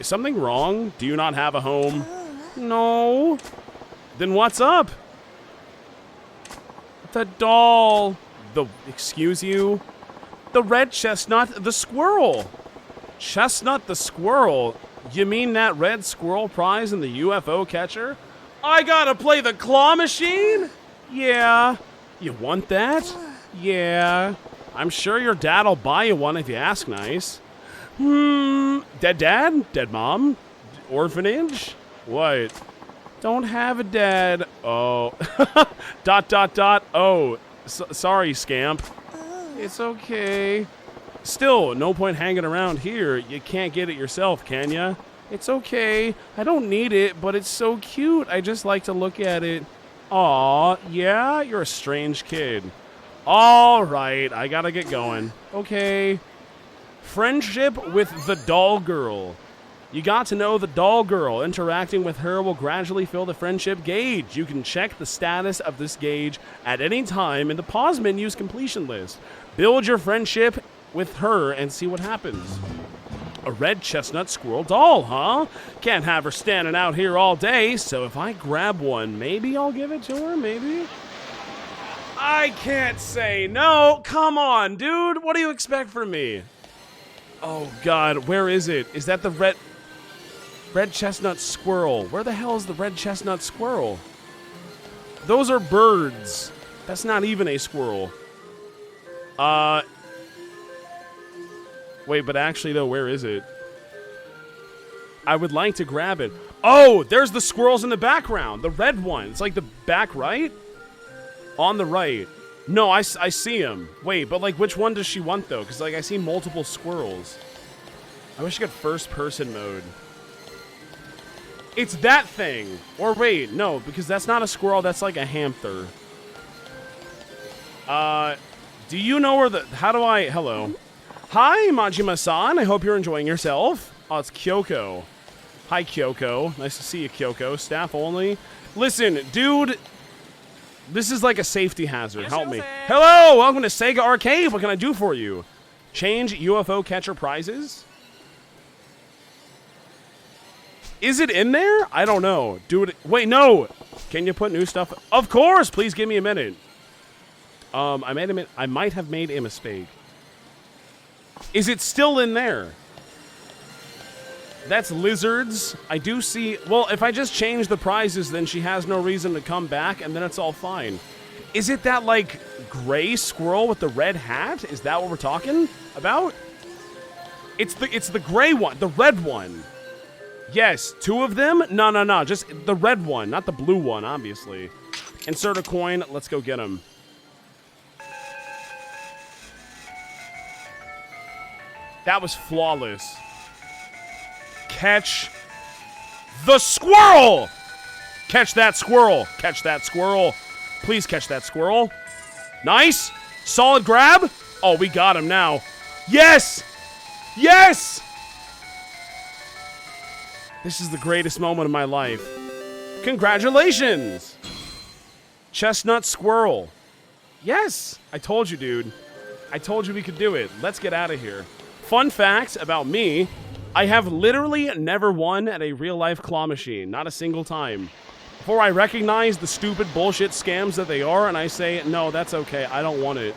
S1: Is something wrong? Do you not have a home? No. Then what's up? The doll. Excuse you? The red chestnut, the squirrel. Chestnut the squirrel. You mean that red squirrel prize in the UFO catcher? I gotta play the claw machine? Yeah. You want that? Yeah. I'm sure your dad'll buy you one if you ask nice. Dead dad? Dead mom? Orphanage? What? Don't have a dad. Oh. ... Oh. Sorry, scamp. It's okay. Still, no point hanging around here. You can't get it yourself, can ya? It's okay. I don't need it, but it's so cute. I just like to look at it. Aw, yeah? You're a strange kid. All right, I gotta get going. Okay. Friendship with the doll girl. You got to know the doll girl. Interacting with her will gradually fill the friendship gauge. You can check the status of this gauge at any time in the pause menu's completion list. Build your friendship with her and see what happens. A red chestnut squirrel doll, huh? Can't have her standing out here all day, so if I grab one, maybe I'll give it to her, maybe? I can't say no. Come on, dude. What do you expect from me? Oh, God. Where is it? Is that the red chestnut squirrel? Where the hell is the red chestnut squirrel? Those are birds. That's not even a squirrel. Wait, but actually, though, where is it? I would like to grab it. Oh, there's the squirrels in the background. The red one. It's like the back right? On the right. No, I see him. Wait, but, like, which one does she want, though? Because, like, I see multiple squirrels. I wish I could first-person mode. It's that thing. Or wait, no, because that's not a squirrel. That's like a hamster. Do you know where the... How do I... Hello. Hi, Majima-san. I hope you're enjoying yourself. Oh, it's Kyoko. Hi, Kyoko. Nice to see you, Kyoko. Staff only. Listen, dude... This is like a safety hazard. Help me. Hello! Welcome to Sega Arcade. What can I do for you? Change UFO catcher prizes? Is it in there? I don't know. Do it. Wait, no. Can you put new stuff? Of course. Please give me a minute. I might have made a mistake. Is it still in there? That's lizards. I do see... Well, if I just change the prizes, then she has no reason to come back, and then it's all fine. Is it that, like, gray squirrel with the red hat? Is that what we're talking about? It's the gray one. The red one. Yes. 2 of them? No. Just the red one, not the blue one, obviously. Insert a coin. Let's go get him. That was flawless. Catch the squirrel! Catch that squirrel. Catch that squirrel. Please catch that squirrel. Nice. Solid grab. Oh, we got him now. Yes! Yes! This is the greatest moment of my life. Congratulations! Chestnut squirrel. Yes! I told you, dude. I told you we could do it. Let's get out of here. Fun fact about me, I have literally never won at a real-life claw machine. Not a single time. Before I recognize the stupid bullshit scams that they are, and I say, no, that's okay. I don't want it.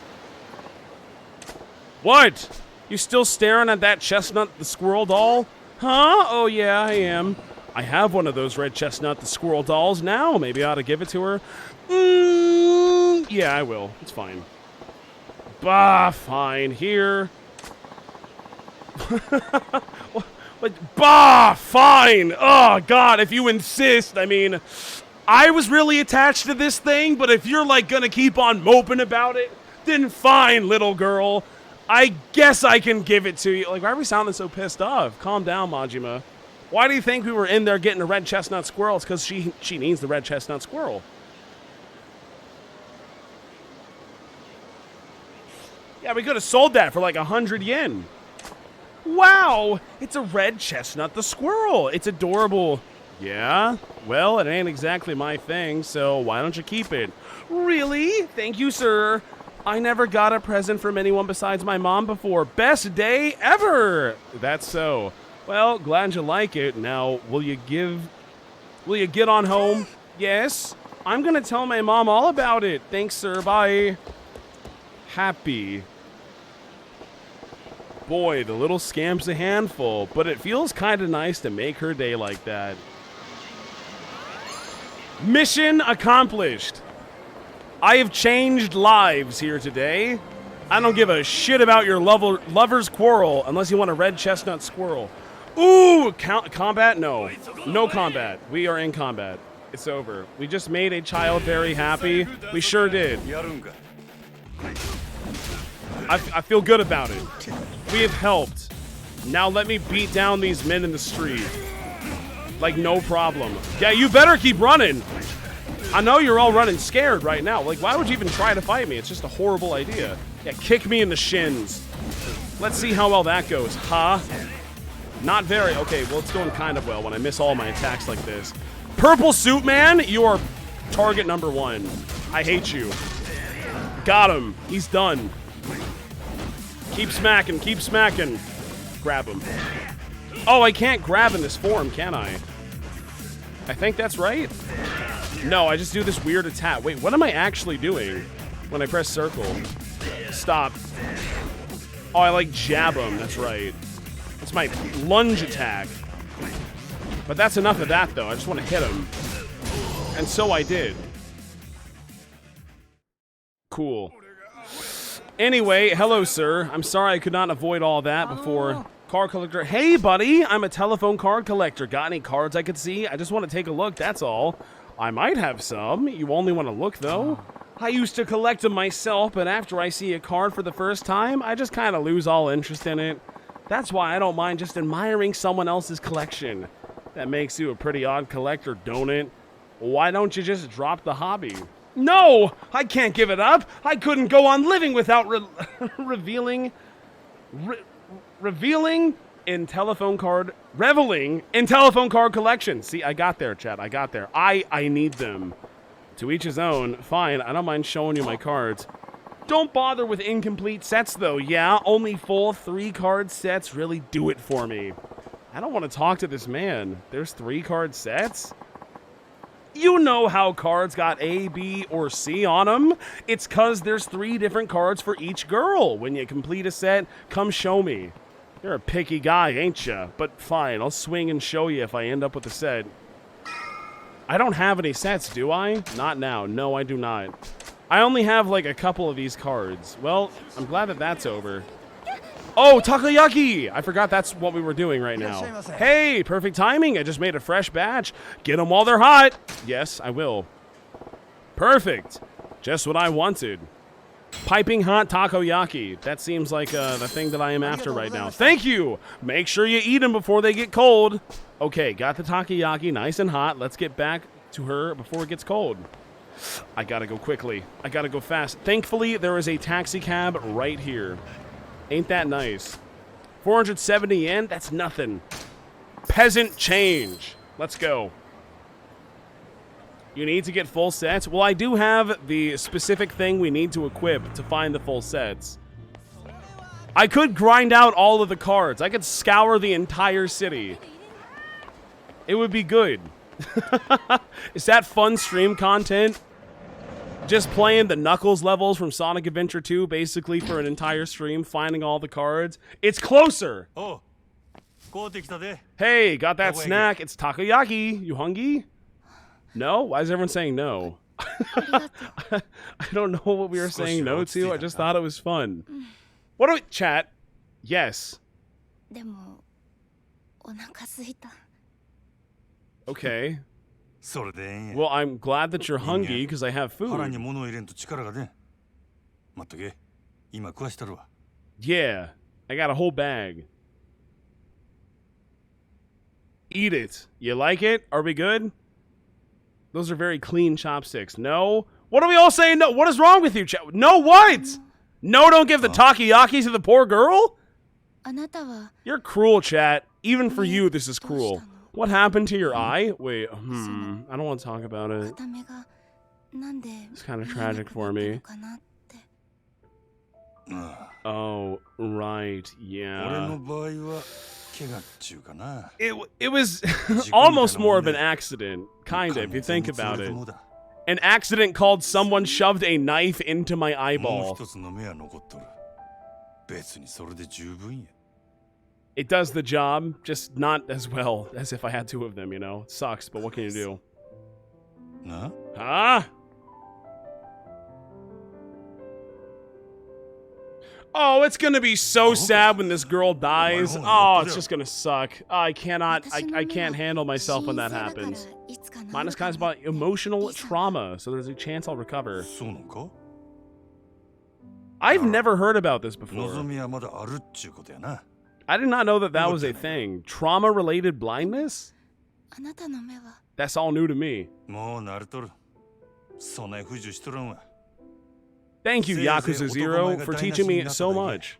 S1: What? You still staring at that Chestnut the Squirrel doll? Huh? Oh, yeah, I am. I have one of those red Chestnut the Squirrel dolls now. Maybe I ought to give it to her. Yeah, I will. It's fine. Bah, fine. Here. Bah, fine. Oh, God, if you insist. I mean, I was really attached to this thing, but if you're, like, gonna keep on moping about it, then fine, little girl. I guess I can give it to you. Like, why are we sounding so pissed off? Calm down, Majima. Why do you think we were in there getting a red chestnut squirrel? It's because she needs the red chestnut squirrel. Yeah, we could have sold that for like 100 yen. Wow, it's a red chestnut the squirrel. It's adorable. Yeah? Well, it ain't exactly my thing, so why don't you keep it? Really? Thank you, sir. I never got a present from anyone besides my mom before. Best day ever! That's so. Well, glad you like it. Now, will you get on home? Yes? I'm gonna tell my mom all about it. Thanks, sir. Bye. Happy. Boy, the little scamp's a handful, but it feels kind of nice to make her day like that. Mission accomplished. I have changed lives here today. I don't give a shit about your lover's quarrel unless you want a red chestnut squirrel. Ooh, combat? No. No combat. We are in combat. It's over. We just made a child very happy. We sure did. I feel good about it. We have helped. Now let me beat down these men in the street. Like, no problem. Yeah, you better keep running. I know you're all running scared right now. Like, why would you even try to fight me? It's just a horrible idea. Yeah, kick me in the shins. Let's see how well that goes. Huh? Not very. Okay, well, it's going kind of well when I miss all my attacks like this. Purple suit man, you are target number 1. I hate you. Got him. He's done. Keep smacking, keep smacking. Grab him. Oh, I can't grab in this form, can I? I think that's right. No, I just do this weird attack. Wait, what am I actually doing when I press circle? Stop. Oh, I like jab him. That's right. That's my lunge attack. But that's enough of that, though. I just want to hit him. And so I did. Cool. Anyway, hello, sir. I'm sorry I could not avoid all that before. Card collector. Hey, buddy. I'm a telephone card collector. Got any cards I could see? I just want to take a look, that's all. I might have some. You only want to look, though. I used to collect them myself, but after I see a card for the first time, I just kind of lose all interest in it. That's why I don't mind just admiring someone else's collection. That makes you a pretty odd collector, don't it? Why don't you just drop the hobby? No! I can't give it up! I couldn't go on living without reveling in telephone card collection. See, I got there, chat. I got there. I need them. To each his own. Fine, I don't mind showing you my cards. Don't bother with incomplete sets, though. Yeah, only full 3-card sets really do it for me. I don't want to talk to this man. There's 3-card sets? You know how cards got A, B, or C on them. It's 'cause there's 3 different cards for each girl. When you complete a set, come show me. You're a picky guy, ain't ya? But fine, I'll swing and show you if I end up with a set. I don't have any sets, do I? Not now. No, I do not. I only have like a couple of these cards. Well, I'm glad that that's over. Oh, takoyaki! I forgot that's what we were doing right now. Hey, perfect timing. I just made a fresh batch. Get them while they're hot. Yes, I will. Perfect. Just what I wanted. Piping hot takoyaki. That seems like the thing that I am after right now. Thank you! Make sure you eat them before they get cold. Okay, got the takoyaki nice and hot. Let's get back to her before it gets cold. I gotta go quickly. I gotta go fast. Thankfully, there is a taxi cab right here. Ain't that nice? 470 yen? That's nothing. Peasant change. Let's go. You need to get full sets? Well, I do have the specific thing we need to equip to find the full sets. I could grind out all of the cards. I could scour the entire city. It would be good. Is that fun stream content? Just playing the Knuckles levels from Sonic Adventure 2, basically, for an entire stream, finding all the cards. It's closer!
S3: Oh.
S1: Hey, got that snack. It's takoyaki. You hungry? No? Why is everyone saying no? I don't know what we were saying no to. I just thought it was fun. What do we... Chat. Yes. Okay. Well, I'm glad that you're hungry because I have food. Yeah, I got a whole bag. Eat it. You like it? Are we good? Those are very clean chopsticks. No? What are we all saying no? What is wrong with you, chat? No what? No, don't give the takoyaki to the poor girl? You're cruel, chat. Even for you, this is cruel. What happened to your eye? Wait, I don't want to talk about it. It's kind of tragic for me. Oh, right, yeah. It was almost more of an accident, kind of, if you think about it. An accident called someone shoved a knife into my eyeball. It does the job, just not as well as if I had two of them, you know? It sucks, but what can you do?
S3: Nah?
S1: Huh? Oh, it's gonna be so sad when this girl dies. Oh, it's just gonna suck. I can't handle myself when that happens. Minus Kai's about emotional trauma, so there's a chance I'll recover. I've never heard about this before. I did not know that that was a thing. Trauma-related blindness? That's all new to me. Thank you, Yakuza 0, for teaching me so much.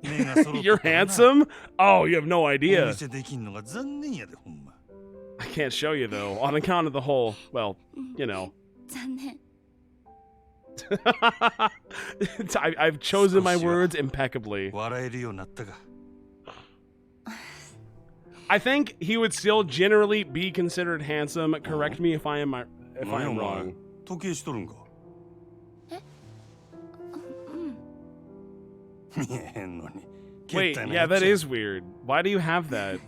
S1: You're handsome? Oh, you have no idea. I can't show you, though, on account of the whole, well, you know. I've chosen my words impeccably. I think he would still generally be considered handsome. Correct me if I am wrong. Wait, yeah, that is weird. Why do you have that?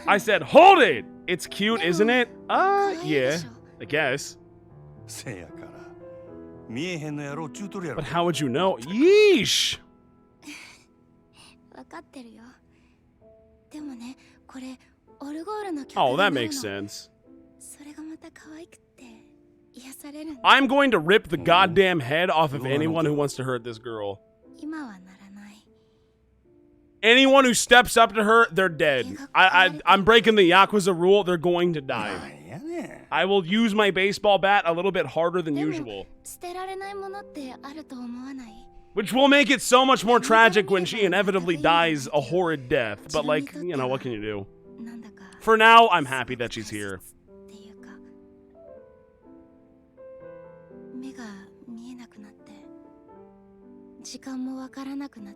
S1: I said, hold it! It's cute, isn't it? Yeah, I guess. But how would you know? Yeesh! Oh, that makes sense. I'm going to rip the goddamn head off of anyone who wants to hurt this girl. Anyone who steps up to her, they're dead. I'm breaking the Yakuza rule. They're going to die. I will use my baseball bat a little bit harder than usual. Which will make it so much more tragic when she inevitably dies a horrid death. But like, you know, what can you do? For now, I'm happy that she's here.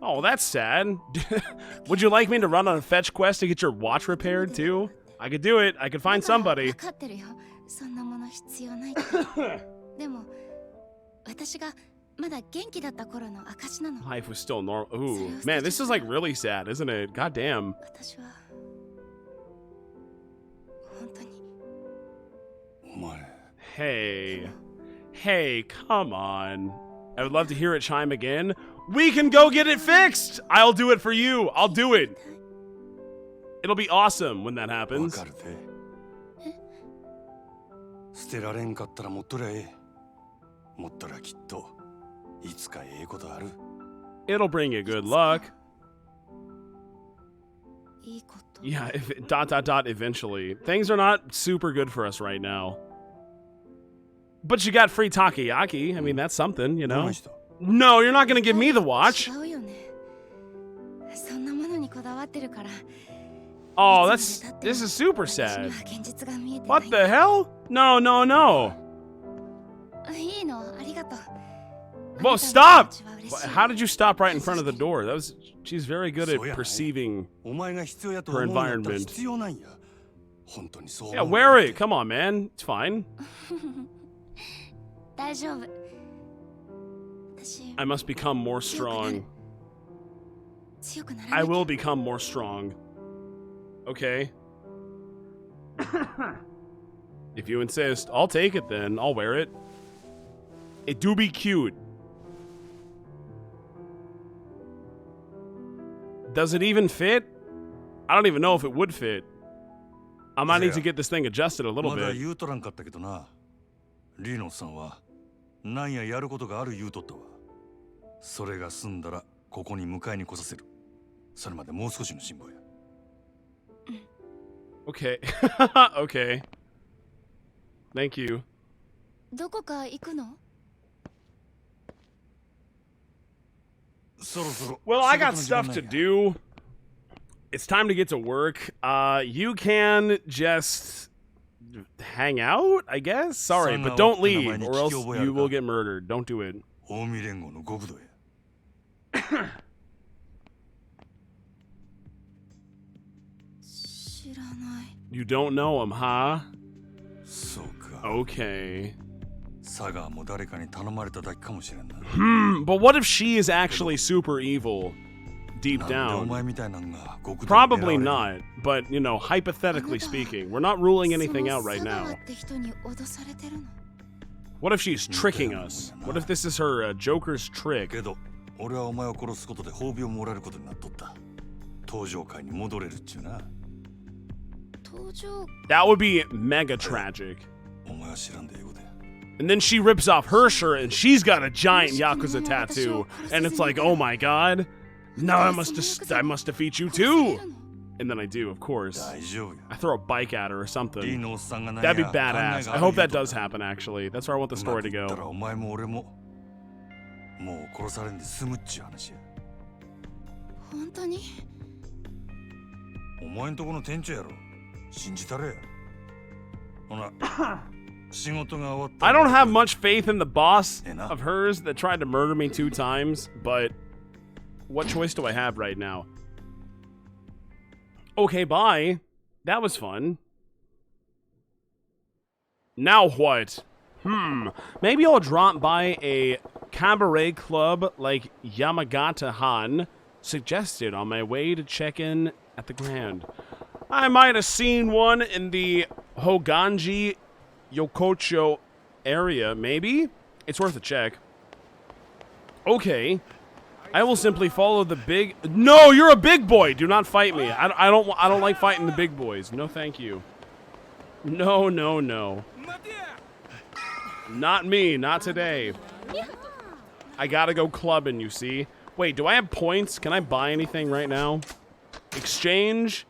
S1: Oh, that's sad. Would you like me to run on a fetch quest to get your watch repaired too? I could do it. I could find somebody. Life was still normal. Ooh, man, this is like really sad, isn't it? God damn. Hey, come on. I would love to hear it chime again. We can go get it fixed! I'll do it for you. I'll do it. It'll be awesome when that happens. It'll bring you good luck. Yeah, eventually. Things are not super good for us right now. But you got free takoyaki. I mean, that's something, you know? No, you're not gonna give me the watch. Oh, this is super sad. What the hell? No. Whoa, stop! How did you stop right in front of the door? She's very good at perceiving her environment. Yeah, wear it. Come on, man. It's fine. I must become more strong. I will become more strong. Okay. If you insist, I'll take it then. I'll wear it. It do be cute. Does it even fit? I don't even know if it would fit. I might need to get this thing adjusted a little bit. Okay. Okay. Thank you. Well, I got stuff to do. It's time to get to work. You can just hang out, I guess? Sorry, but don't leave, or else you will get murdered. Don't do it. You don't know him, huh? Okay.
S3: 佐川も誰かに頼まれただけかもしれんな。
S1: But what if she is actually super evil deep
S3: なんでお
S1: down?
S3: 前みたいなんが極道に
S1: Probably
S3: 狙われる
S1: not, but you know, hypothetically speaking, we're not ruling anything out right
S4: その佐川
S1: now.
S4: って人に脅されてるの？
S1: What if she's tricking us? What if this is her Joker's trick?
S3: けど俺はお前を殺すことで褒美をもらえることになっとった。登場界に戻れるっちゅうな。
S4: 登場
S1: That would be mega tragic.
S3: お前は知らんで英語で。
S1: And then she rips off her shirt and she's got a giant Yakuza tattoo. And it's like, oh my god. Now I must defeat you too. And then I do, of course.
S3: 大丈夫や。
S1: I throw a bike at her or
S3: リー
S1: something.
S3: のおっさんが何
S1: That'd be
S3: や考え
S1: badass.
S3: が
S1: I
S3: ある
S1: hope that
S3: 言うと
S1: does happen, actually. That's where I want the
S3: うま
S1: story
S3: く
S1: to
S3: いったら
S1: go.
S3: お前も俺ももう殺されんで済むっちゅう話や。
S4: 本当に？
S3: お前んとこの店長やろ。信じたれや。ほな、仕事が終わった。
S1: I don't have much faith in the boss
S3: Enough.
S1: of hers that tried to murder me 2 times, but what choice do I have right now? Okay, bye. That was fun. Now what? Maybe I'll drop by a cabaret club like Yamagata-han suggested on my way to check in at the Grand. I might have seen one in the Hoganji Yokocho area, maybe? It's worth a check. Okay. I will simply follow the big... No, you're a big boy! Do not fight me. I don't like fighting the big boys. No, thank you. No, no, no. Not me. Not today. I gotta go clubbing, you see. Wait, do I have points? Can I buy anything right now? Exchange?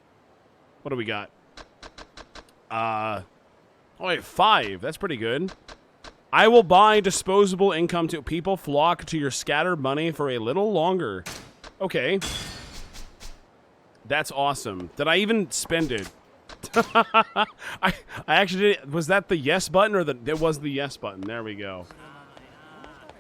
S1: What do we got? Oh, wait, 5. That's pretty good. I will buy disposable income to people flock to your scattered money for a little longer. Okay. That's awesome. Did I even spend it? I actually did. Was that the yes button or it was the yes button? There we go.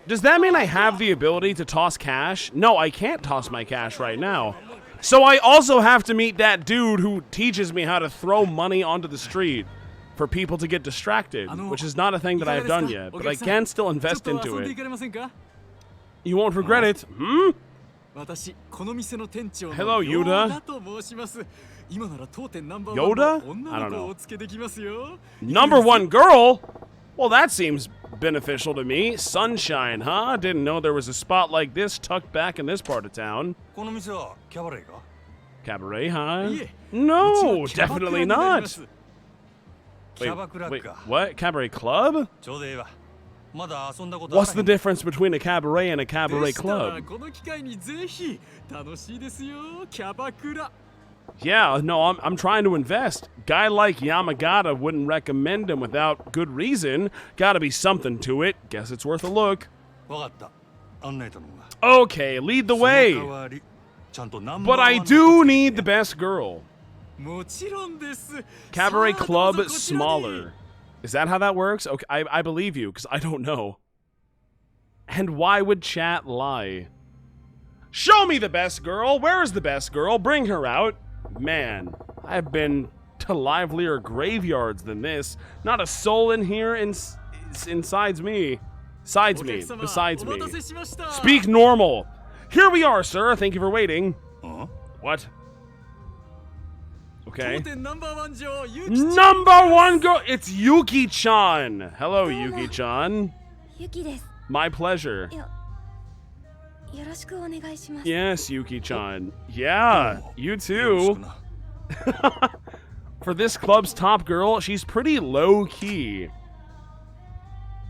S1: Does that mean I have the ability to toss cash? No, I can't toss my cash right now. So I also have to meet that dude who teaches me how to throw money onto the street for people to get distracted, which is not a thing that I've done yet, but I can still invest into it. You won't regret it. Hello, Yuda. Yoda? I don't know. #1 girl? Well, that seems beneficial to me. Sunshine, huh? Didn't know there was a spot like this tucked back in this part of town.
S3: この店はキャバレーか?
S1: Cabaret, huh? No, definitely not. Wait, what? Cabaret club?
S3: ちょうどええわ。まだ遊んだこと
S1: What's the difference between a cabaret and a cabaret club?
S2: この機会にぜひ楽しいですよキャバクラ
S1: Yeah, no, I'm trying to invest. Guy like Yamagata wouldn't recommend him without good reason. Gotta be something to it. Guess it's worth a look.
S3: わかった。案内頼むわ。
S1: Okay, lead the way.
S3: その代わりちゃんとナンバー
S1: But I
S3: ワン
S1: do need the best girl.
S2: もちろんです
S1: Cabaret
S2: さあ
S1: club
S2: どうぞこちらに
S1: smaller. Is that how that works? Okay, I believe you, because I don't know. And why would chat lie? Show me the best girl! Where is the best girl? Bring her out. Man, I've been to livelier graveyards than this. Not a soul in here besides me. Besides me.
S2: お客様
S1: Besides
S2: お
S1: me.
S2: 待たせしました
S1: Speak normal. Here we are, sir. Thank you for waiting.
S3: うん
S1: What? Okay.
S2: 当店ナンバーワン女王ゆきちゃん
S1: Number 1 girl. It's Yuki-chan. Hello, Yuki-chan.
S4: ユキです。
S1: My pleasure.
S4: よろしくお願いします。
S1: Yes, Yuki-chan. Yeah, you
S3: よろし
S1: too.
S3: くな
S1: For this club's top girl, she's pretty low-key.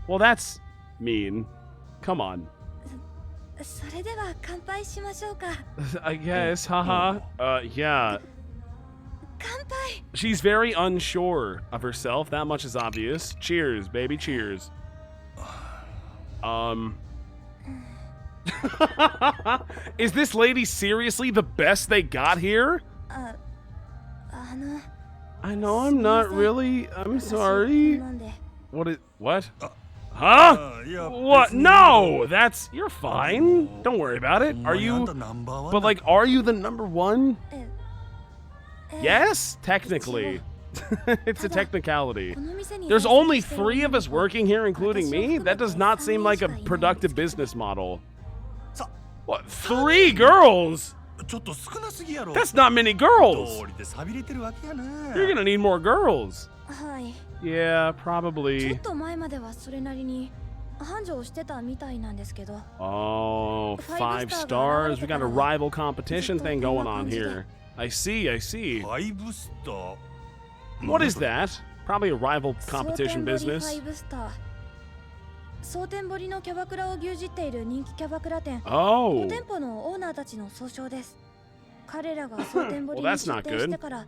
S1: Well, that's mean. Come on.
S4: それでは乾杯しましょうか。
S1: I guess, haha. Yeah.
S4: 乾杯。
S1: She's very unsure of herself. That much is obvious. Cheers, baby. Cheers. Is this lady seriously the best they got here?
S4: あの
S1: I know I'm not really. I'm
S4: 私
S1: sorry.
S4: なんで
S1: What? Huh?
S3: あいや
S1: What?
S3: 別に
S1: No! That's. You're fine. Don't worry about it.
S3: お
S1: Are
S3: 前あん
S1: you.
S3: たナンバーワン
S1: But, like, are you the #1?
S4: え
S1: Yes? Technically. It's a technicality. There's only 3 of us working here, including me? That does not seem like a productive business model. What, 3 girls?
S3: ちょっと少なすぎやろ。
S1: That's not many girls.
S3: 道理で寂れてるわけやな。
S1: You're gonna need more girls.
S4: はい。
S1: Yeah,
S4: ちょ
S1: probably.
S4: っと前まではそれなりに繁盛してたみたいなんですけど。
S1: Oh, 5 stars. We got a rival competition thing going on here. I see, I see.
S3: 5スター。
S1: What is that? Probably a rival competition
S4: 蒼天堀
S1: business.
S4: 5スター。蒼天堀のキャバクラを牛耳っている人気キャバクラ店。
S1: Oh.
S4: 5店舗のオーナーたちの総称です。彼らが蒼天堀
S1: Well,
S4: に
S1: that's
S4: 出
S1: not
S4: 店してから、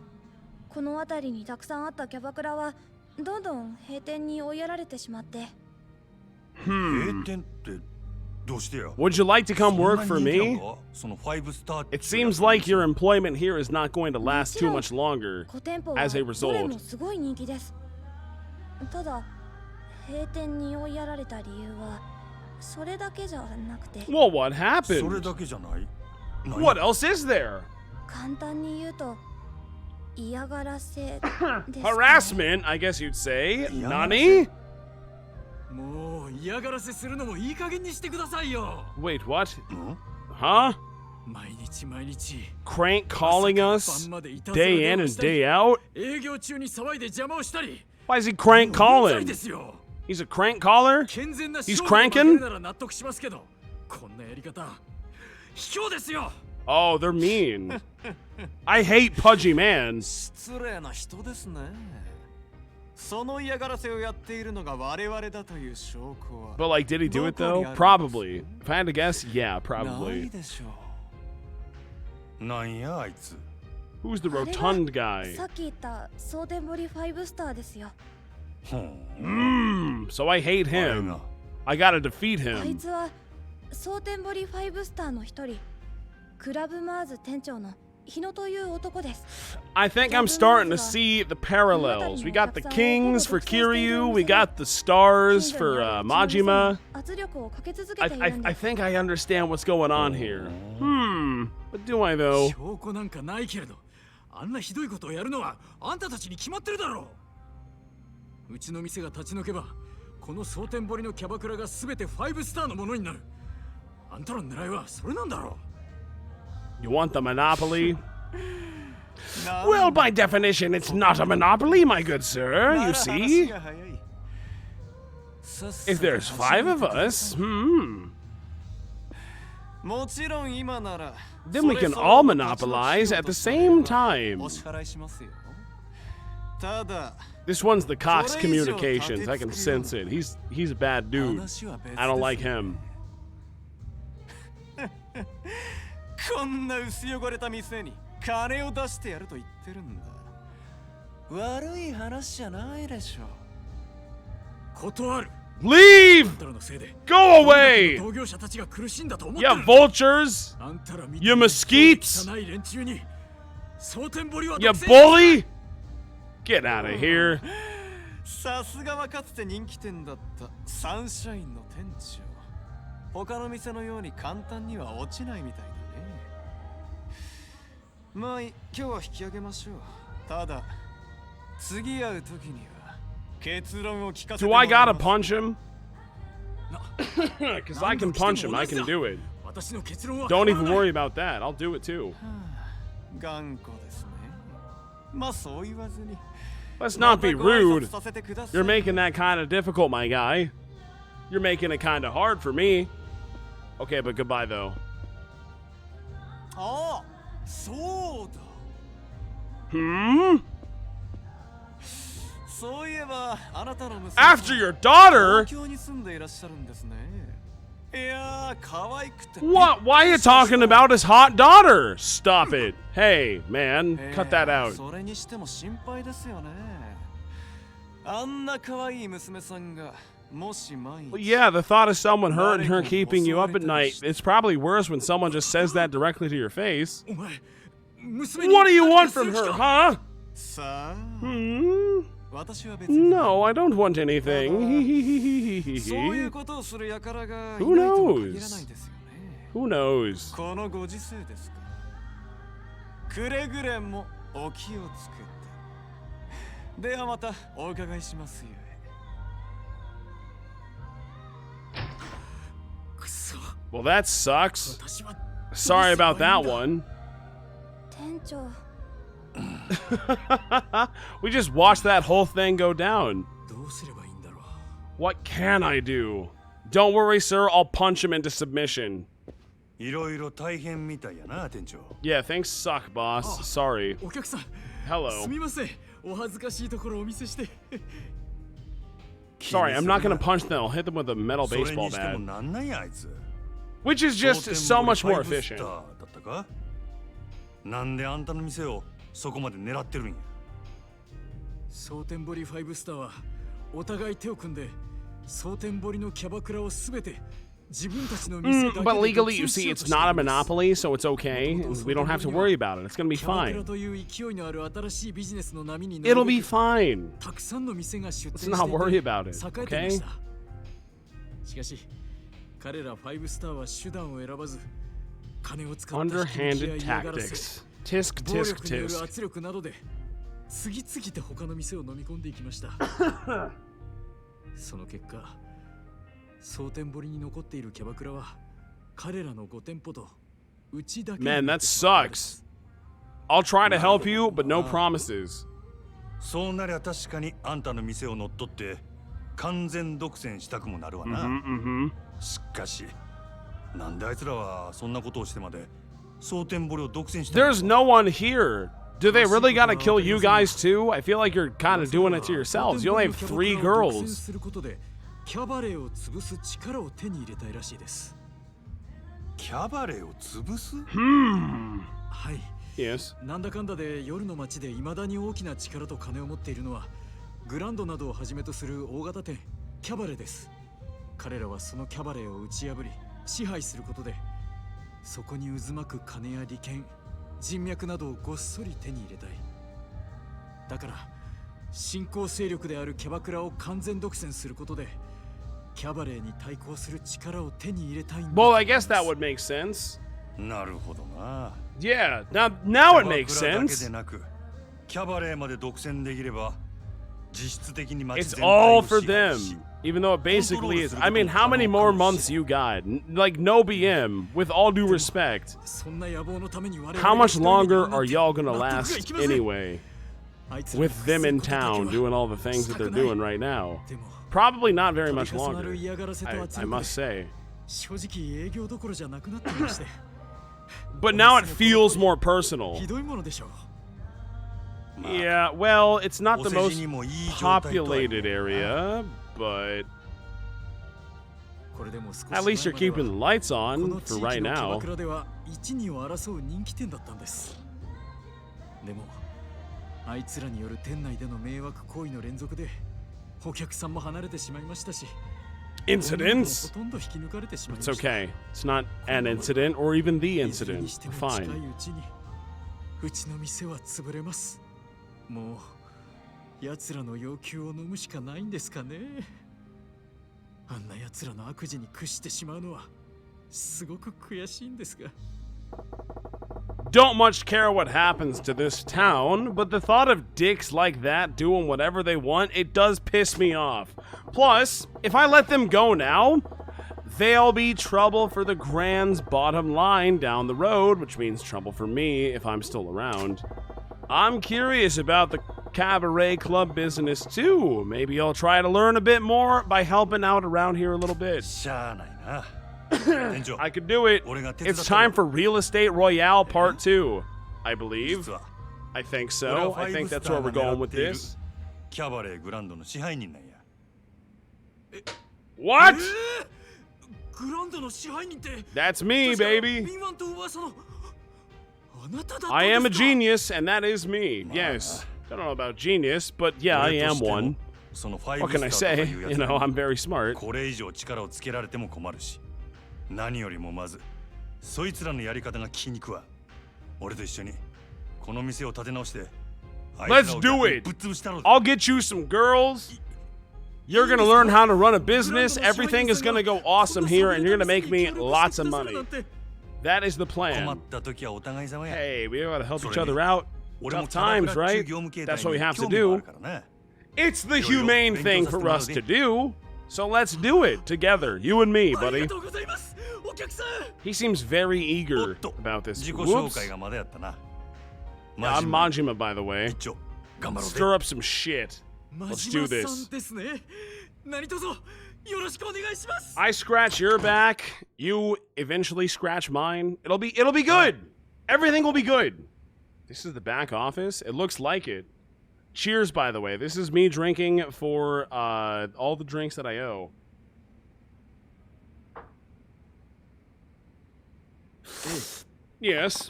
S4: この辺りにたくさんあったキャバクラはどんどん閉店に追いやられてしまって。
S3: 閉店ってどうしてや。
S1: Would you like to come work for
S3: そんな人気な
S1: me?
S3: んかその5スター。
S1: It seems like your employment here is not going to last too much longer.
S4: 5店舗は
S1: as a
S4: どれ
S1: result.
S4: もすごい人気です。ただ閉店に追いやられた理由はそれだけじゃなくて。
S1: Well, what
S3: それ
S1: happened?
S3: だけじゃない。
S1: What else is there?
S4: 簡単に言うと嫌がらせですかね。
S1: Harassment, I guess you'd say. Nani?
S5: もう嫌がらせするのもいい加減にしてくださいよ。
S1: Wait, what?
S3: ん
S1: Huh?
S5: 毎日毎日
S1: Crank calling us
S5: 晩までいたずら
S1: day
S5: 電
S1: in
S5: 話
S1: and
S5: したり
S1: day out?
S5: 営業中に騒いで邪魔をしたり。
S1: Why is he crank
S5: うんざり
S1: calling?
S5: ですよ。
S1: He's a crank caller?
S5: 健全な
S1: He's
S5: 勝負に負け
S1: cranking?
S5: るなら納得しますけど、こんなやり方卑怯ですよ。
S1: Oh, they're mean. I hate pudgy man.
S2: 失礼な人ですね。その嫌がらせをやっているのが我々だという証拠は。
S1: But like, did he do it though? Probably. If I had to guess, yeah,
S2: ない
S1: probably.
S2: でしょう。
S3: なんやあいつ。
S1: Who's the
S4: あれが
S1: rotund guy?
S4: さっき言った蒼天堀5スターですよ。
S1: So I hate him. I gotta defeat
S4: あい
S1: him.
S4: つは蒼天堀5スターの一人、クラブマーズ店長の日野という男です。
S1: I think I'm starting to see the parallels. We got the kings for Kiryu, we got the stars for Majima.
S4: 圧力をかけ続
S1: I,
S4: けてい
S1: I,
S4: るん
S1: I
S4: です。
S1: think I understand what's going on here. But do I though?
S5: 証拠なんかないけれど、あんなひどいことをやるのはあんたたちに決まってるだろう。うちの店が立ち退けば、この蒼天堀のキャバクラが全て5スターのものになる。あんたの狙いはそれなんだろう。
S1: You want the monopoly? Well, by definition, it's not a monopoly, my good sir. You see? If there's 5 of us, then we can all monopolize at the same time. This one's the Cox Communications. I can sense it. He's a bad dude. I don't like him.
S2: こんな薄汚れた店に金を出してやると言ってるんだ。悪い話じゃないでしょ。
S5: 断る。
S1: Leave!
S5: あんたらのせいで
S1: Go away!
S5: 同業者たちが苦しんだと思って
S1: You
S5: る。
S1: vultures!
S5: あんたらみ
S1: You mesquites!
S5: 汚い連中に蒼天堀は
S1: You
S5: 独占
S1: bully! Get out of here.
S2: さすがはかつて人気店だったサンシャインの店長。他の店のように簡単には落ちないみたいだね。まあ今日は引き上げましょう。ただ次会う時には結論を聞かせて
S1: Do
S2: もら
S1: I
S2: います。
S1: gotta punch him? Because I can punch him. I can do it.
S5: 私の結論は
S1: Don't
S5: 変わ
S1: even
S5: らない
S1: worry about that. I'll do it too.
S2: 頑固ですね。まあそう言わずに。
S1: Let's not be rude.
S2: させてください。
S1: You're making that kind of difficult, my guy. You're making it kind of hard for me. Okay, but goodbye, though.
S2: ああ、そうだ。そういえばあなたの娘さん
S1: After your daughter?
S2: 東京に住んでいらっしゃるんですね。いやー、可愛くて。
S1: What? Why are you talking about his hot daughter? Stop it. Hey, man, cut that out.
S2: それにしても心配ですよね。あんな可愛い娘さんがもし毎
S1: Well,
S2: 日
S1: yeah, the thought of someone hurting her keeping you up at night, it's probably worse when someone just says that directly to your face.
S5: お前娘に
S1: What do you
S5: 何
S1: want
S5: かする
S1: from
S5: 気
S1: her,
S5: か
S1: huh?
S2: さあ、
S1: Hmm?
S2: 私は別に
S1: No, I don't want
S2: そうい
S1: anything.
S2: うことをする輩がいない
S1: Who
S2: とも
S1: knows?
S2: 限らないですよね。
S1: Who knows?
S2: このご時世ですから。くれぐれもお気をつけて。
S5: ではまたお伺いしますゆえ。くそ。
S1: Well, that sucks.
S5: 私は
S1: Sorry about that one.
S4: 店長
S1: We just watched that whole thing go down.
S5: どうすればいいんだろう。
S1: What can I do? Don't worry, sir. I'll punch him into submission.
S3: いろいろ大変みたいやな、店長。
S1: Yeah, things suck, boss. Sorry.
S5: お客さん、
S1: Hello.
S5: すみません。お恥ずかしいところをお見せして。
S1: Sorry, I'm not gonna punch them. I'll hit them with a metal
S3: それ
S1: baseball
S3: にしても
S1: bat.
S3: なんなんやあいつ。
S1: Which is just so much more
S3: ファイブス
S1: efficient.
S3: ターだったか？なんであんたの店をそこまで狙ってるんや。
S5: 蒼天堀5スターはお互い手を組んで蒼天堀のキャバクラをすべて自分たちの店だけで
S1: But legally,
S5: 独
S1: you
S5: 占し
S1: see,
S5: ようと
S1: it's
S5: してい
S1: not a
S5: るんです。
S1: monopoly, so it's okay. We don't have to worry about it. It's gonna be
S5: キャバクラ
S1: fine.
S5: という勢いのある新しいビジネスの波に乗
S1: It'll
S5: るべ
S1: be
S5: く
S1: fine.
S5: たくさんの店が出店
S1: Let's
S5: して
S1: not worry
S5: い
S1: about
S5: て
S1: it,
S5: 栄えていま
S1: okay?
S5: した。しかし彼ら5スターは手段を選ばず金を使った引き抜きや
S1: Underhanded
S5: 嫌がらせ
S1: tactics. Tisk,
S5: 暴
S1: tisk,
S5: 力による
S1: tisk.
S5: 圧力などで次々と他の店を飲み込んでいきました。その結果蒼天堀に残っているキャバクラは彼らの5店舗とうちだけに
S1: Man,
S5: なっ
S1: that
S5: てしまったのです。
S1: sucks. I'll try to help you, but no promises.
S3: そうなりゃ確かにあんたの店を乗っ取って完全独占したくもなるわな。
S1: Mm-hmm.
S3: しかし、なんであいつらはそんなことをしてまで蒼天堀を独占したの
S1: There's no one here. Do they really gotta kill you guys too? I feel like you're kind of doing it to yourselves. You only have 3 girls.
S5: することでキャバレーを潰す力を手に入れたいらしいです。
S3: キャバレーを潰す？
S5: はい。
S1: Yes.
S5: なんだかんだで夜の街で未だに大きな力と金を持っているのはグランドなどをはじめとする大型店キャバレーです。彼らはそのキャバレーを打ち破り支配することでそこに渦巻く金や利権人脈などをごっそり手に入れたい。だから新興勢力であるキャバクラを完全独占することでキャバレーに対抗する力を手に入れたいんだ。
S1: Well, I guess that would make sense.
S3: なるほどな。
S1: Yeah, now it makes
S3: キャバクラだけ
S1: sense.
S3: でなく、キャバレーまで独占できれば実質的に街
S1: It's
S3: 全体
S1: all
S3: を
S1: for
S3: 支配し
S1: them. Even though it basically is. I mean, how many more months you got? Like, no BM, with all due respect.
S5: そんな野望のために我々
S1: How much
S5: が
S1: longer
S5: 一人に
S1: are
S5: なって
S1: y'all gonna
S5: 納得が
S1: last
S5: いきません。
S1: anyway?
S5: あいつらの
S1: With them in
S5: 不正ことだ
S1: town
S5: けは
S1: doing all the things that they're doing right now.
S5: でも
S1: Probably not very
S5: 度
S1: much
S5: 重な
S1: longer.
S5: る嫌がらせと
S1: I
S5: 圧力
S1: must
S5: で
S1: say.
S5: 正直営業どころじゃなくなっていまして
S1: But now it feels more personal.
S5: ひどいものでしょう。
S1: Yeah, well, it's not
S3: お
S1: the
S3: 世
S1: most
S3: 辞にもいい状態とは言う
S1: populated area, but
S5: これでも少し
S1: at least you're
S5: 前まで
S1: keeping
S5: は
S1: the lights
S5: こ
S1: on
S5: の
S1: for
S5: 地域
S1: right
S5: のキャバ
S1: now.
S5: クラでは一二を争う人気店だったんです。でもあいつらによる店内での迷惑行為の連続でお客さんも離れてしまいましたし
S1: Incidents?
S5: ほとんど引き抜かれてしまいま
S1: It's
S5: した。
S1: okay. It's not an incident or even the
S5: いずれ
S1: incident.
S5: にしても
S1: Fine.
S5: 近いうちにうちの店は潰れます。もう奴らの要求を飲むしかないんですかね。あんな奴らの悪事に屈してしまうのはすごく悔しいんですが。
S1: Don't much care what happens to this town, but the thought of dicks like that doing whatever they want, it does piss me off. Plus, if I let them go now, they'll be trouble for the Grand's bottom line down the road, which means trouble for me if I'm still around. I'm curious about the Cabaret club business too. Maybe I'll try to learn a bit more by helping out around here a little bit.
S3: しゃあないな。店長、
S1: I could do it. It's time for Real Estate Royale Part 2, I believe.
S3: 実は
S1: I think
S3: 俺は
S1: so. I
S3: ファイ
S1: think
S3: ブ
S1: that's
S3: スタ
S1: where
S3: ー
S1: we're
S3: が
S1: going
S3: 狙
S1: with
S3: っている
S1: this.
S3: キャバレーグランドの支配人なんや。
S1: What?
S5: グランドの支配人って
S1: That's me,
S5: 確か
S1: baby.
S5: 敏腕と噂のあなただったんですか。
S1: I am a genius, and that is me. Yes. I don't know about genius, but yeah, I
S3: 俺と
S1: am
S3: しても
S1: one.
S3: そのファイ
S1: What
S3: ブ
S1: can I
S3: スターとか
S1: say?
S3: いうや
S1: You
S3: つら
S1: know,
S3: に
S1: I'm very smart.
S3: これ以上力をつけられても困るし、何よりもまずそいつらのやり方が気に食わ。俺と一緒にこの店を立て直して、あい
S1: Let's
S3: つらを
S1: do
S3: 逆に
S1: it.
S3: ぶっ潰したろうぜ。
S1: I'll get you some girls. You're gonna learn how to run a business. Everything is gonna go awesome here, and you're gonna make me lots of money. That is the
S3: 困っ
S1: plan.
S3: た時はお互い様や。
S1: Hey, we gotta help each
S3: Sorry.
S1: other out. Tough times, right? That's what we have to do. It's the humane thing for us to do. So let's do it together, you and me, buddy. He seems very eager about this. Whoops. I'm Majima, by the way. Stir up some shit. Let's do this. I scratch your back. You eventually scratch mine. It'll be good. Everything will be good. This is the back office. It looks like it. Cheers, by the way. This is me drinking for all the drinks that I owe. Yes.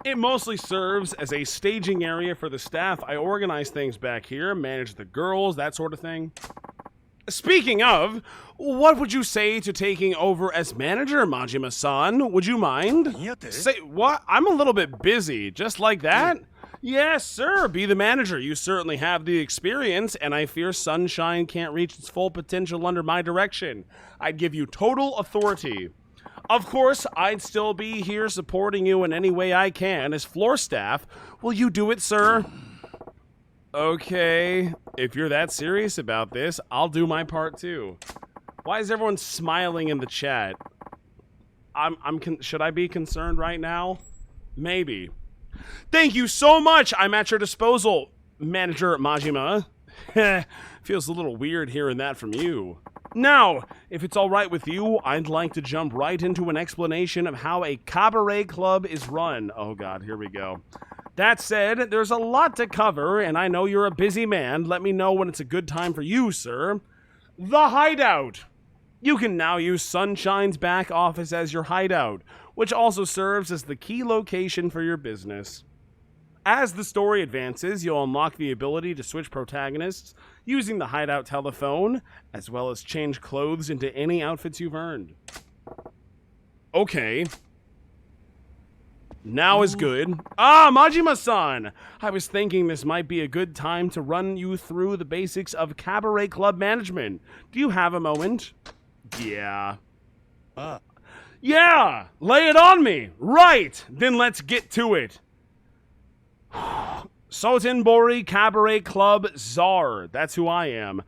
S1: It mostly serves as a staging area for the staff. I organize things back here, manage the girls, that sort of thing. Speaking of, what would you say to taking over as manager, Majima-san? Would you mind? Say what? I'm a little bit busy. Just like that? Yes, sir. Be the manager. You certainly have the experience, and I fear Sunshine can't reach its full potential under my direction. I'd give you total authority. Of course, I'd still be here supporting you in any way I can as floor staff. Will you do it, sir? Okay, if you're that serious about this, I'll do my part too. Why is everyone smiling in the chat? Should I be concerned right now? Maybe. Thank you so much. I'm at your disposal, Manager Majima. Feels a little weird hearing that from you. Now, if it's all right with you, I'd like to jump right into an explanation of how a cabaret club is run. Oh God, here we go. That said, there's a lot to cover, and I know you're a busy man. Let me know when it's a good time for you, sir. The Hideout. You can now use Sunshine's back office as your hideout, which also serves as the key location for your business. As the story advances, you'll unlock the ability to switch protagonists using the hideout telephone, as well as change clothes into any outfits you've earned. Okay. Now is good. Ah, Majima-san! I was thinking this might be a good time to run you through the basics of cabaret club management. Do you have a moment? Yeah. Yeah! Lay it on me! Right! Then let's get to it. Sotenbori Cabaret Club Czar. That's who I am.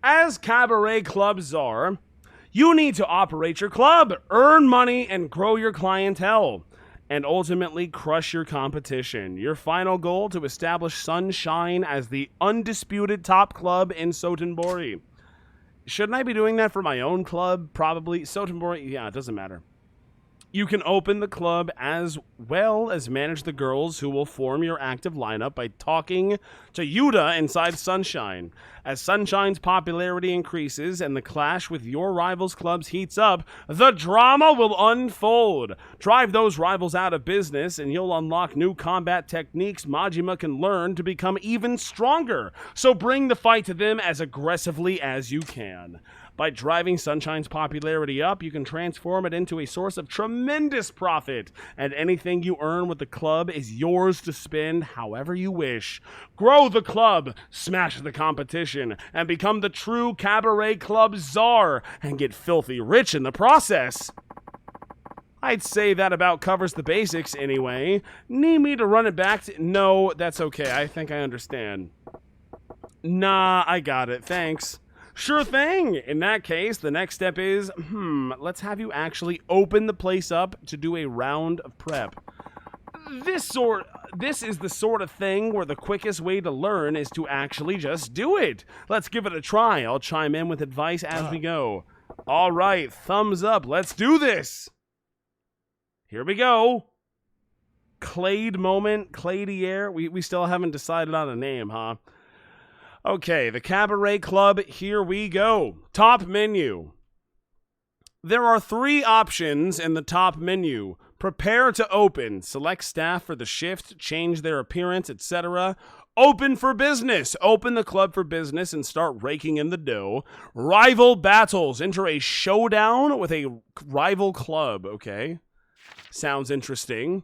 S1: As Cabaret Club Czar, you need to operate your club, earn money, and grow your clientele, and ultimately crush your competition. Your final goal to establish Sunshine as the undisputed top club in Sotenbori. Shouldn't I be doing that for my own club? Probably. Sotenbori, yeah, it doesn't matter. You can open the club as well as manage the girls who will form your active lineup by talking to Yuta inside Sunshine. As Sunshine's popularity increases and the clash with your rivals' clubs heats up, the drama will unfold. Drive those rivals out of business and you'll unlock new combat techniques Majima can learn to become even stronger. So bring the fight to them as aggressively as you can. By driving Sunshine's popularity up, you can transform it into a source of tremendous profit, and anything you earn with the club is yours to spend however you wish. Grow the club, smash the competition, and become the true Cabaret Club Czar, and get filthy rich in the process. I'd say that about covers the basics anyway. Need me to run it back to... No, that's okay. I think I understand. Nah, I got it. Thanks. Sure thing. In that case, the next step is, let's have you actually open the place up to do a round of prep. This is the sort of thing where the quickest way to learn is to actually just do it. Let's give it a try. I'll chime in with advice as we go. All right, thumbs up. Let's do this. Here we go. Clade moment, Cladier. We still haven't decided on a name, huh? Okay, the Cabaret Club, here we go. Top menu. There are 3 options in the top menu. Prepare to open. Select staff for the shift, change their appearance, etc. Open for business. Open the club for business and start raking in the dough. Rival battles. Enter a showdown with a rival club. Okay. Sounds interesting.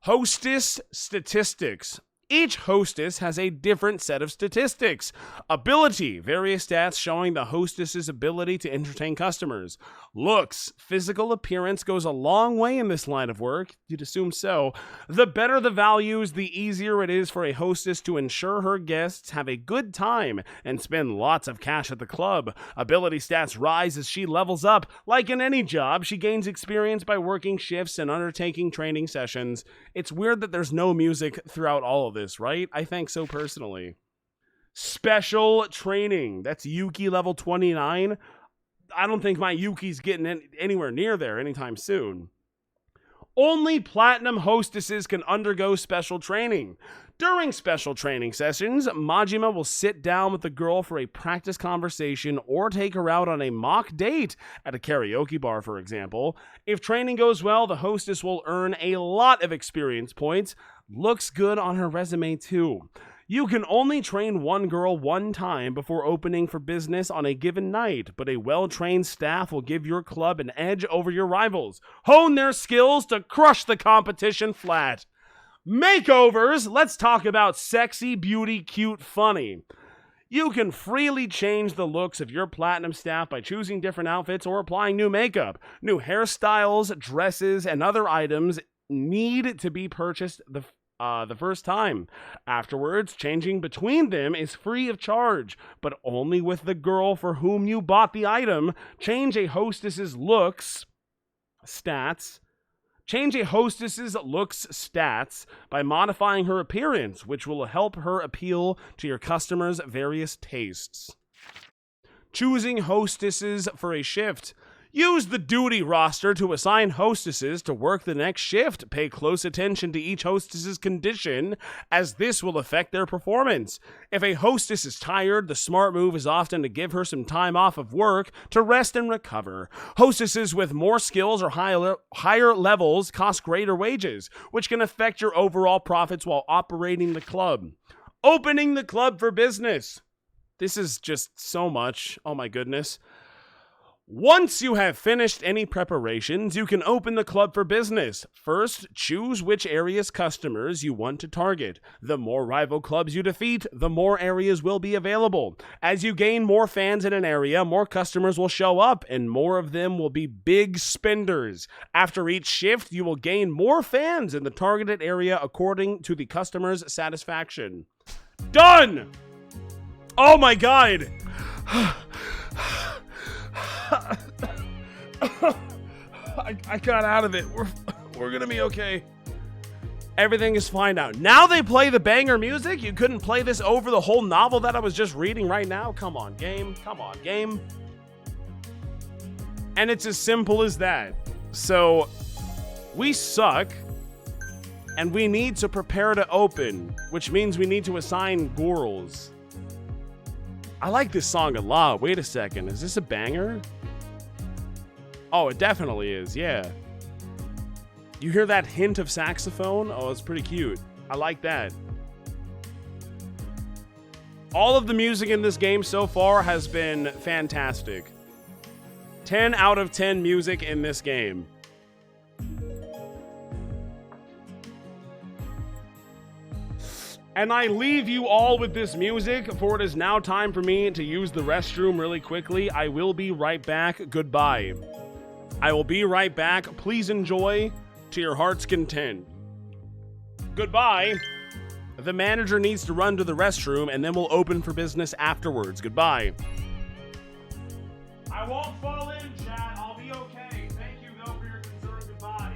S1: Hostess statistics. Each hostess has a different set of statistics. Ability, various stats showing the hostess's ability to entertain customers. Looks, physical appearance goes a long way in this line of work. You'd assume so. The better the values, the easier it is for a hostess to ensure her guests have a good time and spend lots of cash at the club. Ability stats rise as she levels up. Like in any job, she gains experience by working shifts and undertaking training sessions. It's weird that there's no music throughout all of this, right? I think so personally. Special training. That's Yuki level 29. I don't think my Yuki's getting anywhere near there anytime soon. Only platinum hostesses can undergo special training. During special training sessions, Majima will sit down with the girl for a practice conversation or take her out on a mock date at a karaoke bar, for example. If training goes well, the hostess will earn a lot of experience points. Looks good on her resume too. You can only train one girl one time before opening for business on a given night, but a well-trained staff will give your club an edge over your rivals. Hone their skills to crush the competition flat. Makeovers! Let's talk about sexy, beauty, cute, funny. You can freely change the looks of your platinum staff by choosing different outfits or applying new makeup. New hairstyles, dresses, and other items need to be purchased the first time. Afterwards, changing between them is free of charge, but only with the girl for whom you bought the item. Change a hostess's looks stats by modifying her appearance, which will help her appeal to your customers' various tastes. Choosing hostesses for a shift. Use the duty roster to assign hostesses to work the next shift. Pay close attention to each hostess's condition, as this will affect their performance. If a hostess is tired, the smart move is often to give her some time off of work to rest and recover. Hostesses with more skills or higher levels cost greater wages, which can affect your overall profits while operating the club. Opening the club for business. This is just so much. Oh my goodness. Once you have finished any preparations, you can open the club for business. First, choose which area's customers you want to target. The more rival clubs you defeat, the more areas will be available. As you gain more fans in an area, more customers will show up, and more of them will be big spenders. After each shift, you will gain more fans in the targeted area according to the customer's satisfaction. Done! Oh my god! I got out of it. We're gonna be okay. Everything is fine now. Now they play the banger music? You couldn't play this over the whole novel that I was just reading right now? Come on, game. Come on, game. And it's as simple as that. So, we suck, and we need to prepare to open, which means we need to assign girls. I like this song a lot. Wait a second. Is this a banger? Oh, it definitely is, yeah. You hear that hint of saxophone? Oh, it's pretty cute. I like that. All of the music in this game so far has been fantastic. 10 out of 10 music in this game. And I leave you all with this music, for it is now time for me to use the restroom really quickly. I will be right back. Goodbye. I will be right back. Please enjoy to your heart's content. Goodbye. The manager needs to run to the restroom, and then we'll open for business afterwards. Goodbye. I won't fall in, chat. I'll be okay. Thank you, though, for your concern. Goodbye.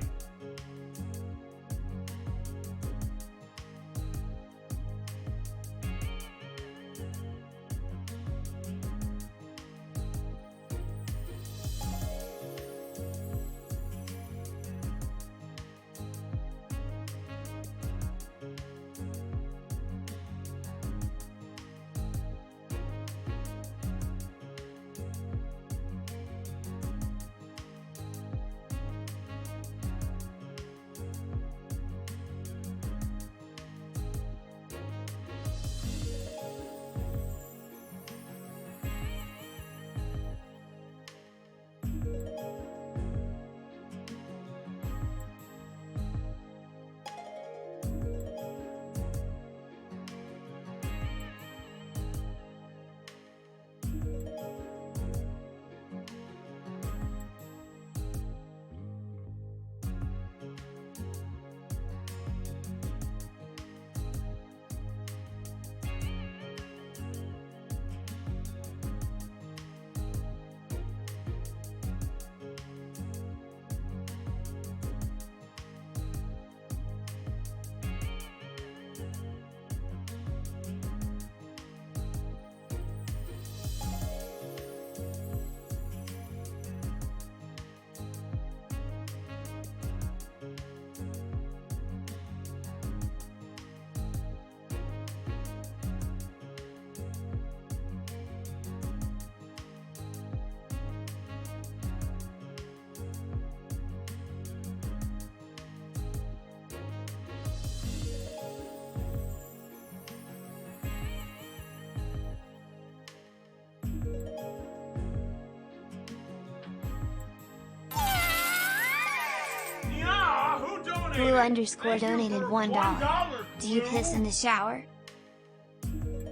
S6: Blue_donated $1. Do you piss in the shower?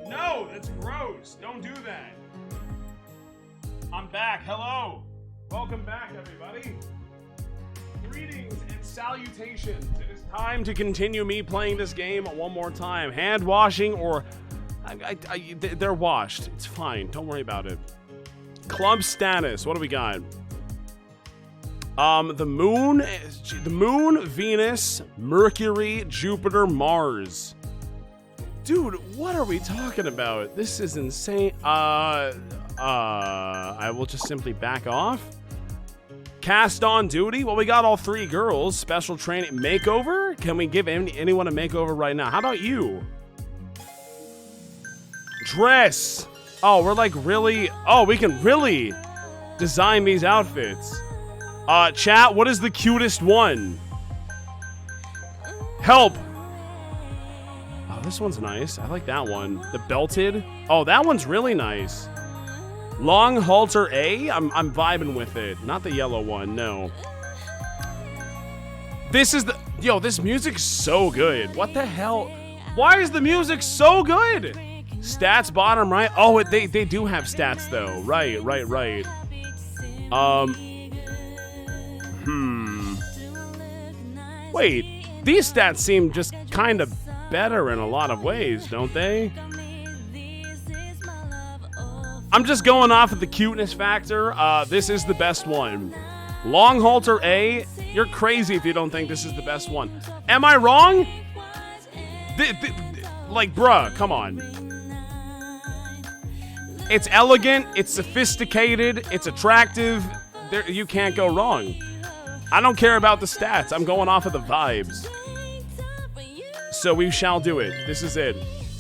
S1: No, that's gross. Don't do that. I'm back. Hello. Welcome back, everybody. Greetings and salutations. It is time to continue me playing this game one more time. Hand washing or... they're washed. It's fine. Don't worry about it. Club status. What do we got? The moon, Venus, Mercury, Jupiter, Mars. Dude, what are we talking about? This is insane. I will just simply back off. Cast on duty. Well, we got all 3 girls. Special training. Makeover? Can we give anyone a makeover right now? How about you? Dress. Oh, we're like really... Oh, we can really design these outfits. Chat, what is the cutest one? Help. Oh, this one's nice. I like that one. The belted. Oh, that one's really nice. Long halter A? I'm vibing with it. Not the yellow one, no. This is the... Yo, this music's so good. What the hell? Why is the music so good? Stats bottom right. Oh, they do have stats though. Right. Wait, these stats seem just kind of better in a lot of ways, don't they? I'm just going off of the cuteness factor. This is the best one. Long halter A, you're crazy if you don't think this is the best one. Am I wrong? Like, bruh, come on. It's elegant, it's sophisticated, it's attractive. You can't go wrong. I don't care about the stats. I'm going off of the vibes. So we shall do it. This is it.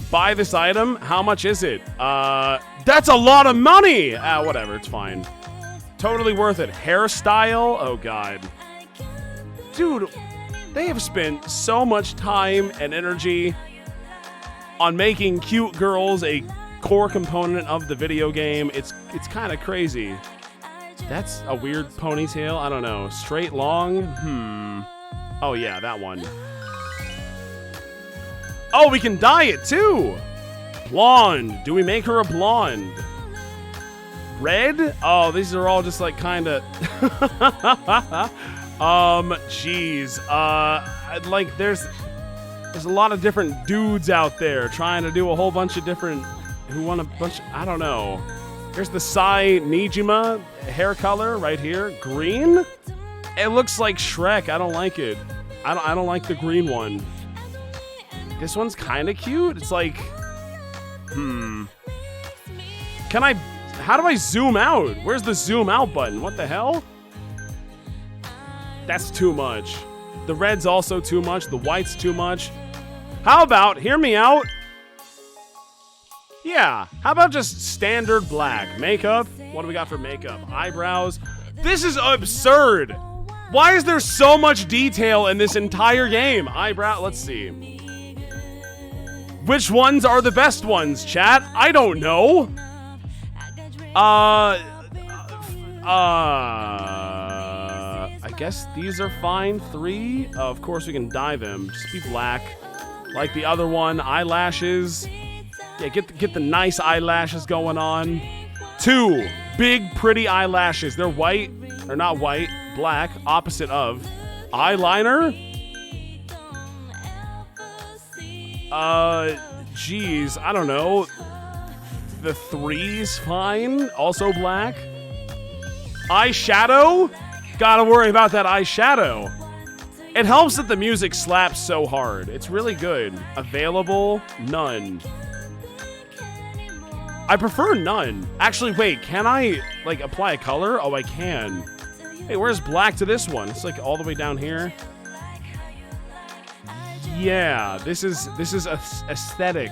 S1: Buy this item. How much is it? That's a lot of money! Whatever. It's fine. Totally worth it. Hairstyle? Oh, God. Dude, they have spent so much time and energy on making cute girls a core component of the video game. It's kind of crazy. That's a weird ponytail. I don't know. Straight long? Oh, yeah, that one. Oh, we can dye it, too! Blonde. Do we make her a blonde? Red? Oh, these are all just, like, kind of... Jeez. Like, there's a lot of different dudes out there trying to do a whole bunch of different... Who want a bunch... I don't know. Here's the Sai Nijima hair color right here. Green? It looks like Shrek. I don't like it. I don't like the green one. This one's kind of cute. It's like... Can I... How do I zoom out? Where's the zoom out button? What the hell? That's too much. The red's also too much. The white's too much. How about... Hear me out. Yeah, how about just standard black? Makeup? What do we got for makeup? Eyebrows? This is absurd! Why is there so much detail in this entire game? Eyebrow, let's see. Which ones are the best ones, chat? I don't know. I guess these are fine. 3. Of course we can dye them. Just be black. Like the other one. Eyelashes. Yeah, get the nice eyelashes going on. 2, big pretty eyelashes. They're white, or not white, black, opposite of. Eyeliner? Geez, I don't know. The 3's fine, also black. Eyeshadow? Gotta worry about that eyeshadow. It helps that the music slaps so hard. It's really good. Available? None. I prefer none. Actually, wait, can I, like, apply a color? Oh, I can. Hey, where's black to this one? It's, like, all the way down here. Yeah, this is aesthetic.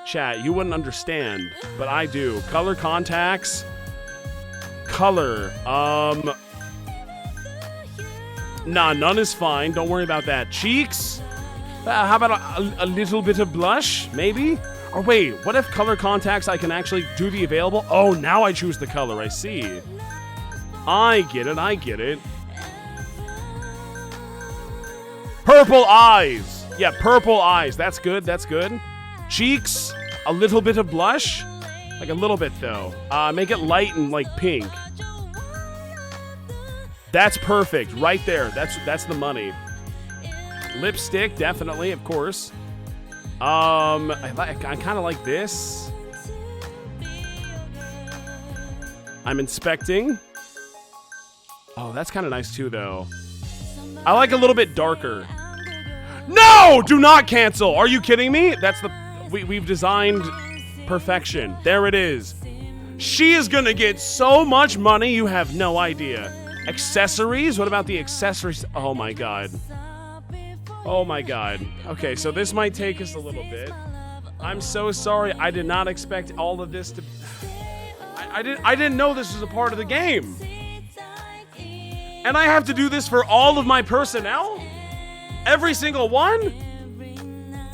S1: Chat, you wouldn't understand, but I do. Color contacts. Color. Nah, none is fine. Don't worry about that. Cheeks? How about a little bit of blush, maybe? Or wait, what if color contacts I can actually do the available? Oh, now I choose the color, I see. I get it. Purple eyes. Yeah, purple eyes. That's good. That's good. Cheeks, a little bit of blush. Like a little bit, though. Make it light and, like, pink. That's perfect. Right there. That's the money. Lipstick, definitely, of course. I kind of like this. I'm inspecting. Oh, that's kind of nice, too, though. I like a little bit darker. No! Do not cancel! Are you kidding me? That's the... We've designed perfection. There it is. She is gonna get so much money, you have no idea. Accessories? What about the accessories? Oh my god. Oh my god. Okay, so this might take us a little bit. I'm so sorry. I did not expect all of this to... I didn't know this was a part of the game. And I have to do this for all of my personnel? Every single one?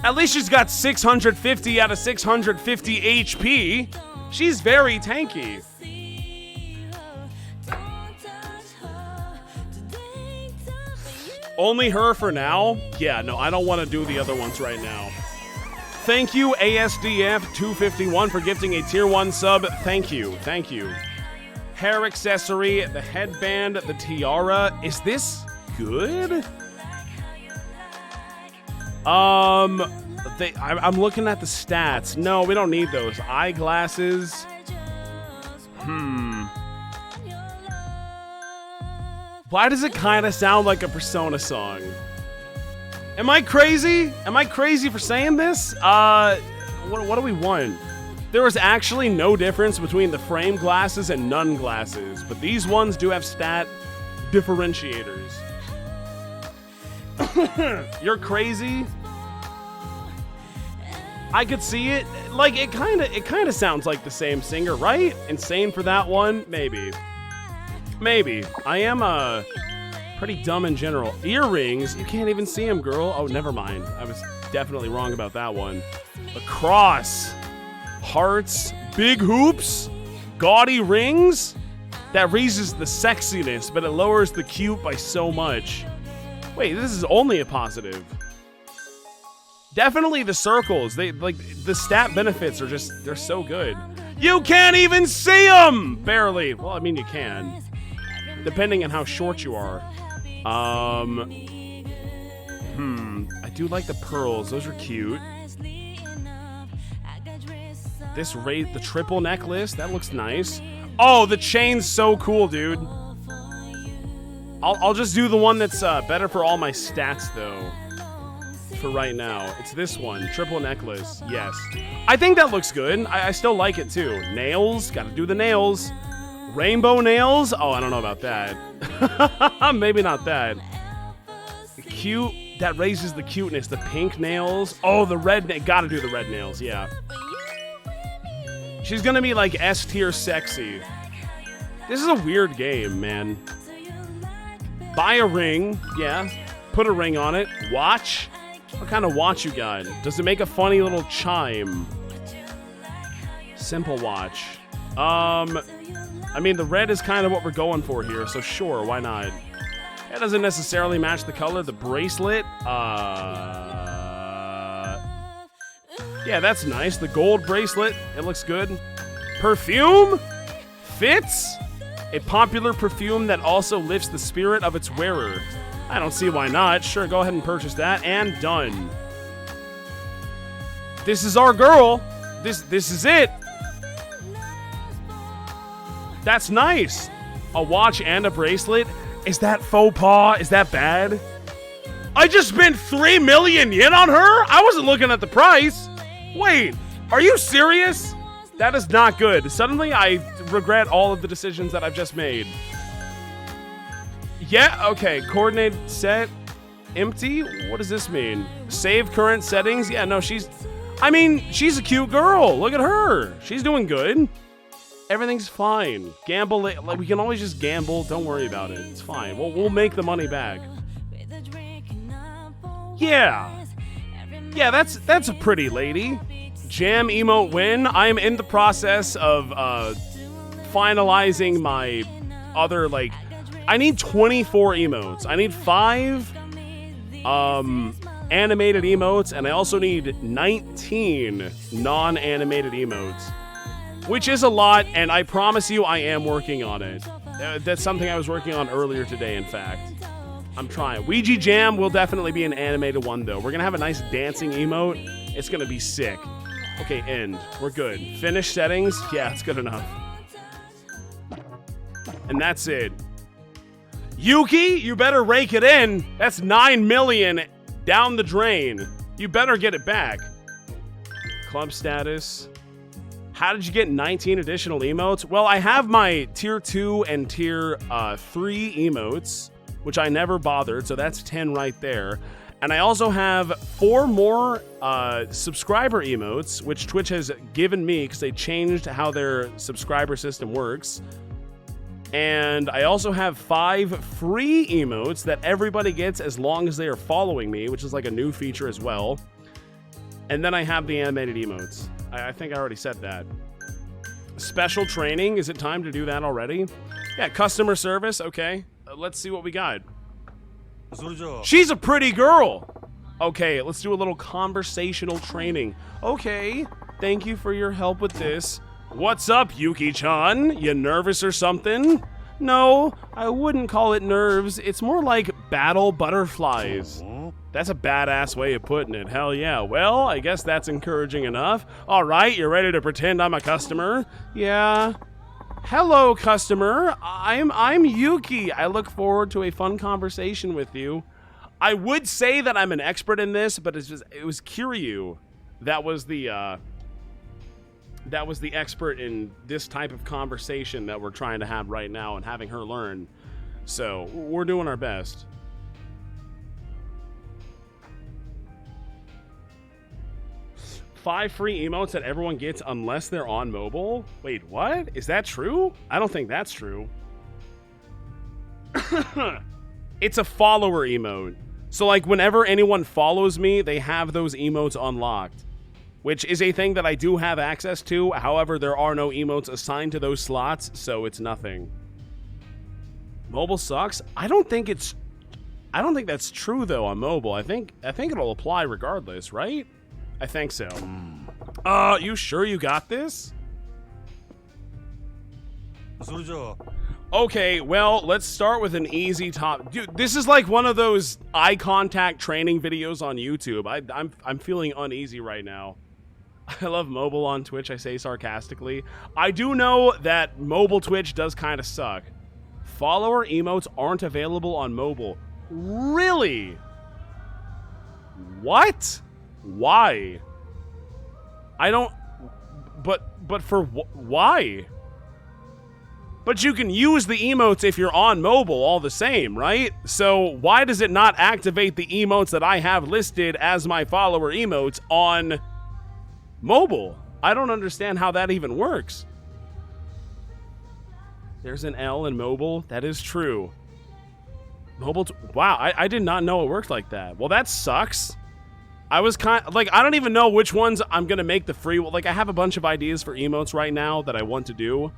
S1: At least she's got 650 out of 650 HP. She's very tanky. Only her for now? Yeah, no, I don't want to do the other ones right now. Thank you, ASDF251, for gifting a tier 1 sub. Thank you, thank you. Hair accessory, the headband, the tiara. Is this good? I'm looking at the stats. No, we don't need those. Eyeglasses. Why does it kind of sound like a Persona song? Am I crazy? Am I crazy for saying this? What do we want? There is actually no difference between the frame glasses and none glasses, but these ones do have stat differentiators. You're crazy? I could see it. Like, it kind of sounds like the same singer, right? Insane for that one? Maybe. Maybe. I am, pretty dumb in general. Earrings? You can't even see them, girl. Oh, never mind. I was definitely wrong about that one. A cross. Hearts. Big hoops. Gaudy rings. That raises the sexiness, but it lowers the cute by so much. Wait, this is only a positive. Definitely the circles. They, like, the stat benefits are just, they're so good. You can't even see them! Barely. Well, I mean, you can. Depending on how short you are. I do like the pearls. Those are cute. The triple necklace. That looks nice. Oh, the chain's so cool, dude. I'll just do the one that's better for all my stats, though. For right now. It's this one. Triple necklace. Yes. I think that looks good. I still like it, too. Nails. Gotta do the nails. Rainbow nails? Oh, I don't know about that. Maybe not that. Cute. That raises the cuteness. The pink nails. Oh, the red. Gotta do the red nails. Yeah. She's gonna be like S tier sexy. This is a weird game, man. Buy a ring. Yeah. Put a ring on it. Watch. What kind of watch you got? Does it make a funny little chime? Simple watch. I mean, the red is kind of what we're going for here, so sure, why not? It doesn't necessarily match the color. The bracelet, yeah, that's nice. The gold bracelet, it looks good. Perfume? Fits? A popular perfume that also lifts the spirit of its wearer. I don't see why not. Sure, go ahead and purchase that, and done. This is our girl. This is it. That's nice. A watch and a bracelet. Is that faux pas? Is that bad? I just spent 3 million yen on her? I wasn't looking at the price. Wait, are you serious? That is not good. Suddenly, I regret all of the decisions that I've just made. Yeah, okay. Coordinate set. Empty? What does this mean? Save current settings? Yeah, no, she's a cute girl. Look at her. She's doing good. Everything's fine. Gamble, like, we can always just gamble. Don't worry about it. It's fine. We'll make the money back. Yeah. Yeah, that's a pretty lady. Jam emote win. I'm in the process of finalizing my other, like, I need 24 emotes. I need 5 animated emotes, and I also need 19 non-animated emotes, which is a lot, and I promise you I am working on it. That's something I was working on earlier today, in fact. I'm trying. Ouija Jam will definitely be an animated one, though. We're gonna have a nice dancing emote. It's gonna be sick. Okay, end. We're good. Finish settings? Yeah, it's good enough. And that's it. Yuki, you better rake it in. That's 9 million down the drain. You better get it back. Club status. How did you get 19 additional emotes? Well, I have my tier 2 and tier 3 emotes, which I never bothered, so that's 10 right there. And I also have 4 more subscriber emotes, which Twitch has given me because they changed how their subscriber system works. And I also have 5 free emotes that everybody gets as long as they are following me, which is like a new feature as well. And then I have the animated emotes. I think I already said that. Special training, is it time to do that already? Yeah, customer service, okay. Let's see what we got. She's a pretty girl. Okay, let's do a little conversational training. Okay, thank you for your help with this. What's up, Yuki-chan? You nervous or something? No, I wouldn't call it nerves. It's more like battle butterflies. That's a badass way of putting it. Hell yeah. Well, I guess that's encouraging enough. All right, you ready to pretend I'm a customer? Yeah. Hello, customer. I'm Yuki. I look forward to a fun conversation with you. I would say that I'm an expert in this, but it was Kiryu that was the expert in this type of conversation that we're trying to have right now and having her learn. So we're doing our best. Five free emotes that everyone gets unless they're on mobile? Wait, what? Is that true? I don't think that's true. It's a follower emote. So like whenever anyone follows me, they have those emotes unlocked, which is a thing that I do have access to. However, there are no emotes assigned to those slots, so it's nothing. Mobile sucks? I don't think that's true though on mobile. I think it'll apply regardless, right? I think so. You sure you got this? Okay, well, let's start with an easy top. Dude, this is like one of those eye contact training videos on YouTube. I'm feeling uneasy right now. I love mobile on Twitch, I say sarcastically. I do know that mobile Twitch does kind of suck. Follower emotes aren't available on mobile. Really? What? Why? I don't... But for why? But you can use the emotes if you're on mobile all the same, right? So why does it not activate the emotes that I have listed as my follower emotes on mobile? I don't understand how that even works. There's an L in mobile. That is true. Mobile... Wow, I did not know it worked like that. Well, that sucks. I was kind of... Like, I don't even know which ones I'm going to make the free... Like, I have a bunch of ideas for emotes right now that I want to do.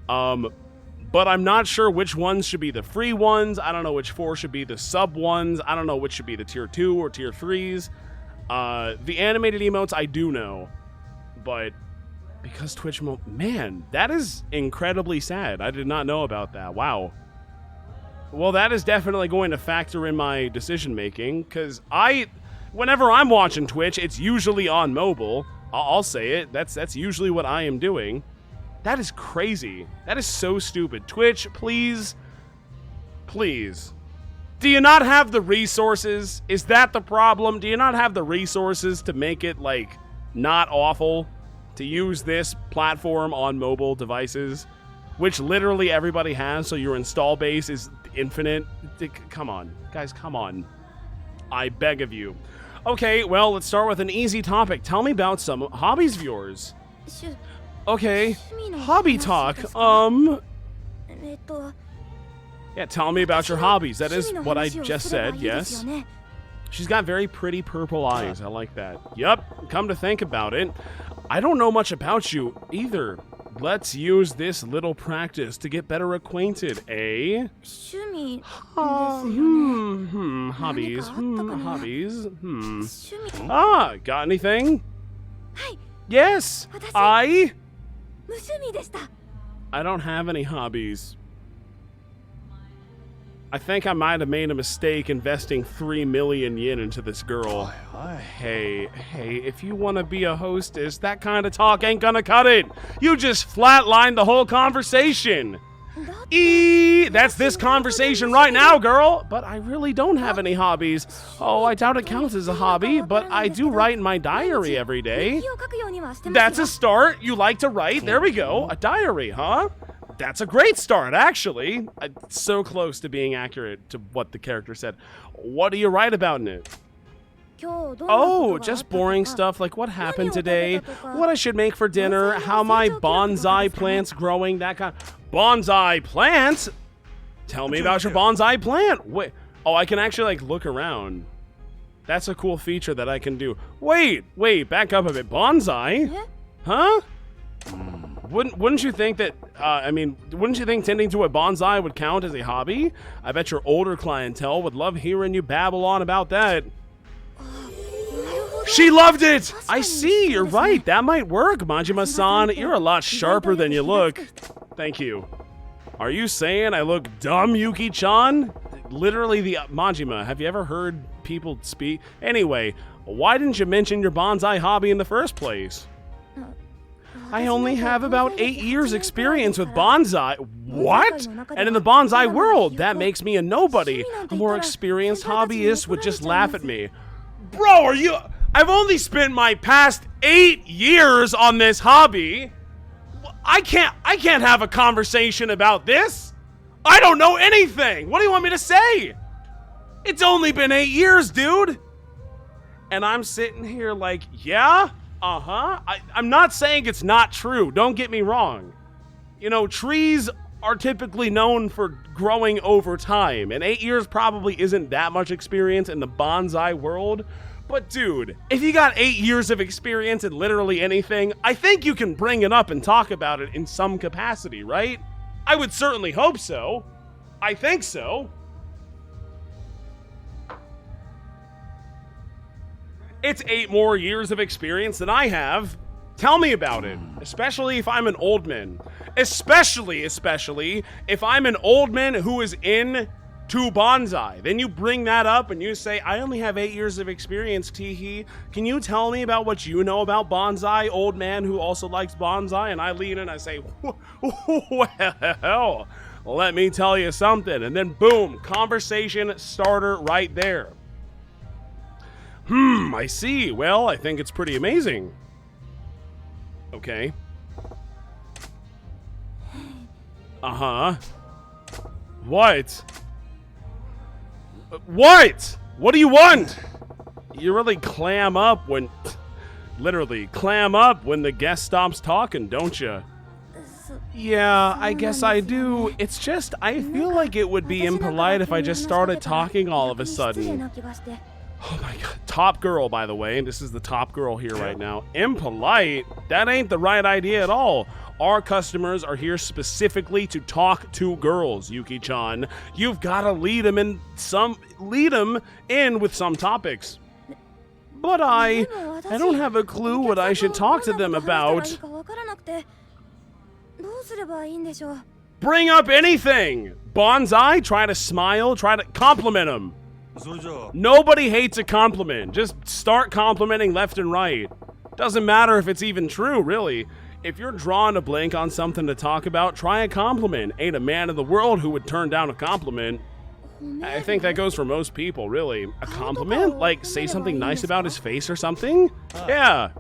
S1: But I'm not sure which ones should be the free ones. I don't know which 4 should be the sub ones. I don't know which should be the tier 2 or tier 3s. The animated emotes I do know. But because Twitch... Man, that is incredibly sad. I did not know about that. Wow. Well, that is definitely going to factor in my decision-making. Because whenever I'm watching Twitch, it's usually on mobile. I'll say it. That's usually what I am doing. That is crazy. That is so stupid. Twitch, please. Please. Do you not have the resources? Is that the problem? Do you not have the resources to make it, like, not awful? To use this platform on mobile devices? Which literally everybody has, so your install base is infinite. Come on. Guys, come on. I beg of you. Okay, well, let's start with an easy topic. Tell me about some hobbies of yours. Okay, hobby talk. Yeah, tell me about your hobbies. That is what I just said, yes. She's got very pretty purple eyes. I like that. Yup, come to think about it, I don't know much about you either. Let's use this little practice to get better acquainted, eh?
S4: 趣味ですよ
S1: Hobbies.
S4: 何かあったかな
S1: Hobbies.
S4: 趣味
S1: Ah, got anything?
S4: はい
S1: Yes,
S4: 私
S1: I
S4: 無趣味でした
S1: don't have any hobbies. I think I might have made a mistake investing 3 million yen into this girl. Hey, if you want to be a hostess, that kind of talk ain't gonna cut it. You just flatlined the whole conversation. That's this conversation right now, girl. But I really don't have any hobbies. Oh, I doubt it counts as a hobby, but I do write in my diary every day.
S4: 日記を書くようにはしてます
S1: That's
S4: よ
S1: a start. You like to write. There we go. A diary, huh? That's a great start, actually. So close to being accurate to what the character said. What do you write about in it?
S4: 今日どんなこと
S1: Oh,
S4: があった
S1: just
S4: とか
S1: boring stuff like what happened today,
S4: 何を食べたとか
S1: what I should make for dinner, how my bonsai plant's growing, that kind. Bonsai plants? Tell me about your bonsai plant. Wait. Oh, I can actually like look around. That's a cool feature that I can do. Wait, back up a bit. Bonsai?
S4: え
S1: Huh? Wouldn't you think that, wouldn't you think tending to a bonsai would count as a hobby? I bet your older clientele would love hearing you babble on about that.
S4: なるほど
S1: She loved it! I see, you're right. That might work, Majima-san. You're a lot sharper than you look. Thank you. Are you saying I look dumb, Yuki-chan? Literally the Majima. Have you ever heard people speak? Anyway, why didn't you mention your bonsai hobby in the first place? I only have about 8 years experience with bonsai. What? And in the bonsai world, that makes me a nobody. A more experienced hobbyist would just laugh at me. Bro, are you... I've only spent my past 8 years on this hobby. I can't have a conversation about this. I don't know anything. What do you want me to say? It's only been 8 years, dude. And I'm sitting here like, yeah? Uh-huh. I'm not saying it's not true. Don't get me wrong. You know, trees are typically known for growing over time, and 8 years probably isn't that much experience in the bonsai world. But dude, if you got 8 years of experience in literally anything, I think you can bring it up and talk about it in some capacity, right? I would certainly hope so. I think so. It's 8 more years of experience than I have. Tell me about it, especially if I'm an old man. Especially if I'm an old man who is into bonsai. Then you bring that up and you say, I only have 8 years of experience, teehee. Can you tell me about what you know about bonsai, old man who also likes bonsai? And I lean in and I say, well, let me tell you something. And then boom, conversation starter right there. I see. Well, I think it's pretty amazing. Okay. Uh-huh. What? What? What do you want? You really clam up when... Literally, clam up when the guest stops talking, don't you? Yeah, I guess I do. It's just, I feel like it would be impolite if I just started talking all of a sudden. Oh my god. Top girl, by the way. This is the top girl here right now. Impolite? That ain't the right idea at all. Our customers are here specifically to talk to girls, Yuki-chan. You've got to lead them in with some topics. But I don't have a clue what I should talk to them about. Bring up anything. Bonsai, try to smile, try to compliment them. Nobody hates a compliment. Just start complimenting left and right. Doesn't matter if it's even true, really. If you're drawing a blank on something to talk about, try a compliment. Ain't a man in the world who would turn down a compliment. I think that goes for most people, really. A compliment? Like, say something nice about his face or something? Yeah.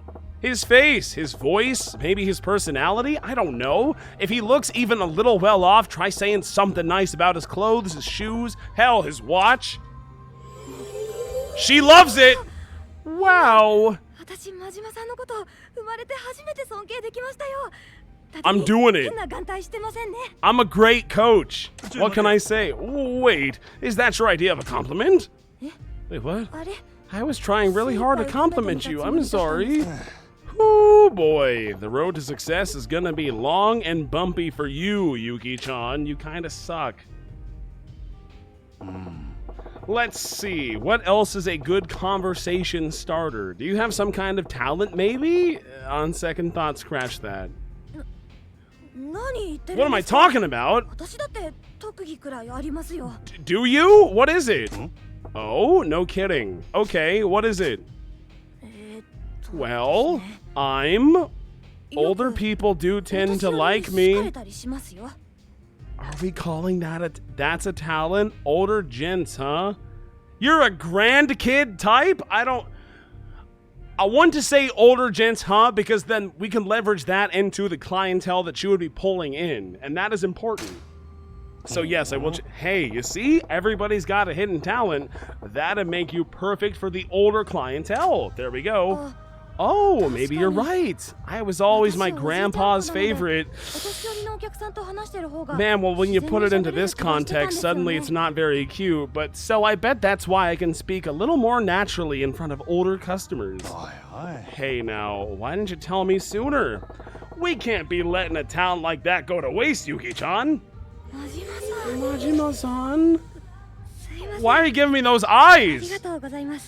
S1: His face, his voice, maybe his personality, I don't know. If he looks even a little well off, try saying something nice about his clothes, his shoes, hell, his watch. She loves it! Wow. I'm doing it. I'm a great coach. What can I say? Wait, is that your idea of a compliment? Wait, what? I was trying really hard to compliment you. I'm sorry. Oh boy, the road to success is gonna be long and bumpy for you, Yuki-chan. You kinda suck. Let's see, what else is a good conversation starter? Do you have some kind of talent, maybe? On second thought, scratch that. What am I talking about? Do you? What is it? Oh, no kidding. Okay, what is it? Well, older people do tend to like me. Are we calling that that's a talent? Older gents, huh? You're a grand kid type? I want to say older gents, huh? Because then we can leverage that into the clientele that you would be pulling in. And that is important. So yes, I will. Hey, you see? Everybody's got a hidden talent. That'd make you perfect for the older clientele. There we go. Oh, maybe you're right. I was always my grandpa's favorite. Man, well, when you put it into this context, suddenly it's not very cute. But so I bet that's why I can speak a little more naturally in front of older customers. Hey now, why didn't you tell me sooner? We can't be letting a talent like that go to waste, Yuki-chan. Majima-san? Why are you giving me those eyes?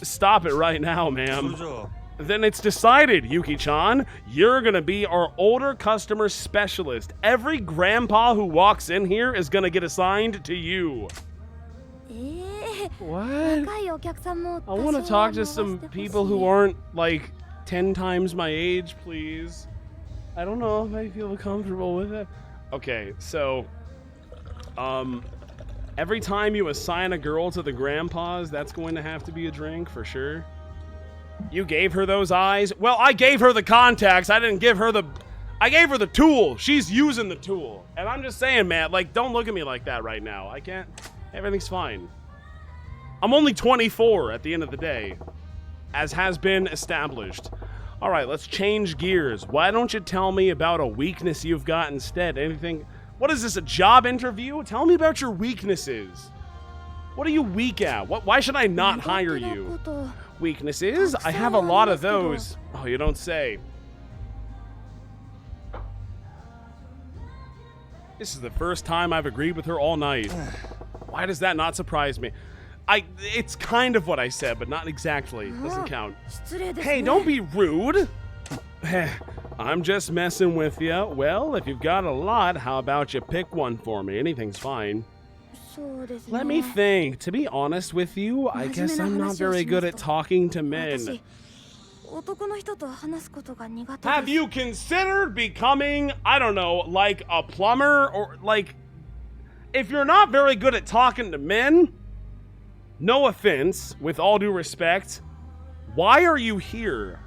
S1: Stop it right now, ma'am. Then it's decided, Yuki-chan. You're gonna be our older customer specialist. Every grandpa who walks in here is gonna get assigned to you. What? I want to talk to some people who aren't, like, 10 times my age, please. I don't know if I feel comfortable with it. Okay, so, every time you assign a girl to the grandpas, that's going to have to be a drink, for sure. You gave her those eyes? Well, I gave her the contacts. I didn't give her I gave her the tool. She's using the tool. And I'm just saying, man, like, don't look at me like that right now. I can't. Everything's fine. I'm only 24 at the end of the day, as has been established. All right, let's change gears. Why don't you tell me about a weakness you've got instead? Anything? What is this, a job interview? Tell me about your weaknesses. What are you weak at? Why should I not hire you? Weaknesses? I have a lot of those. Oh, you don't say. This is the first time I've agreed with her all night. Why does that not surprise me? It's kind of what I said, but not exactly. Doesn't count. Hey, don't be rude. I'm just messing with you. Well, if you've got a lot, how about you pick one for me? Anything's fine. Let me think. To be honest with you, I guess I'm not very good at talking to men. Have you considered becoming, I don't know, like a plumber? Or like, if you're not very good at talking to men, no offense, with all due respect, why are you here?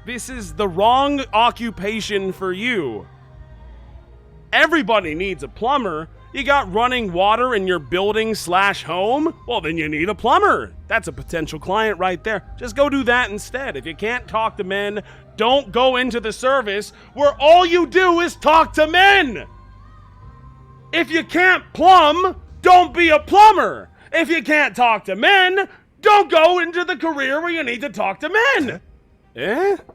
S1: This is the wrong occupation for you. Everybody needs a plumber. You got running water in your building/home? Well, then you need a plumber. That's a potential client right there. Just go do that instead. If you can't talk to men, don't go into the service where all you do is talk to men. If you can't plumb, don't be a plumber. If you can't talk to men, don't go into the career where you need to talk to men.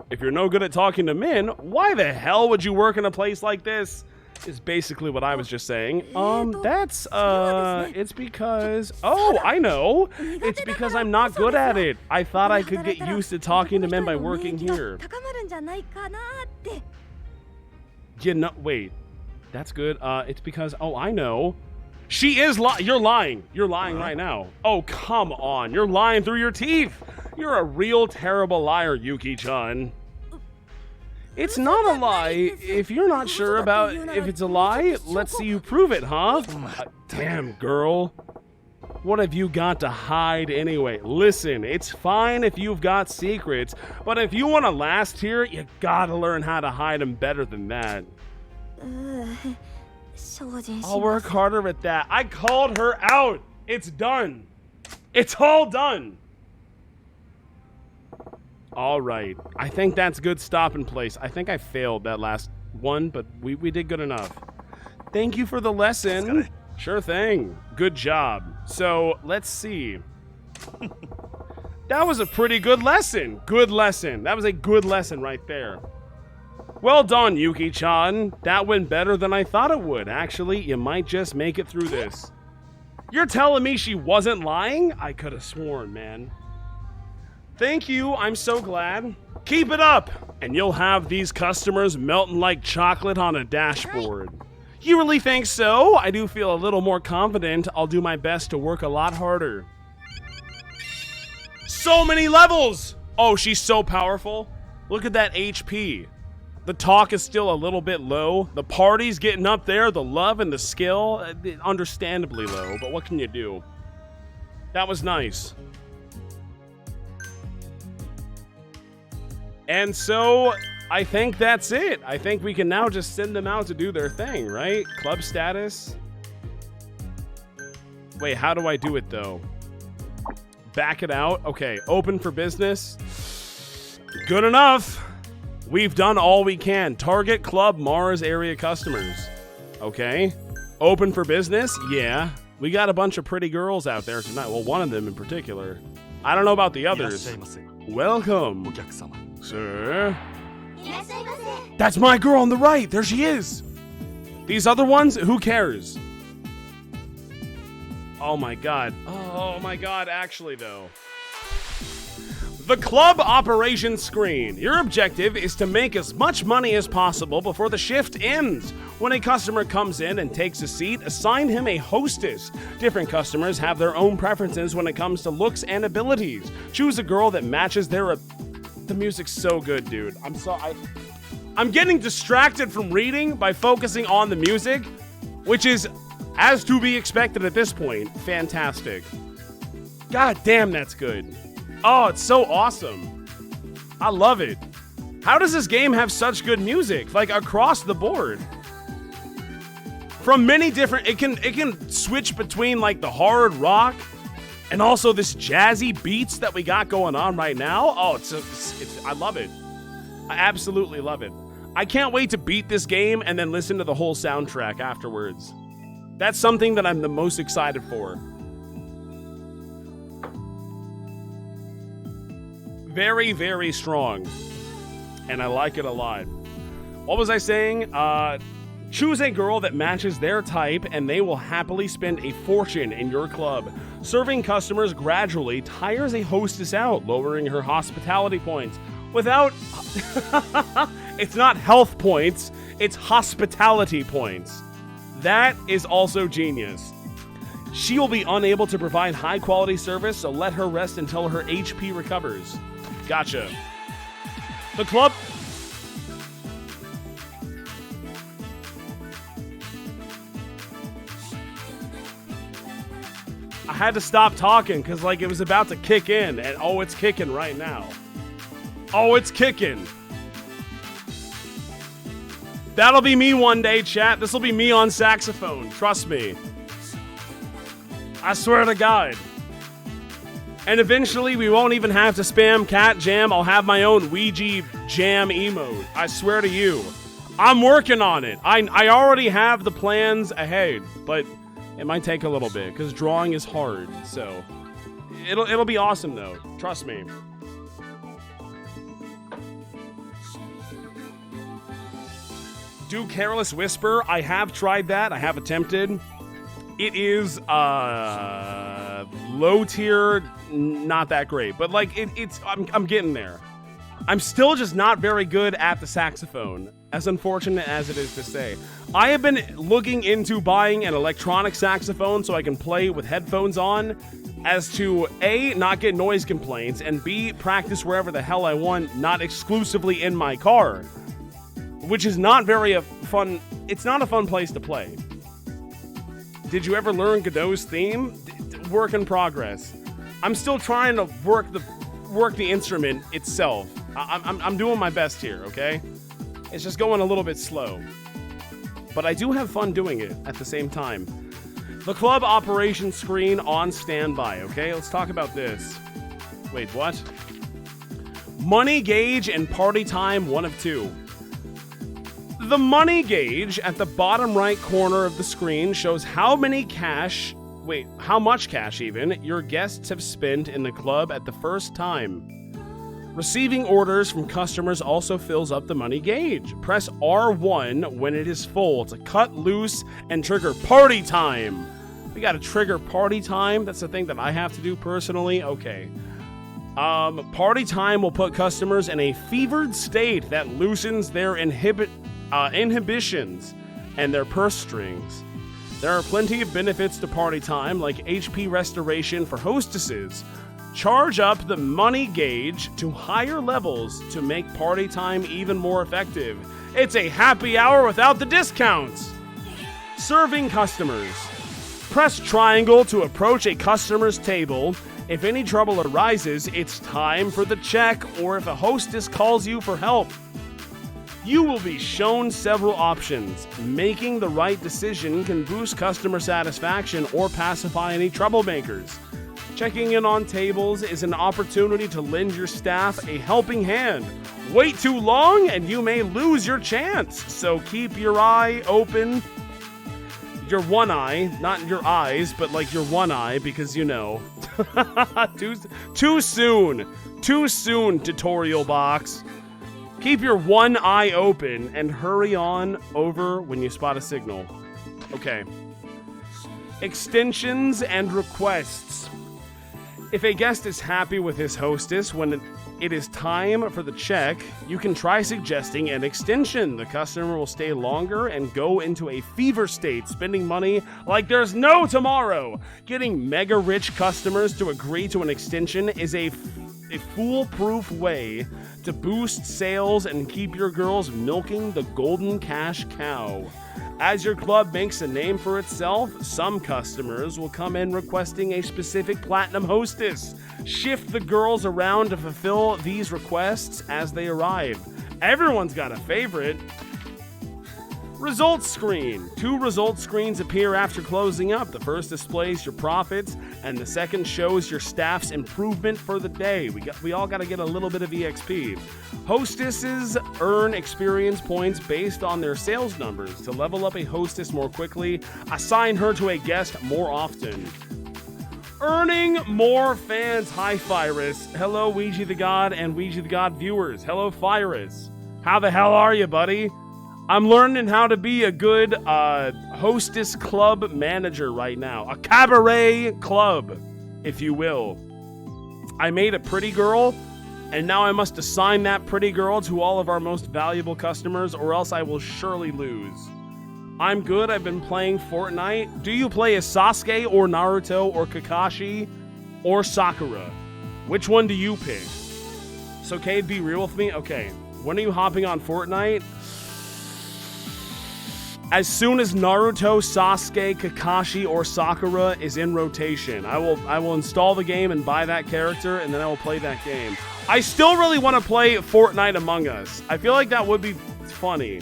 S1: If you're no good at talking to men, why the hell would you work in a place like this? Is basically what I was just saying. It's because, oh, I know. It's because I'm not good at it. I thought I could get used to talking to men by working here. You know, wait, that's good. It's because, oh, I know. She is you're lying. You're lying right now. Oh, come on. You're lying through your teeth. You're a real terrible liar, Yuki-chan. It's not a lie. If you're not sure about if it's a lie, let's see you prove it, huh? Damn, girl. What have you got to hide anyway? Listen, it's fine if you've got secrets, but if you want to last here, you gotta learn how to hide them better than that. I'll work harder at that. I called her out. It's done. It's all done. All right. I think that's good stopping place. I think I failed that last one, but we did good enough. Thank you for the lesson. Sure thing. Good job. So, let's see. That was a pretty good lesson. Good lesson. That was a good lesson right there. Well done, Yuki-chan. That went better than I thought it would. Actually, you might just make it through this. You're telling me she wasn't lying? I could have sworn, man. Thank you, I'm so glad. Keep it up, and you'll have these customers melting like chocolate on a dashboard. You really think so? I do feel a little more confident. I'll do my best to work a lot harder. So many levels! Oh, she's so powerful. Look at that HP. The talk is still a little bit low. The party's getting up there. The love and the skill, understandably low, but what can you do? That was nice. And so, I think that's it. I think we can now just send them out to do their thing, right? Club status. Wait, how do I do it, though? Back it out. Okay, open for business. Good enough. We've done all we can. Target Club Mars area customers. Okay. Open for business? Yeah. We got a bunch of pretty girls out there tonight. Well, one of them in particular. I don't know about the others. Welcome, sir. That's my girl on the right. There she is. These other ones, who cares? Oh my god. Oh my god, actually though. The club operations screen. Your objective is to make as much money as possible before the shift ends. When a customer comes in and takes a seat, assign him a hostess. Different customers have their own preferences when it comes to looks and abilities. Choose a girl that matches their... The music's so good, dude. I'm getting distracted from reading by focusing on the music, which is, as to be expected at this point, fantastic. God damn, that's good. Oh, it's so awesome. I love it. How does this game have such good music? Like, across the board. From many different... It can switch between, like, the hard rock and also this jazzy beats that we got going on right now. Oh, I love it. I absolutely love it. I can't wait to beat this game and then listen to the whole soundtrack afterwards. That's something that I'm the most excited for. Very, very strong. And I like it a lot. What was I saying? Choose a girl that matches their type and they will happily spend a fortune in your club. Serving customers gradually tires a hostess out, lowering her hospitality points. Without... It's not health points, it's hospitality points. That is also genius. She will be unable to provide high-quality service, so let her rest until her HP recovers. Gotcha. The club... I had to stop talking because, like, it was about to kick in, and oh, it's kicking right now. Oh, it's kicking. That'll be me one day, chat. This will be me on saxophone. Trust me. I swear to God. And eventually, we won't even have to spam Cat Jam. I'll have my own Ouija Jam emote. I swear to you. I'm working on it. I already have the plans ahead, but it might take a little bit because drawing is hard. So it'll be awesome though. Trust me. Do Careless Whisper. I have tried that. I have attempted. It is low tier, not that great, but like I'm getting there. I'm still just not very good at the saxophone, as unfortunate as it is to say. I have been looking into buying an electronic saxophone so I can play with headphones on, as to A, not get noise complaints, and B, practice wherever the hell I want, not exclusively in my car, which is not very fun. It's not a fun place to play. Did you ever learn Godot's theme? Work in progress. I'm still trying to work the instrument itself. I'm doing my best here, okay? It's just going a little bit slow. But I do have fun doing it at the same time. The club operation screen on standby, okay? Let's talk about this. Wait, what? Money gauge and party time, 1 of 2. The money gauge at the bottom right corner of the screen shows how much cash even, your guests have spent in the club at the first time. Receiving orders from customers also fills up the money gauge. Press R1 when it is full to cut loose and trigger party time. We got to trigger party time. That's the thing that I have to do personally. Okay. Party time will put customers in a fevered state that loosens their inhibitions and their purse strings. There are plenty of benefits to party time, like HP restoration for hostesses. Charge up the money gauge to higher levels to make party time even more effective. It's a happy hour without the discounts. Serving customers. Press triangle to approach a customer's table. If any trouble arises, it's time for the check, or if a hostess calls you for help. You will be shown several options. Making the right decision can boost customer satisfaction or pacify any troublemakers. Checking in on tables is an opportunity to lend your staff a helping hand. Wait too long and you may lose your chance, so keep your eye open. Your one eye, not your eyes, but like your one eye, because you know. Too soon, tutorial box. Keep your one eye open and hurry on over when you spot a signal. Okay. Extensions and requests. If a guest is happy with his hostess when it is time for the check, you can try suggesting an extension. The customer will stay longer and go into a fever state, spending money like there's no tomorrow. Getting mega rich customers to agree to an extension is a foolproof way to boost sales and keep your girls milking the golden cash cow. As your club makes a name for itself, some customers will come in requesting a specific platinum hostess. Shift the girls around to fulfill these requests as they arrive. Everyone's got a favorite. Results screen. 2 results screens appear after closing up. The first displays your profits, and the second shows your staff's improvement for the day. We all got to get a little bit of EXP. Hostesses earn experience points based on their sales numbers. To level up a hostess more quickly, assign her to a guest more often. Earning more fans. Hi, Fyrus. Hello, Ouija the God and Ouija the God viewers. Hello, Fyrus. How the hell are you, buddy? I'm learning how to be a good hostess club manager right now. A cabaret club, if you will. I made a pretty girl, and now I must assign that pretty girl to all of our most valuable customers, or else I will surely lose. I'm good. I've been playing Fortnite. Do you play as Sasuke or Naruto or Kakashi or Sakura? Which one do you pick? So, Cade, be real with me? Okay. When are you hopping on Fortnite? As soon as Naruto, Sasuke, Kakashi, or Sakura is in rotation, I will install the game and buy that character, and then I will play that game. I still really want to play Fortnite Among Us. I feel like that would be funny.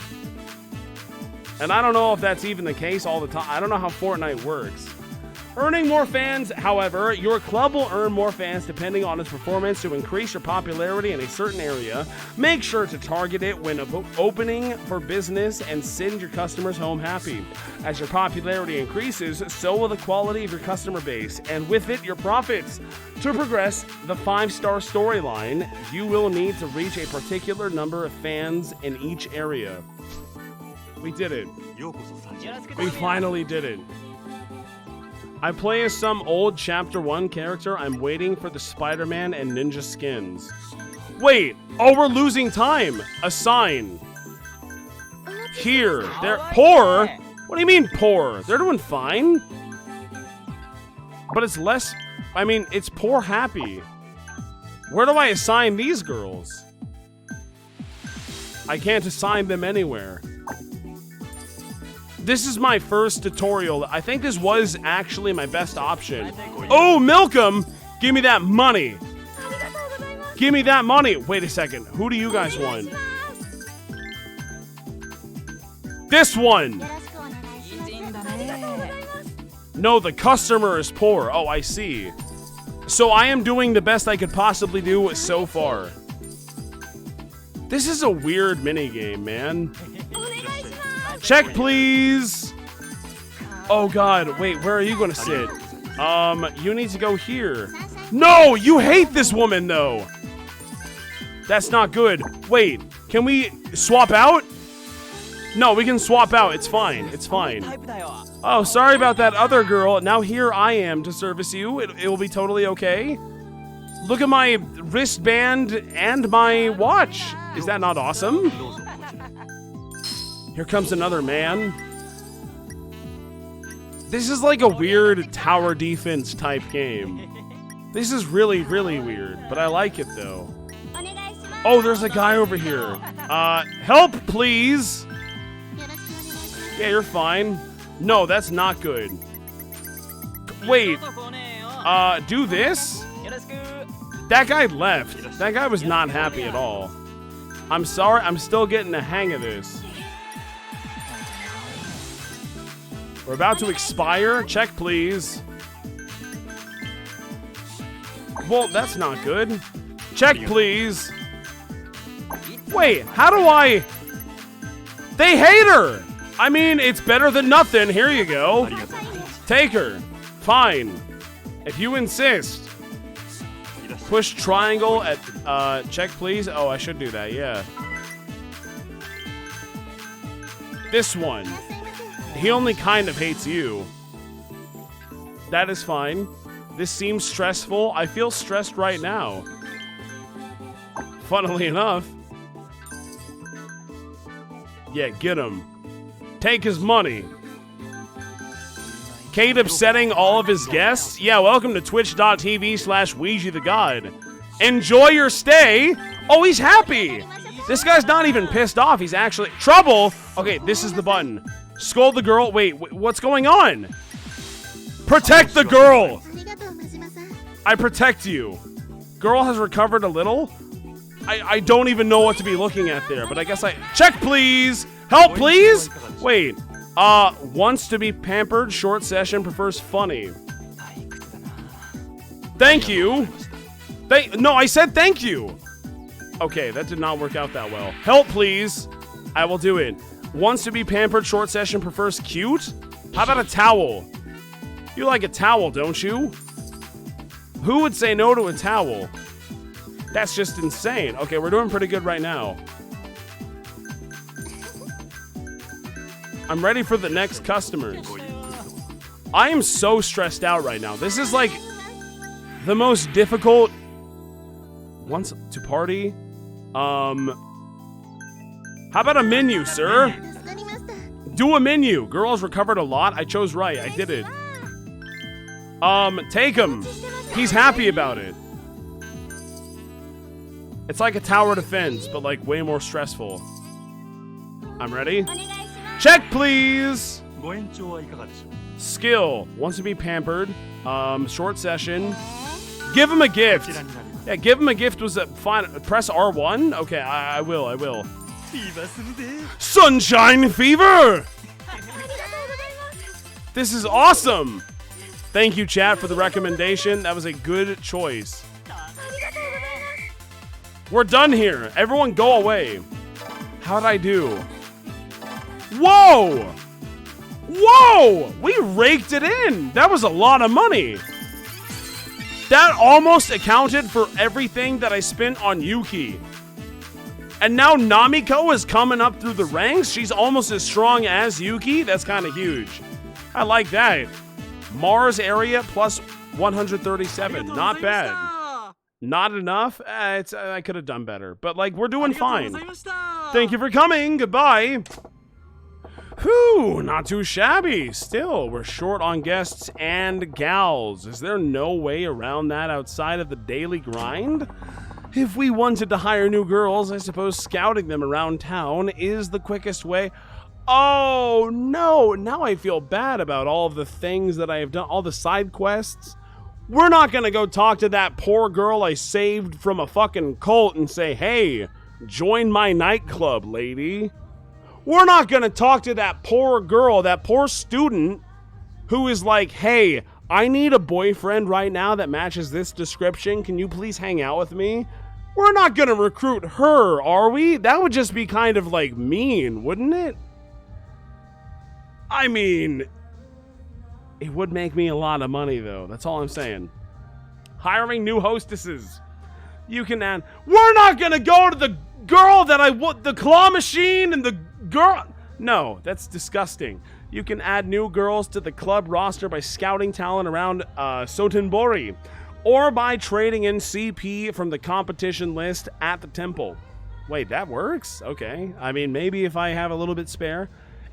S1: And I don't know if that's even the case all the time. I don't know how Fortnite works. Earning more fans, however, your club will earn more fans depending on its performance to increase your popularity in a certain area. Make sure to target it when opening for business and send your customers home happy. As your popularity increases, so will the quality of your customer base, and with it, your profits. To progress the 5-star storyline, you will need to reach a particular number of fans in each area. We did it. We finally did it. I play as some old Chapter 1 character. I'm waiting for the Spider-Man and Ninja skins. Wait! Oh, we're losing time! Assign. Here. They're poor? What do you mean poor? They're doing fine. But it's less... I mean, it's poor happy. Where do I assign these girls? I can't assign them anywhere. This is my first tutorial. I think this was actually my best option. Oh, Milkum! Give me that money! Give me that money! Wait a second. Who do you guys want? This one! No, the customer is poor. Oh, I see. So I am doing the best I could possibly do so far. This is a weird minigame, man. Check, please. Oh God, wait, where are you gonna sit? You need to go here. No, you hate this woman though. That's not good. Wait, can we swap out? No, we can swap out. It's fine. It's fine. Oh, sorry about that other girl. Now here I am to service you. It will be totally okay. Look at my wristband and my watch. Is that not awesome? Here comes another man. This is like a weird tower defense type game. This is really, really weird, but I like it though. Oh, there's a guy over here. Help, please. Yeah, you're fine. No, that's not good. Wait. Do this? That guy left. That guy was not happy at all. I'm sorry, I'm still getting the hang of this. We're about to expire. Check, please. Well, that's not good. Check, please. Wait, how do I... They hate her! I mean, it's better than nothing. Here you go. Take her. Fine. If you insist. Push triangle at, check, please. Oh, I should do that, yeah. This one. He only kind of hates you. That is fine. This seems stressful. I feel stressed right now. Funnily enough. Yeah, get him. Take his money. Kate upsetting all of his guests? Yeah, welcome to twitch.tv/WeegeeTheGod. Enjoy your stay. Oh, he's happy. This guy's not even pissed off. He's actually... Trouble! Okay, this is the button. Scold the girl. Wait, what's going on? Protect the girl! I protect you. Girl has recovered a little. I don't even know what to be looking at there, but I guess I... Check, please! Help, please! Wait. Wants to be pampered, short session, prefers funny. Thank you. No, I said thank you. Okay, that did not work out that well. Help, please. I will do it. Wants to be pampered, short session, prefers cute? How about a towel? You like a towel, don't you? Who would say no to a towel? That's just insane. Okay, we're doing pretty good right now. I'm ready for the next customers. I am so stressed out right now. This is like the most difficult once to party. How about a menu, sir? Do a menu. Girls recovered a lot. I chose right. I did it. Take him. He's happy about it. It's like a tower defense, but like way more stressful. I'm ready. Check, please. Skill. Wants to be pampered. Short session. Give him a gift. Yeah, give him a gift was a fine. Press R1? Okay, I will. Sunshine fever! This is awesome! Thank you, chat, for the recommendation. That was a good choice. We're done here. Everyone go away. How'd I do? Whoa! Whoa! We raked it in. That was a lot of money. That almost accounted for everything that I spent on Yuki. And now Namiko is coming up through the ranks. She's almost as strong as Yuki. That's kind of huge. I like that. Mars area plus 137. Not bad. Not enough? I could have done better. But, like, we're doing fine. Thank you for coming. Goodbye. Whew, not too shabby. Still, we're short on guests and gals. Is there no way around that outside of the daily grind? If we wanted to hire new girls, I suppose scouting them around town is the quickest way. Oh, no. Now I feel bad about all of the things that I have done, all the side quests. We're not gonna go talk to that poor girl I saved from a fucking cult and say, hey, join my nightclub, lady. We're not gonna talk to that poor girl, that poor student who is like, hey, I need a boyfriend right now that matches this description. Can you please hang out with me? We're not gonna recruit her, are we? That would just be kind of like mean, wouldn't it? I mean, it would make me a lot of money though. That's all I'm saying. Hiring new hostesses. You can add, we're not gonna go to the girl that the claw machine and the girl. No, that's disgusting. You can add new girls to the club roster by scouting talent around Sotenbori, or by trading in CP from the competition list at the temple. Wait, that works? Okay. I mean, maybe if I have a little bit spare.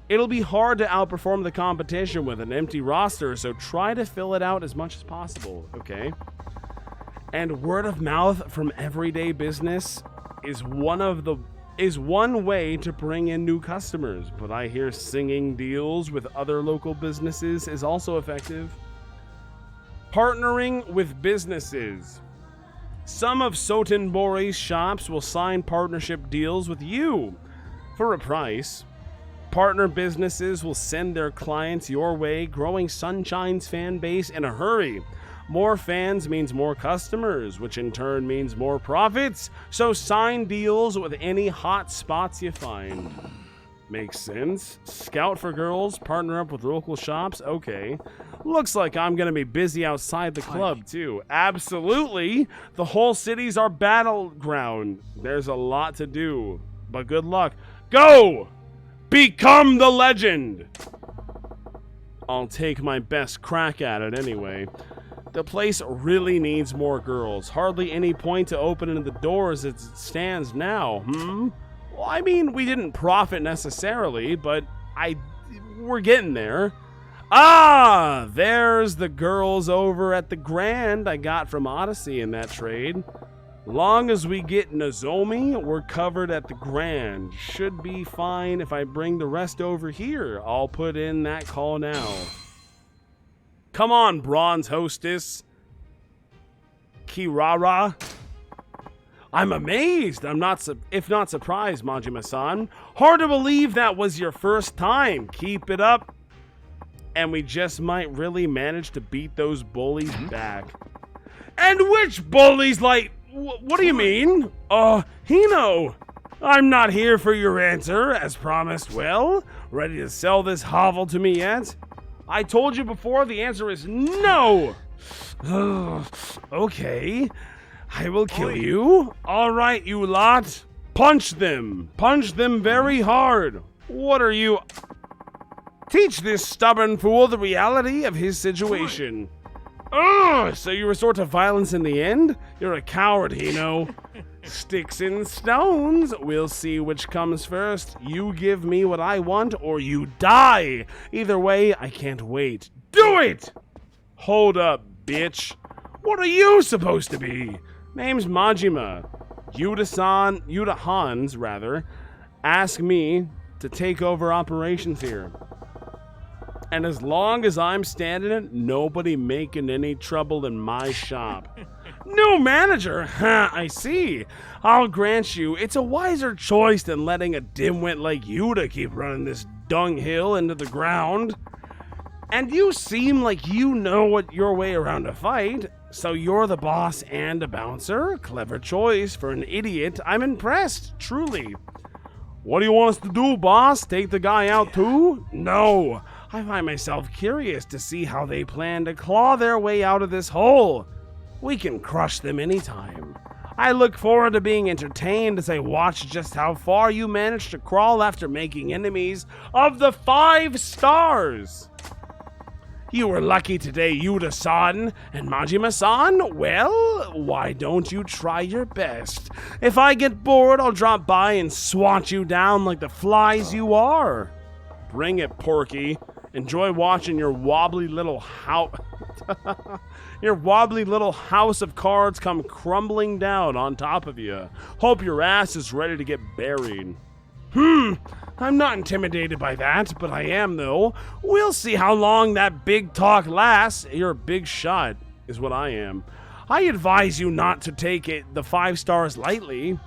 S1: It'll be hard to outperform the competition with an empty roster, so try to fill it out as much as possible, okay? And word of mouth from everyday business is one way to bring in new customers, but I hear singing deals with other local businesses is also effective. Partnering with businesses. Some of Sotenbori's shops will sign partnership deals with you for a price. Partner businesses will send their clients your way, growing Sunshine's fan base in a hurry. More fans means more customers, which in turn means more profits, so sign deals with any hot spots you find. Makes sense. Scout for girls, partner up with local shops, okay. Looks like I'm gonna be busy outside the club, too. Absolutely! The whole city's our battleground. There's a lot to do, but good luck. Go! Become the legend! I'll take my best crack at it anyway. The place really needs more girls. Hardly any point to opening the doors as it stands now, Well, I mean, we didn't profit necessarily, but we're getting there. Ah, there's the girls over at the Grand I got from Odyssey in that trade. Long as we get Nozomi, we're covered at the Grand. Should be fine if I bring the rest over here. I'll put in that call now. Come on, Bronze Hostess. Kirara. I'm amazed. I'm not surprised, Majima-san. Hard to believe that was your first time. Keep it up. And we just might really manage to beat those bullies back. And which bullies, like... What do you mean? Hino. I'm not here for your answer, as promised. Well, ready to sell this hovel to me yet? I told you before, the answer is no. Okay. I will kill you. All right, you lot. Punch them. Punch them very hard. What are you... Teach this stubborn fool the reality of his situation. So you resort to violence in the end? You're a coward, Hino. Sticks and stones. We'll see which comes first. You give me what I want, or you die. Either way, I can't wait. Do it! Hold up, bitch. What are you supposed to be? Name's Majima. Yuda-Hans, rather, asked me to take over operations here. And as long as I'm standing it, nobody making any trouble in my shop. New manager? Ha, I see. I'll grant you, it's a wiser choice than letting a dimwit like you to keep running this dunghill into the ground. And you seem like you know your way around a fight, so you're the boss and a bouncer? Clever choice for an idiot. I'm impressed, truly. What do you want us to do, boss? Take the guy out too? No. I find myself curious to see how they plan to claw their way out of this hole. We can crush them anytime. I look forward to being entertained as I watch just how far you manage to crawl after making enemies of the 5 stars. You were lucky today, Yuda-san and Majima-san. Well, why don't you try your best? If I get bored, I'll drop by and swat you down like the flies you are. Bring it, Porky. Enjoy watching your wobbly little house of cards come crumbling down on top of you. Hope your ass is ready to get buried. I'm not intimidated by that, but I am, though. We'll see how long that big talk lasts. You're a big shot, is what I am. I advise you not to take the 5 stars lightly.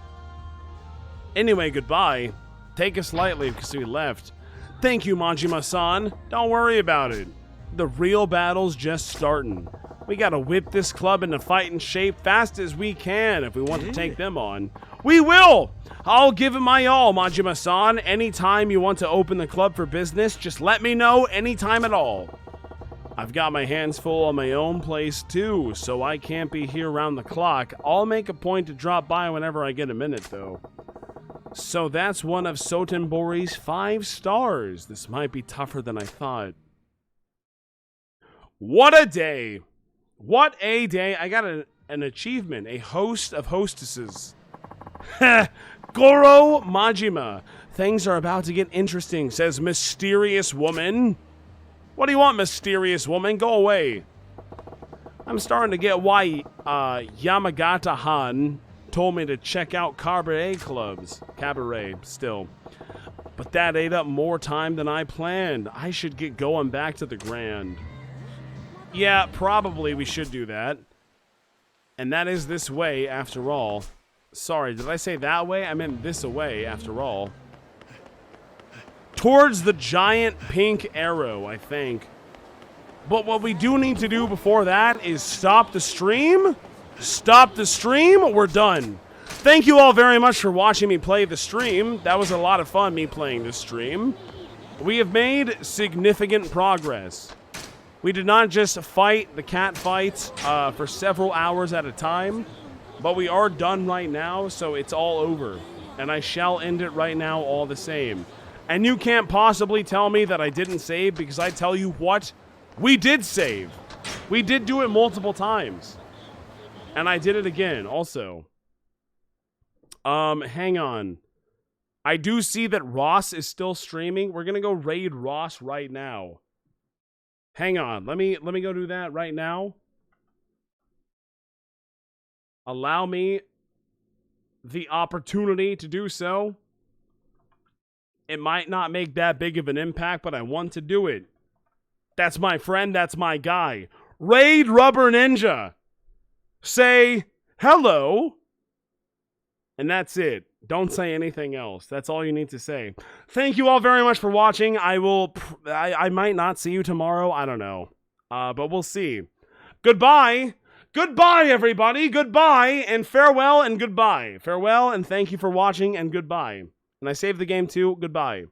S1: Anyway, goodbye. Take us lightly because we left. Thank you, Majima-san. Don't worry about it. The real battle's just starting. We gotta whip this club into fighting shape fast as we can if we want to take them on. We will! I'll give it my all, Majima-san. Anytime you want to open the club for business, just let me know anytime at all. I've got my hands full on my own place too, so I can't be here around the clock. I'll make a point to drop by whenever I get a minute, though. So that's one of Sotenbori's 5 stars. This might be tougher than I thought. What a day! What a day! I got an achievement, a host of hostesses. Goro Majima. Things are about to get interesting, says Mysterious Woman. What do you want, Mysterious Woman? Go away. I'm starting to get why Yamagata-han told me to check out Cabaret clubs. Cabaret, still. But that ate up more time than I planned. I should get going back to the Grand. Yeah, probably we should do that. And that is this way, after all. Sorry, did I say that way? I meant this way, after all. Towards the giant pink arrow, I think. But what we do need to do before that is stop the stream. Stop the stream. We're done. Thank you all very much for watching me play the stream. That was a lot of fun, me playing this stream. We have made significant progress. We did not just fight the cat fights for several hours at a time, but we are done right now, so it's all over. And I shall end it right now all the same. And you can't possibly tell me that I didn't save, because I tell you what, we did save. We did do it multiple times. And I did it again, also. Hang on. I do see that Ross is still streaming. We're gonna go raid Ross right now. Hang on, let me go do that right now. Allow me the opportunity to do so. It might not make that big of an impact, but I want to do it. That's my friend, that's my guy. Raid Rubber Ninja. Say hello. And that's it. Don't say anything else. That's all you need to say. Thank you all very much for watching. I might not see you tomorrow. I don't know. But we'll see. Goodbye. Goodbye, everybody. Goodbye and farewell and goodbye. Farewell and thank you for watching and goodbye. And I saved the game too. Goodbye.